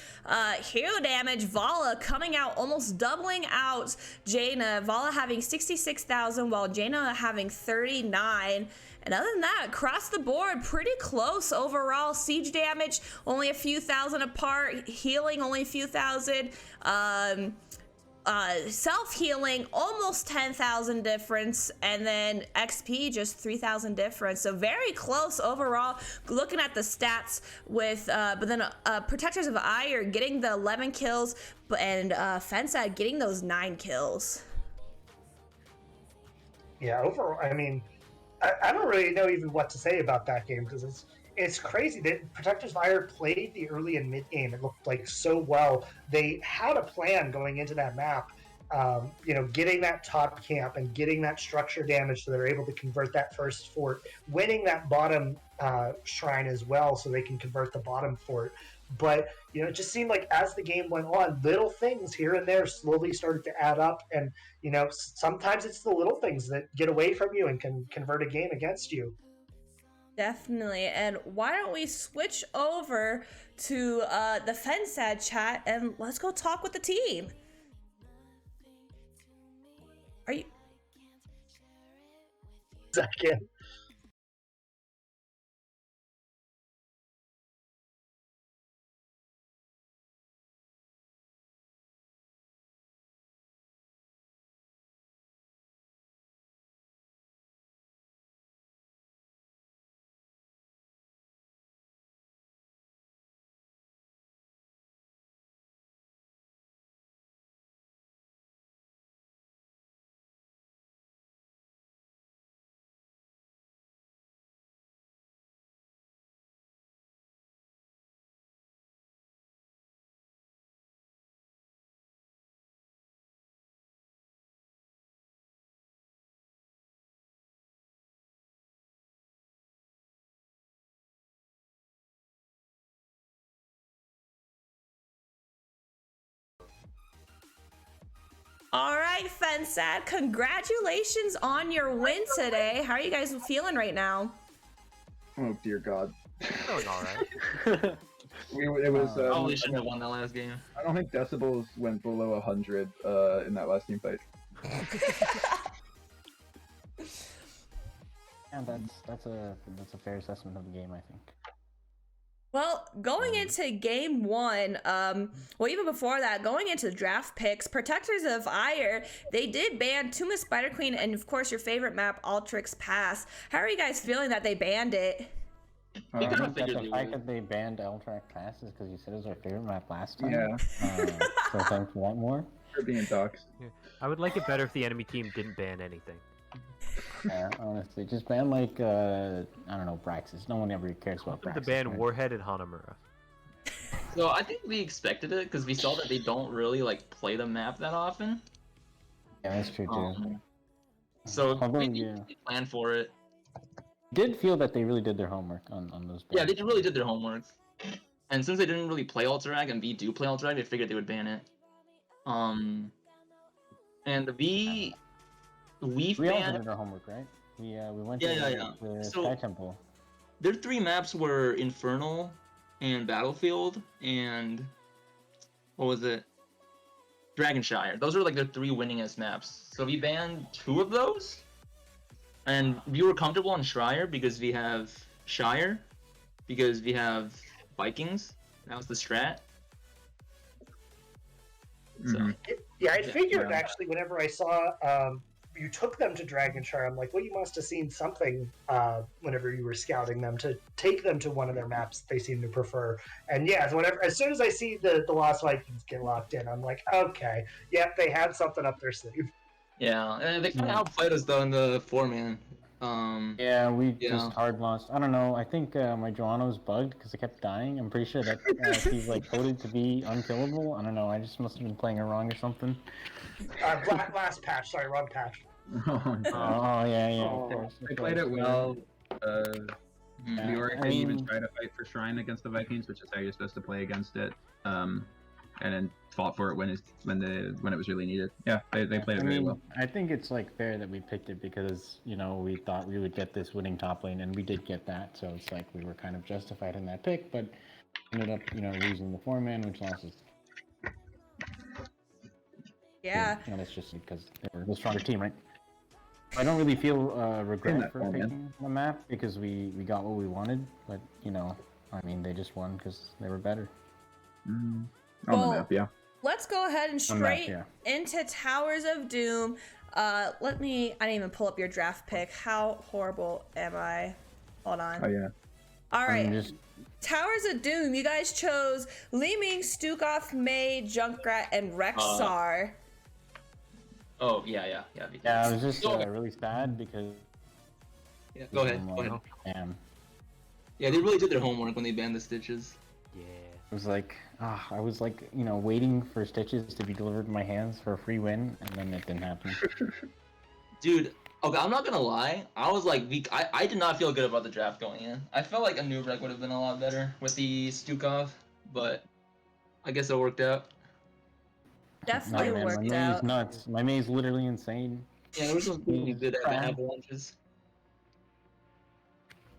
Hero damage, Vala coming out, almost doubling out Jaina. Vala having 66,000 while Jaina having 39. And other than that, across the board, pretty close overall. Siege damage, only a few thousand apart. Healing, only a few thousand. Self-healing, almost 10,000 difference, and then XP, just 3,000 difference. So very close overall. Looking at the stats with, but then Protectors of Aiur getting the 11 kills, and Fensad getting those 9 kills. Yeah, overall, I mean, I don't really know even what to say about that game, because it's crazy that Protectors of Aiur played the early and mid game. It looked like so well. They had a plan going into that map, getting that top camp and getting that structure damage so they're able to convert that first fort, winning that bottom shrine as well so they can convert the bottom fort. But, it just seemed like as the game went on, little things here and there slowly started to add up. And, sometimes it's the little things that get away from you and can convert a game against you. Definitely. And why don't we switch over to the Fensad chat and let's go talk with the team. Are you? Second. All right, Fensad, congratulations on your win today. How are you guys feeling right now? Oh dear God. Feeling all right. It was. Probably shouldn't have won that last game. I don't think decibels went below 100 in that last team fight. Yeah, that's a fair assessment of the game, I think. Well, going into game one, well, even before that, going into draft picks, Protectors of Aiur, they did ban Tomb of Spider Queen and, of course, your favorite map, Ultrix Pass. How are you guys feeling that they banned it? We I kinda think that figured the they fact would. that they banned Ultrac Pass is because you said it was our favorite map last time. Yeah, So thanks for that more. for being doxxed. I would like it better if the enemy team didn't ban anything. Yeah, honestly, just ban like I don't know, Braxis. No one ever cares about To Braxis. ban right? Warhead and Hanamura. So I think we expected it because we saw that they don't really like play the map that often. Yeah, that's true too. So Although, we yeah. planned for it. Did feel that they really did their homework on those. Yeah, they bans. really did their homework. And since they didn't really play Alterac and we do play Alterac, they figured they would ban it. And we We also banned. did our homework, right? We went Yeah, to yeah. the So- Sky Temple. Their three maps were Infernal and Battlefield and what was it? Dragonshire. Those are like their three winningest maps. So we banned two of those. And we were comfortable on Schreier because we have Shire, because we have Vikings. That was the strat. So Mhm. Yeah, I figured Yeah. actually whenever I saw you took them to Dragonshire, I'm like, well, you must have seen something whenever you were scouting them to take them to one of their maps they seem to prefer. And yeah, whenever as soon as I see the Lost Vikings get locked in, I'm like, okay, yep, they had something up their sleeve. yeah, and they kind of outplayed us though in the 4-man. Yeah, we Yeah. just hard lost. I don't know. I think my Joanna was bugged because I kept dying. I'm pretty sure that she's like coded to be unkillable. I don't know. I just must have been playing her wrong or something. Last patch, sorry, wrong patch. Oh, Oh, God. yeah, yeah. Oh, Of course. They played it well. Mhm. Leoric I didn't even mean- try to fight for Shrine against the Vikings, which is how you're supposed to play against it. And then fought for it when it was really needed. Yeah, they played it very well. I think it's like fair that we picked it because we thought we would get this winning top lane, and we did get that. So it's like we were kind of justified in that pick, but ended up losing the 4-man, which lost us. Yeah. That's just because they were the stronger team, right? I don't really feel regret that for format. picking the map because we got what we wanted, but I mean, they just won because they were better. On Well, the map, yeah. Let's go ahead and On that, straight yeah. into Towers of Doom. I didn't even pull up your draft pick. How horrible am I? Hold on. Oh yeah. All right. I'm just Towers of Doom, you guys chose Li Ming, Stukov, May, Junkrat, and Rexar. Oh yeah. We did. I was just Go really sad because Yeah, go ahead. I'm Go ahead. like, damn. Yeah, they really did their homework when they banned the Stitches. Yeah. It was like, I was like, waiting for Stitches to be delivered in my hands for a free win, and then it didn't happen. Dude, okay, I'm not gonna lie. I was like, I did not feel good about the draft going in. I felt like a new rec would have been a lot better with the Stukov, but I guess it worked out. Definitely man, worked my May is out. nuts. My May is literally insane. Yeah, there was some really good avalanches.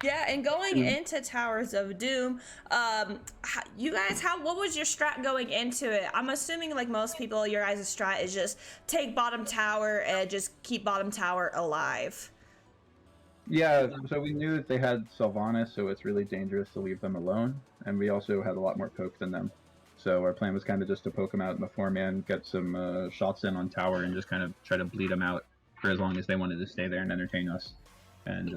Yeah, and going into Towers of Doom, you guys, what was your strat going into it? I'm assuming, like most people, your guys' strat is just take bottom tower and just keep bottom tower alive. Yeah, so we knew that they had Sylvanas, so it's really dangerous to leave them alone. And we also had a lot more poke than them. So our plan was kind of just to poke them out in the 4-man, get some shots in on tower, and just kind of try to bleed them out for as long as they wanted to stay there and entertain us. And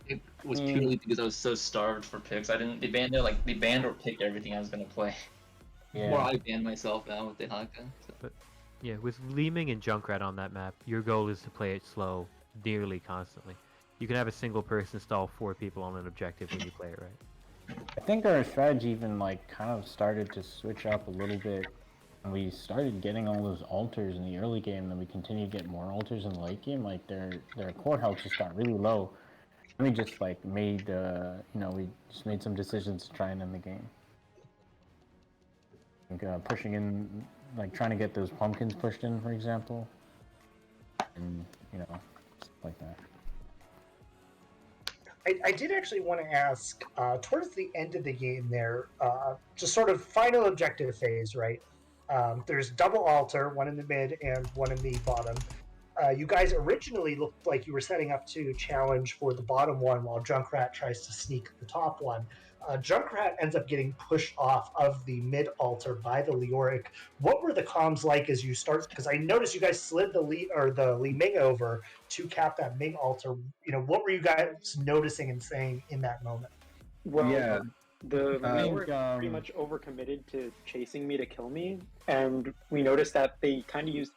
It was purely because I was so starved for picks. They banned or picked everything I was gonna play. Yeah. Or I banned myself out with the Haka. So. Yeah, with Li Ming and Junkrat on that map, your goal is to play it slow, nearly constantly. You can have a single person stall 4 people on an objective when you play it right. I think our strategy even kind of started to switch up a little bit. And we started getting all those altars in the early game, then we continued to get more altars in the late game. Like their core health just got really low. And we just made we just made some decisions to try and end the game. Pushing in, trying to get those pumpkins pushed in, for example. and stuff like that. I did actually want to ask, towards the end of the game there, just sort of final objective phase, right? There's double altar, one in the mid and one in the bottom. You guys originally looked like you were setting up to challenge for the bottom one while Junkrat tries to sneak the top one. Junkrat ends up getting pushed off of the mid altar by the Leoric. What were the comms like as you start? Because I noticed you guys slid the Li Ming over to cap that Ming altar. What were you guys noticing and saying in that moment? Well, Yeah. the Ming were think, pretty much overcommitted to chasing me to kill me, and we noticed that they kind of used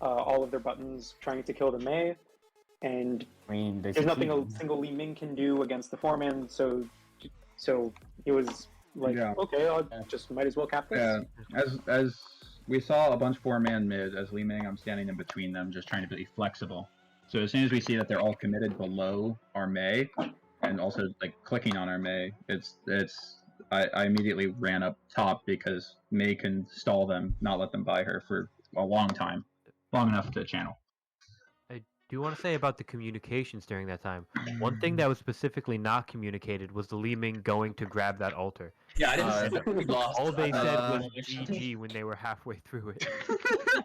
all of their buttons trying to kill the Mei, and I mean, they there's nothing a succeeded. single Li Ming can do against the 4-man, so it was like, Yeah. okay, I'll just might as well cap this. Yeah, as we saw a bunch 4-man mid as Li Ming, I'm standing in between them, just trying to be flexible. So as soon as we see that they're all committed below our Mei, and also like clicking on our Mei, I immediately ran up top because Mei can stall them, not let them buy her for a long time, long enough to channel. I do want to say about the communications during that time. One thing that was specifically not communicated was the Li Ming going to grab that altar. Yeah, I didn't see that. We lost. All they said was Actually. GG when they were halfway through it.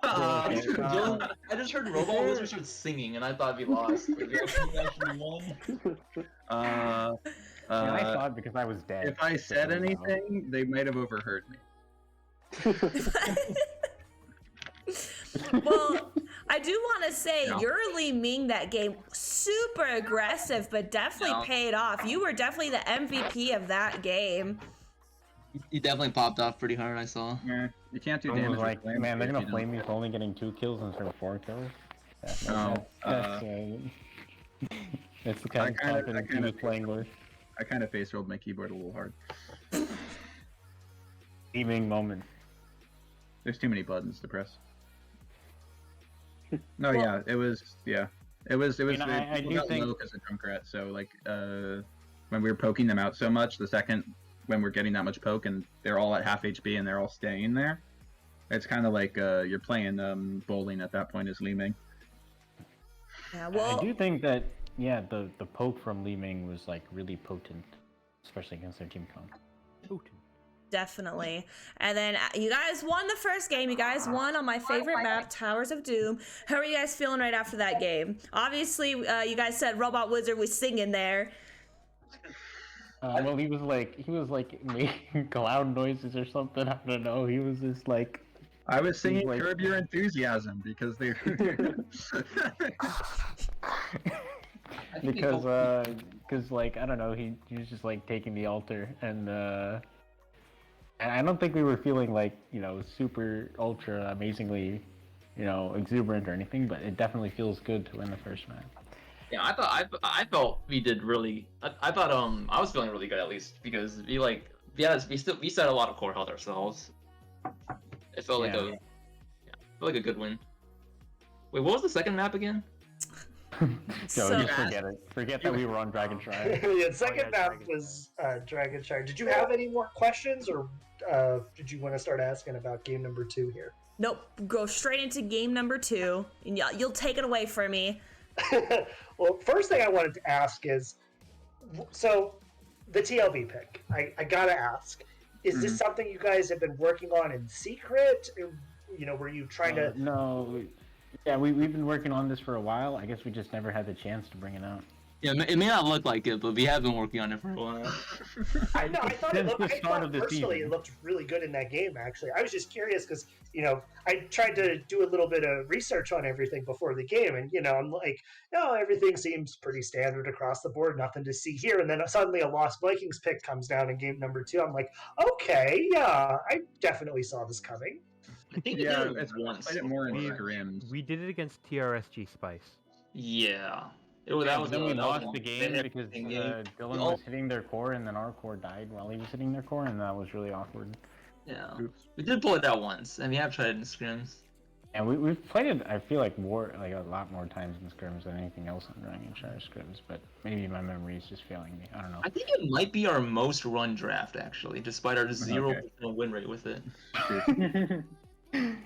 Dylan, I just heard Robot Wizard start singing, and I thought we lost. But we actually won. I thought because I was dead. If I said anything, they might have overheard me. Well, I do want to say No. your Li Ming that game super aggressive, but definitely No. paid off. You were definitely the MVP of that game. He definitely popped off pretty hard, I saw. Yeah, you can't do Someone damage. was with like, flames man, they're if gonna you flame me for only getting 2 kills instead of 4 kills. No, That's the kind of I confidence he kinda was playing with. I kind of face rolled my keyboard a little hard. Evening moment. There's too many buttons to press. No, yeah, it was. It was. mean, I people do got think- low because of Junkrat. So like, when we were poking them out so much, the second when we're getting that much poke and they're all at half HP and they're all staying there, it's kind of like you're playing bowling at that point as Li Ming. Yeah, I well, do think that, yeah, the poke from Li Ming was like really potent, especially against their team comp. definitely. And then you guys won the first game. You guys won on my favorite map, Towers of Doom. How are you guys feeling right after that game? Obviously, you guys said Robot Wizard was singing there. Well, he was like making cloud noises or something. I don't know. He was just like. I was singing like- "Curb Your Enthusiasm" because they. because like I don't know, he was just like taking the altar and I don't think we were feeling like super ultra amazingly exuberant or anything, but it definitely feels good to win the first match. Yeah, I felt we did really. I thought I was feeling really good at least because we set a lot of core health ourselves. It felt like a good win. Wait, what was the second map again? So So- just forget it. Forget that we were on Dragon Shrine. The second map Dragon was Dragon Shire. Did you have any more questions, or did you want to start asking about game number 2 here? Nope, go straight into game number 2. And you'll take it away from me. Well, first thing I wanted to ask is, so the TLB pick. I gotta ask, is this something you guys have been working on in secret? Were you trying to? No. Yeah, we've been working on this for a while. I guess we just never had the chance to bring it out. Yeah, it may not look like it, but we have been working on it for a while. I thought Since the start of the personally season. it looked really good in that game. Actually, I was just curious because I tried to do a little bit of research on everything before the game, and I'm like, no, everything seems pretty standard across the board, nothing to see here. And then suddenly a Lost Vikings pick comes down in game number 2. I'm like, okay, yeah, I definitely saw this coming. I think we Yeah, did it it's once. played it more in before. scrims. We did it against TRSG Spice. Yeah. That was Then we that was lost the game an because interesting game. Dylan was hitting their core and then our core died while he was hitting their core, and that was really awkward. Yeah. Oops. We did pull it out once, and we have tried it in scrims. And we've played it, I feel like, a lot more times in scrims than anything else on Dragon Shire scrims, but maybe my memory is just failing me. I don't know. I think it might be our most run draft, actually, despite our 0% win rate with it.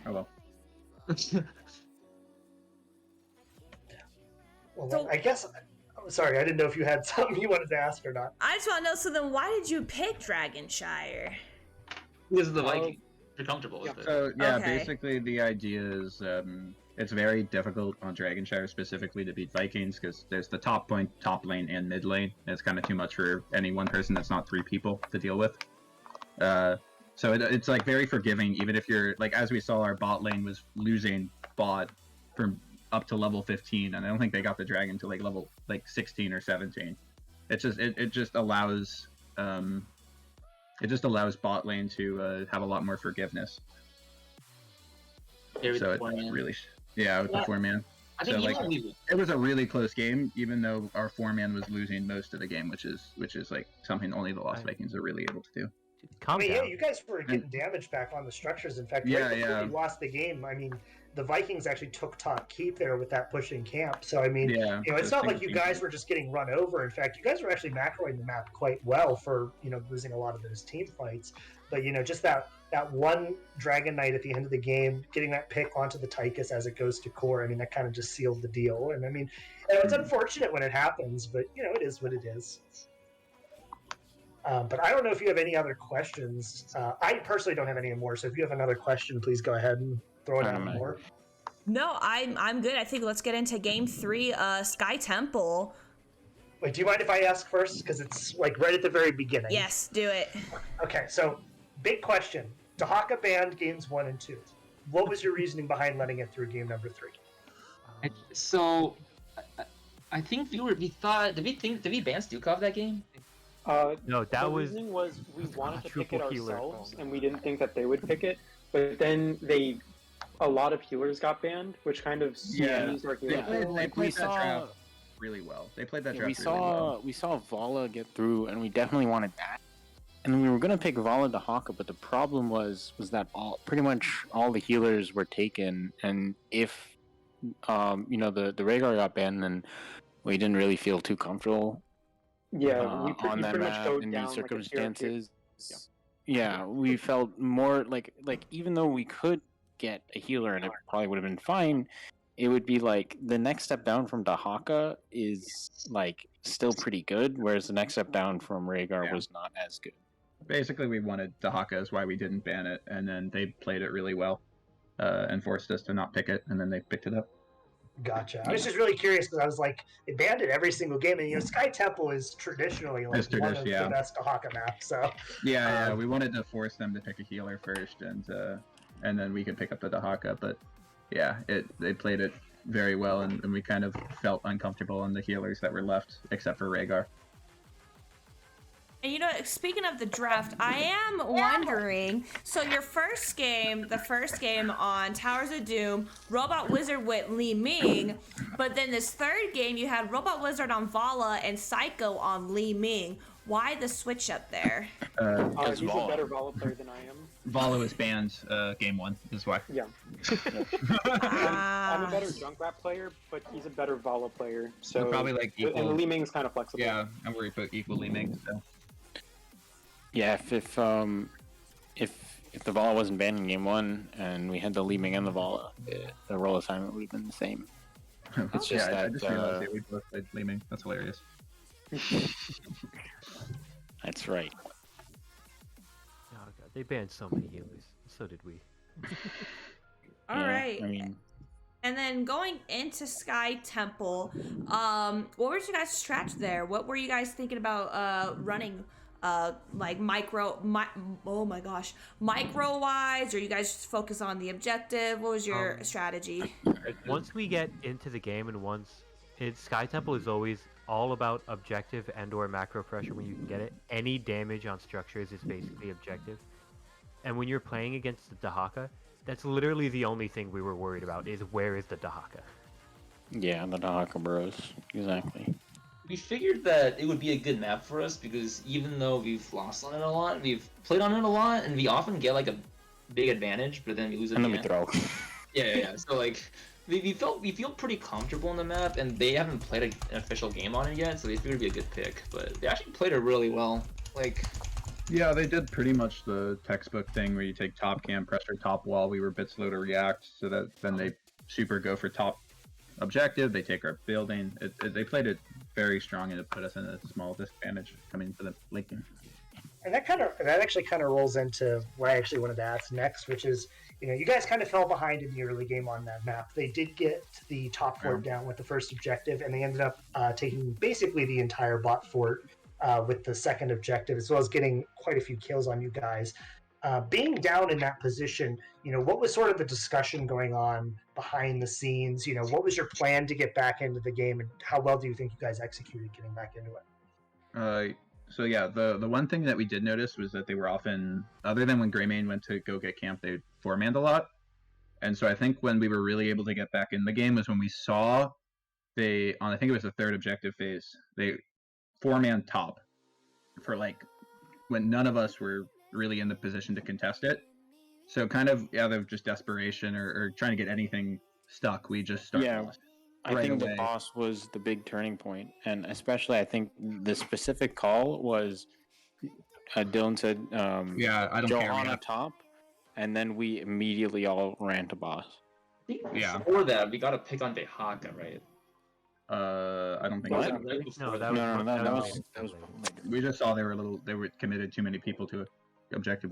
Oh well. Well, So- I guess. Sorry, I didn't know if you had something you wanted to ask or not. I just want to know. So then, why did you pick Dragonshire? This is the Viking. You're comfortable with it. So yeah, Okay. basically the idea is it's very difficult on Dragonshire specifically to beat Vikings because there's the top point, top lane, and mid lane. And it's kind of too much for any one person that's not 3 people to deal with. So it's like very forgiving, even if you're like, as we saw, our bot lane was losing bot from up to level 15, and I don't think they got the dragon to like level 16 or 17. It just allows bot lane to have a lot more forgiveness. Here with So the it's 4-man. really with the 4-man. I think so, you like, leave It was a really close game, even though our 4-man was losing most of the game, which is like something only the Lost Vikings are really able to do. Calm I mean, down. yeah, you guys were getting damage back on the structures. In fact, Yeah, right before yeah. you lost the game, I mean, the Vikings actually took top keep there with that pushing camp. So I mean, Yeah, it's so not like single you team. guys were just getting run over. In fact, you guys were actually macroing the map quite well for losing a lot of those team fights. But just that one Dragon Knight at the end of the game, getting that pick onto the Tychus as it goes to core. I mean, that kind of just sealed the deal. And I mean, it's unfortunate when it happens, but it is what it is. But I don't know if you have any other questions. I personally don't have any more. So if you have another question, please go ahead and throw it out more. No, I'm good. I think let's get into game 3, Sky Temple. Wait, do you mind if I ask first? Because it's like right at the very beginning. Yes, do it. Okay, so big question. Dahaka banned games 1 and 2. What was your reasoning behind letting it through game number 3? So, I think did we ban Stukov that game? No, that the was reasoning was we wanted to pick it quadruple healer. ourselves, and we didn't think that they would pick it. But then a lot of healers got banned, which kind of squeezed our They game. played that draft really well. They played that draft really well. We saw Vala get through, and we definitely wanted that. And we were gonna pick Vala Dahaka, but the problem was that pretty much all the healers were taken, and if the Rhaegar got banned, then we didn't really feel too comfortable. Yeah, we on that pretty much map go in down these like a tier. circumstances. Yeah, we felt more like even though we could get a healer and it probably would have been fine, it would be like the next step down from Dahaka is like still pretty good, whereas the next step down from Rhaegar was not as good. Basically, we wanted Dahaka, is why we didn't ban it, and then they played it really well and forced us to not pick it, and then they picked it up. Gotcha. I was just really curious because I was like, they banned it every single game, and Sky Temple is traditionally like one of the best Dahaka maps. So yeah, we wanted to force them to pick a healer first, and then we could pick up the Dahaka. But yeah, they played it very well, and we kind of felt uncomfortable on the healers that were left, except for Rhaegar. And speaking of the draft, I am wondering, so your the first game on Towers of Doom, Robot Wizard with Li Ming, but then this third game you had Robot Wizard on Vala and Psycho on Li Ming. Why the switch up there? He's a better Vala player than I am. Vala was banned game 1, is why. Yeah. I'm a better Junkrat player, but he's a better Vala player. So We're probably like equal. And Li Ming's kind of flexible. Yeah, and we're equal Li Ming, so. Yeah, if the Vala wasn't banned in game 1 and we had the Li Ming and the Vala, the role assignment would have been the same. It's just I that just realized that we both played Li Ming. That's hilarious. That's right. Oh god, they banned so many healers. So did we. All right. I mean, And then going into Sky Temple, what was your guys' stratgy there? What were you guys thinking about running? Like micro wise, or you guys just focus on the objective? What was your strategy? Once we get into the game and Sky Temple is always all about objective and or macro pressure when you can get it. Any damage on structures is basically objective. And when you're playing against the Dahaka, that's literally the only thing we were worried about is where is the Dahaka? yeah, the Dahaka Bros. Exactly. We figured that it would be a good map for us because even though we've lost on it a lot, we've played on it a lot, and we often get like a big advantage, but then we lose it. And then we throw. Yeah. So like, we feel pretty comfortable in the map, and they haven't played an official game on it yet, so they figured it'd be a good pick. But they actually played it really well. Like, yeah, they did pretty much the textbook thing where you take top cam, pressure top wall. We were a bit slow to react, so that then they super go for top objective, they take our building. They played it very strong and it put us in a small disadvantage coming into the late game. And that actually kind of rolls into what I actually wanted to ask next, which is, you guys kind of fell behind in the early game on that map. They did get the top fort down with the first objective, and they ended up taking basically the entire bot fort with the second objective, as well as getting quite a few kills on you guys. Being down in that position, what was sort of the discussion going on behind the scenes? What was your plan to get back into the game, and how well do you think you guys executed getting back into it? So yeah, the one thing that we did notice was that they were often, other than when Greymane went to go get camp, they four-manned a lot. And so I think when we were really able to get back in the game was when we saw I think it was the third objective phase, they four-man top for when none of us were really in the position to contest it. So kind of out of just desperation or trying to get anything stuck, we just started. Yeah. I think the boss was the big turning point, and especially I think the specific call was Dylan said, I don't Johanna care. top, and then we immediately all ran to boss. Yeah. Before that, we got to pick on Dehaka, right? I don't think What? so. That was We just saw they were committed too many people to it. Objective.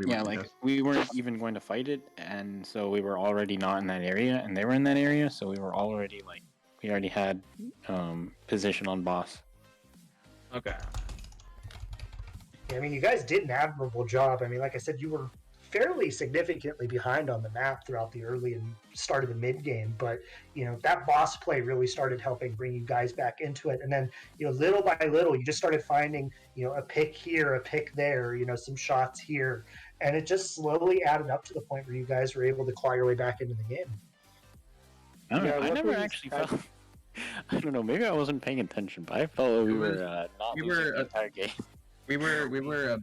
We weren't even going to fight it, and so we were already not in that area, and they were in that area, so we were already we already had position on boss. Okay. Yeah, you guys did an admirable job. Like I said, you were fairly significantly behind on the map throughout the early and start of the mid game, but that boss play really started helping bring you guys back into it. And then little by little, you just started finding a pick here, a pick there, some shots here, and it just slowly added up to the point where you guys were able to claw your way back into the game. I never actually felt. I don't know. Maybe I wasn't paying attention, but I felt we were not losing the entire game. We were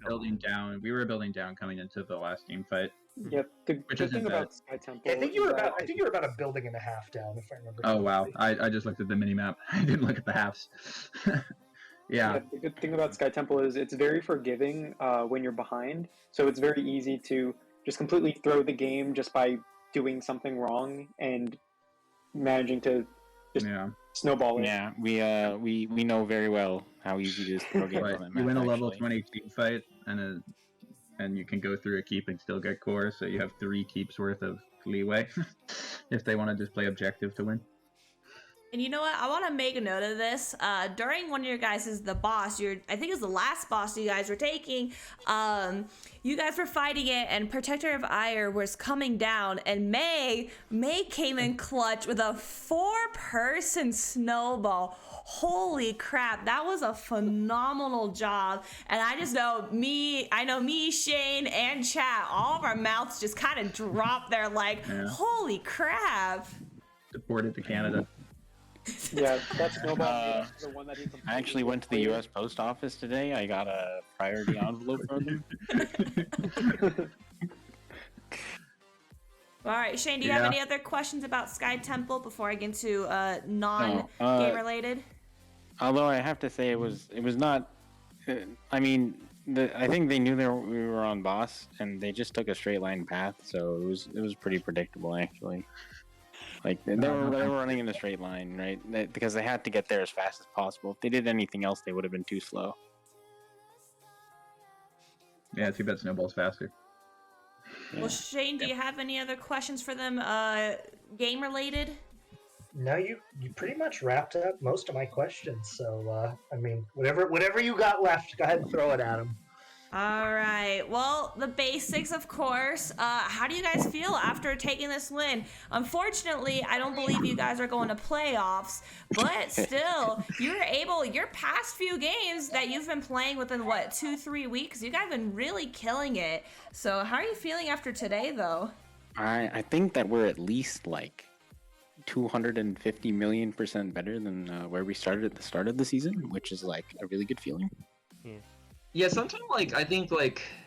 building down. We were building down coming into the last team fight. Yeah, the good thing about Sky Temple. I think you were about a building and a half down, if I remember. Oh wow! I just looked at the mini map. I didn't look at the halves. Yeah. The good thing about Sky Temple is it's very forgiving when you're behind. So it's very easy to just completely throw the game just by doing something wrong and managing to just snowball it. Yeah, we know very well how easy it is to throw games on that map. You win a level 20 team fight and you can go through a keep and still get core, so you have 3 keeps worth of leeway if they want to just play objective to win. And you know what? I want to make a note of this. During one of your guys' the boss, I think it was the last boss you guys were taking, you guys were fighting it, and Protector of Aiur was coming down, and May came in clutch with a 4-person snowball. Holy crap, that was a phenomenal job. And I just know me, Shane, and chat, all of our mouths just kind of dropped there holy crap. Deported to Canada. Yeah, that snowball is the one that he I actually went to the U.S. Post Office today. I got a priority envelope from them. All right, Shane, do you have any other questions about Sky Temple before I get into non-game related? Although I have to say it was not. I think they knew we were on boss, and they just took a straight line path, so it was pretty predictable actually. They were running in a straight line, right? Because they had to get there as fast as possible. If they did anything else, they would have been too slow. Yeah, too bad Snowball's faster. Yeah. Well, Shane, do you have any other questions for them, game related? No, you pretty much wrapped up most of my questions. So, whatever you got left, go ahead and throw it at them. All right. Well, the basics, of course. How do you guys feel after taking this win? Unfortunately, I don't believe you guys are going to playoffs, but still, your past few games that you've been playing within, 2-3 weeks, you guys have been really killing it. So how are you feeling after today, though? I think that we're at least 250 million% better than where we started at the start of the season, which is a really good feeling. Yeah, sometime I think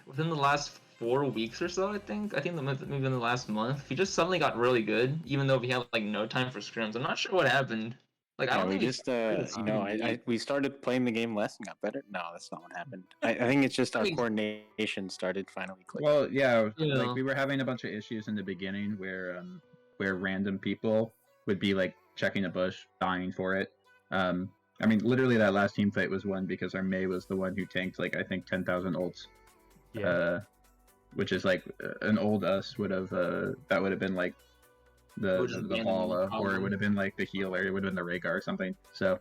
within the last 4 weeks or so, I think maybe in the last month, he just suddenly got really good, even though we had no time for scrims. I'm not sure what happened. We started playing the game less and got better. No, that's not what happened. I think it's just our coordination started finally clicking. Well, yeah, we were having a bunch of issues in the beginning where random people would be checking a bush, dying for it. I mean, literally that last team fight was won because our Mei was the one who tanked like I think 10,000 ults. Yeah. Which is like an old us would have that would have been like the Vala, or it would have been like the healer, it would have been the Rhaegar or something. So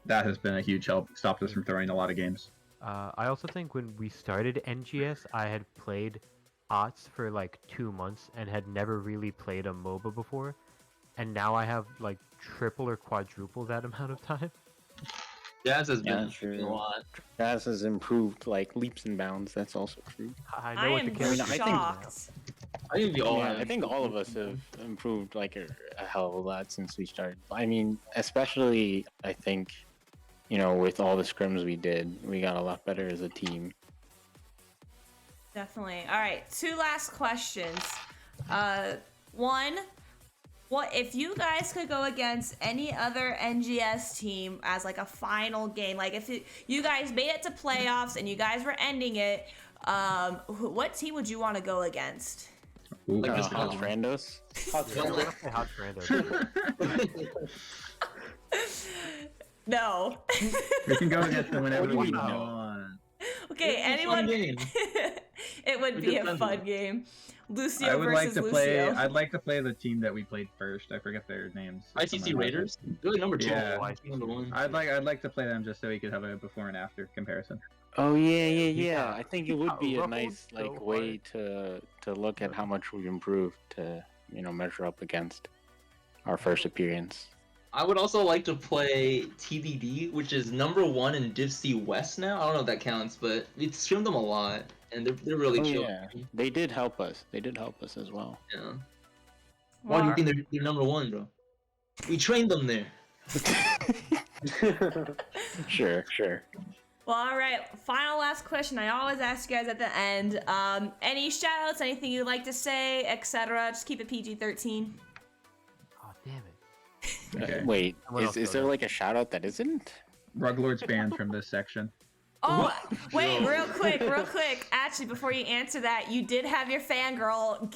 that has been a huge help, stopped us from throwing a lot of games. I also think when we started NGS, I had played HOTS for like 2 months and had never really played a MOBA before, and now I have like triple or quadruple that amount of time. Jazz has Yeah, been true. a lot. Jazz has improved like leaps and bounds. That's also true. I I know what am the character I think- shocked. I think we all Yeah, have. I think all of us have improved like a hell of a lot since we started. I mean, especially I think, you know, with all the scrims we did, we got a lot better as a team. Definitely. All right, 2 last questions. One, what if you guys could go against any other NGS team as like a final game? Like if you guys made it to playoffs and you guys were ending it, what team would you want to go against? Ooh, Like that's this a good one. one. Randos? I wanna play HOTS random. No. We can go against them whenever What do you we mean, no? want. Okay, It's a fun anyone? game. It would We be did a fun fun game. game. Lucio I would versus like to Lucio. play. I'd like to play the team that we played first. I forget their names. ICC Someone has it. Raiders? Really number 2. Yeah. Number 1. I'd like to play them just so we could have a before and after comparison. Oh yeah. Yeah. I think it would be a Ruffled nice so like way to look at how much we've improved to, you know, measure up against our first appearance. I would also like to play TDD, which is number 1 in Div C West now. I don't know if that counts, but we've streamed them a lot, and they're really Oh, chill. yeah. They did help us. They did help us as well. Yeah. Why do you think they're number 1, bro? We trained them there. Sure. Well, all right. Final last question. I always ask you guys at the end. Any shout-outs, anything you'd like to say, etc. Just keep it PG-13. Oh damn it! Okay. Wait, Someone else is go there now. like a shout out that isn't? Ruglord's banned from this section. Oh, wait, real quick. Actually, before you answer that, you did have your fangirl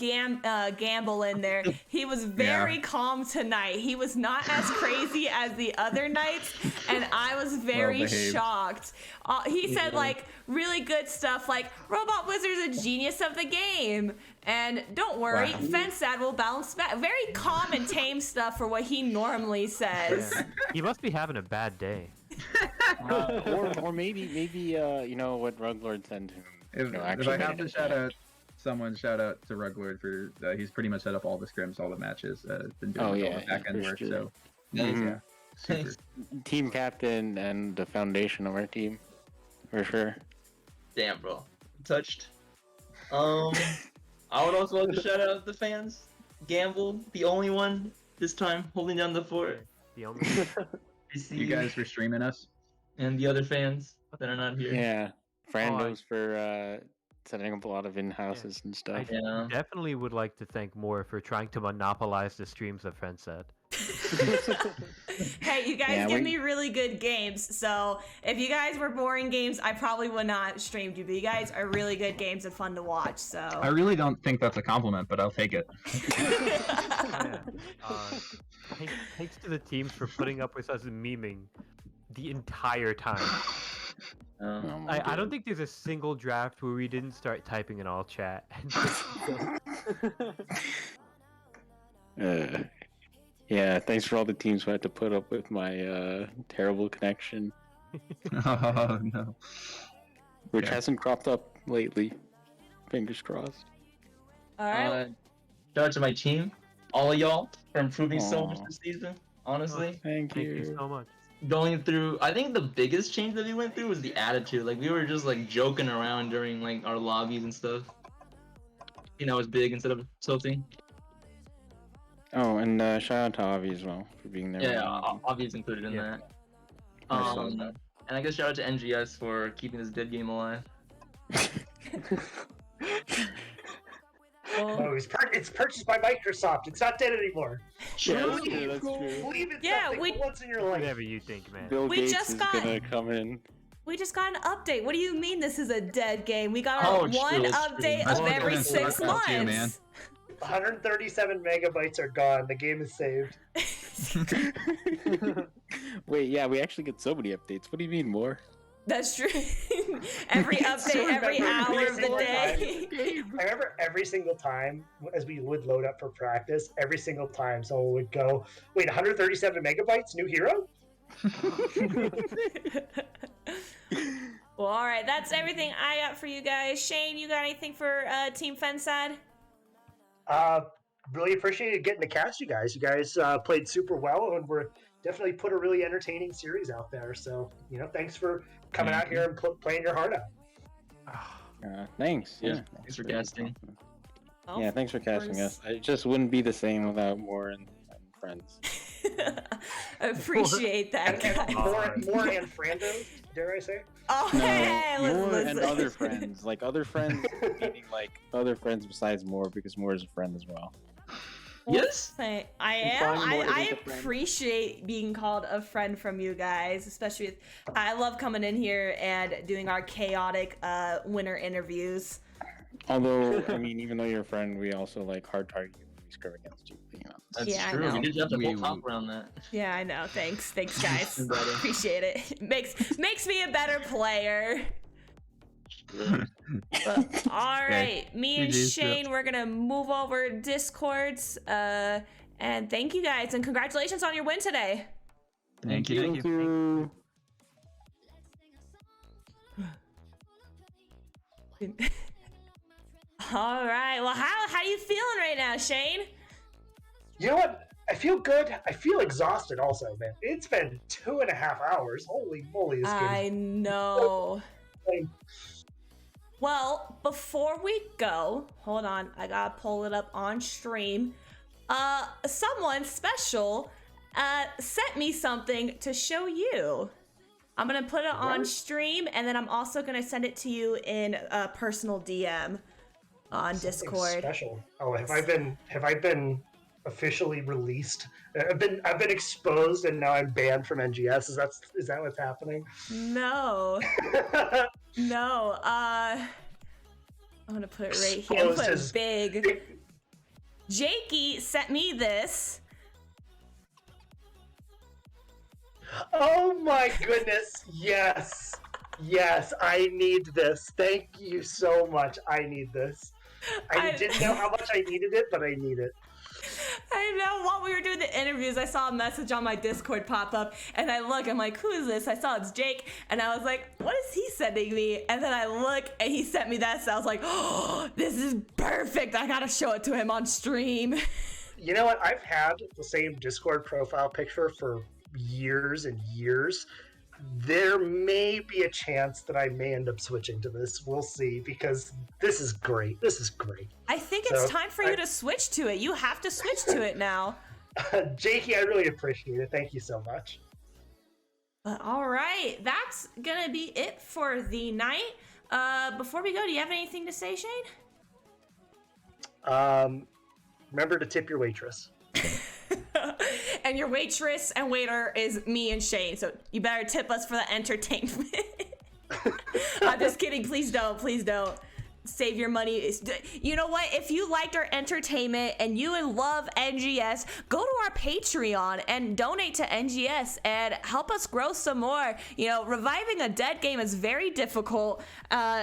Gamble in there. He was very calm tonight. He was not as crazy as the other nights, and I was very Well-behaved. shocked. He said like really good stuff, like Robot Wizard's a genius of the game, and don't worry, Wow. Fensad will bounce back. Very calm and tame stuff for what he normally says. Yeah. He must be having a bad day. Or maybe you know what Ruglord sent him. If, you know, if actually I made have it to a shout out someone, shout out to Ruglord for he's pretty much set up all the scrims, all the matches, been doing Oh, all yeah, the back end for work. sure. So Mhm. yeah, super. Thanks. team captain and the foundation of our team, for sure. Damn, bro. Touched. I would also like to shout out the fans. Gamble, the only one this time holding down the fort. The only I see You guys for streaming us. and the other fans that are not here. Yeah, Frandos I- for setting up a lot of in-houses and stuff. Yeah. definitely would like to thank Moore for trying to monopolize the streams of Fensad. Hey, you guys Yeah, give we- me really good games, so if you guys were boring games, I probably would not stream you, but you guys are really good games and fun to watch, so. I really don't think that's a compliment, but I'll take it. Yeah. Thanks to the teams for putting up with us memeing the entire time. Oh my I don't think there's a single draft where we didn't start typing in all chat. Yeah, thanks for all the teams who had to put up with my terrible connection, Oh no. which Yeah. hasn't cropped up lately. Fingers crossed. All right. Shout out to my team, all of y'all, for improving so much Aw. this season. Honestly, Thank Thank you so much. going through, I think the biggest change that we went through was the attitude. Like we were just like joking around during like our lobbies and stuff. You know, it was big instead of tilting. Oh, and shout out to Avi as well for being there. Yeah, obviously included in Yeah. that. I saw that. And I guess shout out to NGS for keeping this dead game alive. Well, Oh, it's purchased by Microsoft. It's not dead anymore. Yeah, that's true, that's true. Believe in Yeah, something we- for once in your life. Whatever you think, man. Bill We Gates just is got- gonna come in. we just got an update. What do you mean this is a dead game? We got Oh, our true, one that's update true. of That's every fucking 6 sucks out months. too, man. 137 megabytes are gone. The game is saved. Wait, yeah, we actually get so many updates. What do you mean more? That's true. Every update, every hour of the day. I remember every single time as we would load up for practice, every single time someone would go, wait, 137 megabytes, new hero? Well, all right, that's everything I got for you guys. Shane, you got anything for Team Fensad? Really appreciated getting to catch you guys. You guys played super well and were definitely put a really entertaining series out there. So, thanks for coming out here and playing your heart out. Thanks. Yeah. Thanks for casting. Oh, Yeah, thanks for casting us. It just wouldn't be the same without Moore and friends. Appreciate that, guys. More and Frando, dare I say? Oh, No, hey, Moore listen. and other friends. Like other friends, meaning like other friends besides Moore, because Moore is a friend as well. Yes. I And am. find more I isn't a friend. appreciate being called a friend from you guys, especially with, I love coming in here and doing our chaotic winter interviews. Although, I mean, even though you're a friend, we also like hard target you when we score against you. That's Yeah, I true. know. We did have to We- full talk around that. Yeah, I know. Thanks, guys. You're better. Appreciate it. Makes me a better player. But, all right, me and GG's, Shane, we're gonna move over Discords. And thank you guys, and congratulations on your win today. Thank you. All right. Well, how you feeling right now, Shane? You know what? I feel good. I feel exhausted also, man. It's been 2.5 hours. Holy moly, this I game. know. Well, before we go, hold on. I gotta pull it up on stream. Someone special sent me something to show you. I'm gonna put it on stream, and then I'm also gonna send it to you in a personal DM on Something Discord. special. Oh, have I been officially released? I've been exposed, and now I'm banned from NGS. Is that what's happening? No, no. I'm gonna put it right here. I'm Exposed put as- it big. Jakey sent me this. Oh my goodness! Yes, I need this. Thank you so much. I need this. I didn't know how much I needed it, but I need it. I know, while we were doing the interviews, I saw a message on my Discord pop up, and I'm like, who is this? I saw it's Jake, and I was like, what is he sending me? And then I look, and he sent me that, so I was like, oh, this is perfect. I gotta show it to him on stream. You know what? I've had the same Discord profile picture for years and years. There may be a chance that I may end up switching to this. We'll see, because this is great. I think it's So, time for you to switch to it. You have to switch to it now. Jakey, I really appreciate it. Thank you so much. But all right, that's gonna be it for the night. Before we go, do you have anything to say, Shane? Remember to tip your waitress. And your waitress and waiter is me and Shane, so you better tip us for the entertainment. I'm just kidding. Please don't. Save your money. You know what? If you liked our entertainment and you love NGS, go to our Patreon and donate to NGS and help us grow some more. Reviving a dead game is very difficult.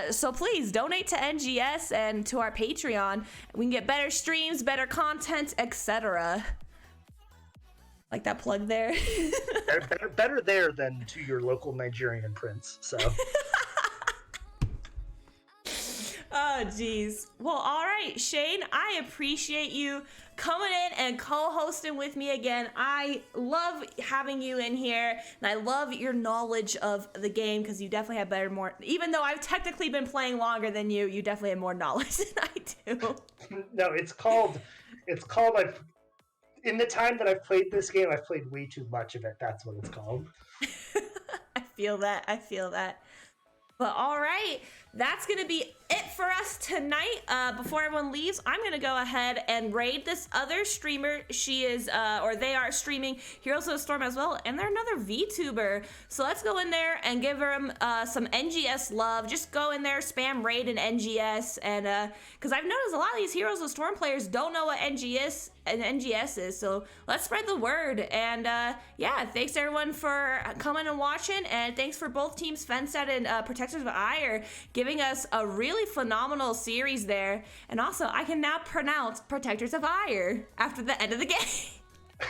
So please donate to NGS and to our Patreon. We can get better streams, better content, etc. Like that plug there. better there than to your local Nigerian prince. So. Oh, geez. Well, all right, Shane, I appreciate you coming in and co-hosting with me again. I love having you in here, and I love your knowledge of the game, because you definitely have more, even though I've technically been playing longer than you, you definitely have more knowledge than I do. No, it's called, in the time that I've played this game, I've played way too much of it. That's what it's called. I feel that. But all right, that's gonna be it for us tonight. Before everyone leaves, I'm gonna go ahead and raid this other streamer. She is, or they are streaming Heroes of the Storm as well, and they're another VTuber. So let's go in there and give them some NGS love. Just go in there, spam raid and NGS, and because I've noticed a lot of these Heroes of the Storm players don't know what NGS is. So let's spread the word. And yeah, thanks everyone for coming and watching, and thanks for both teams, Fensad and Protectors of Aiur, giving us a really phenomenal series there. And also, I can now pronounce Protectors of Aiur after the end of the game.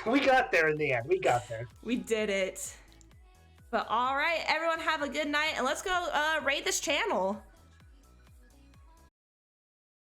We got there in the end. We got there. We did it. But all right, everyone have a good night, and let's go raid this channel.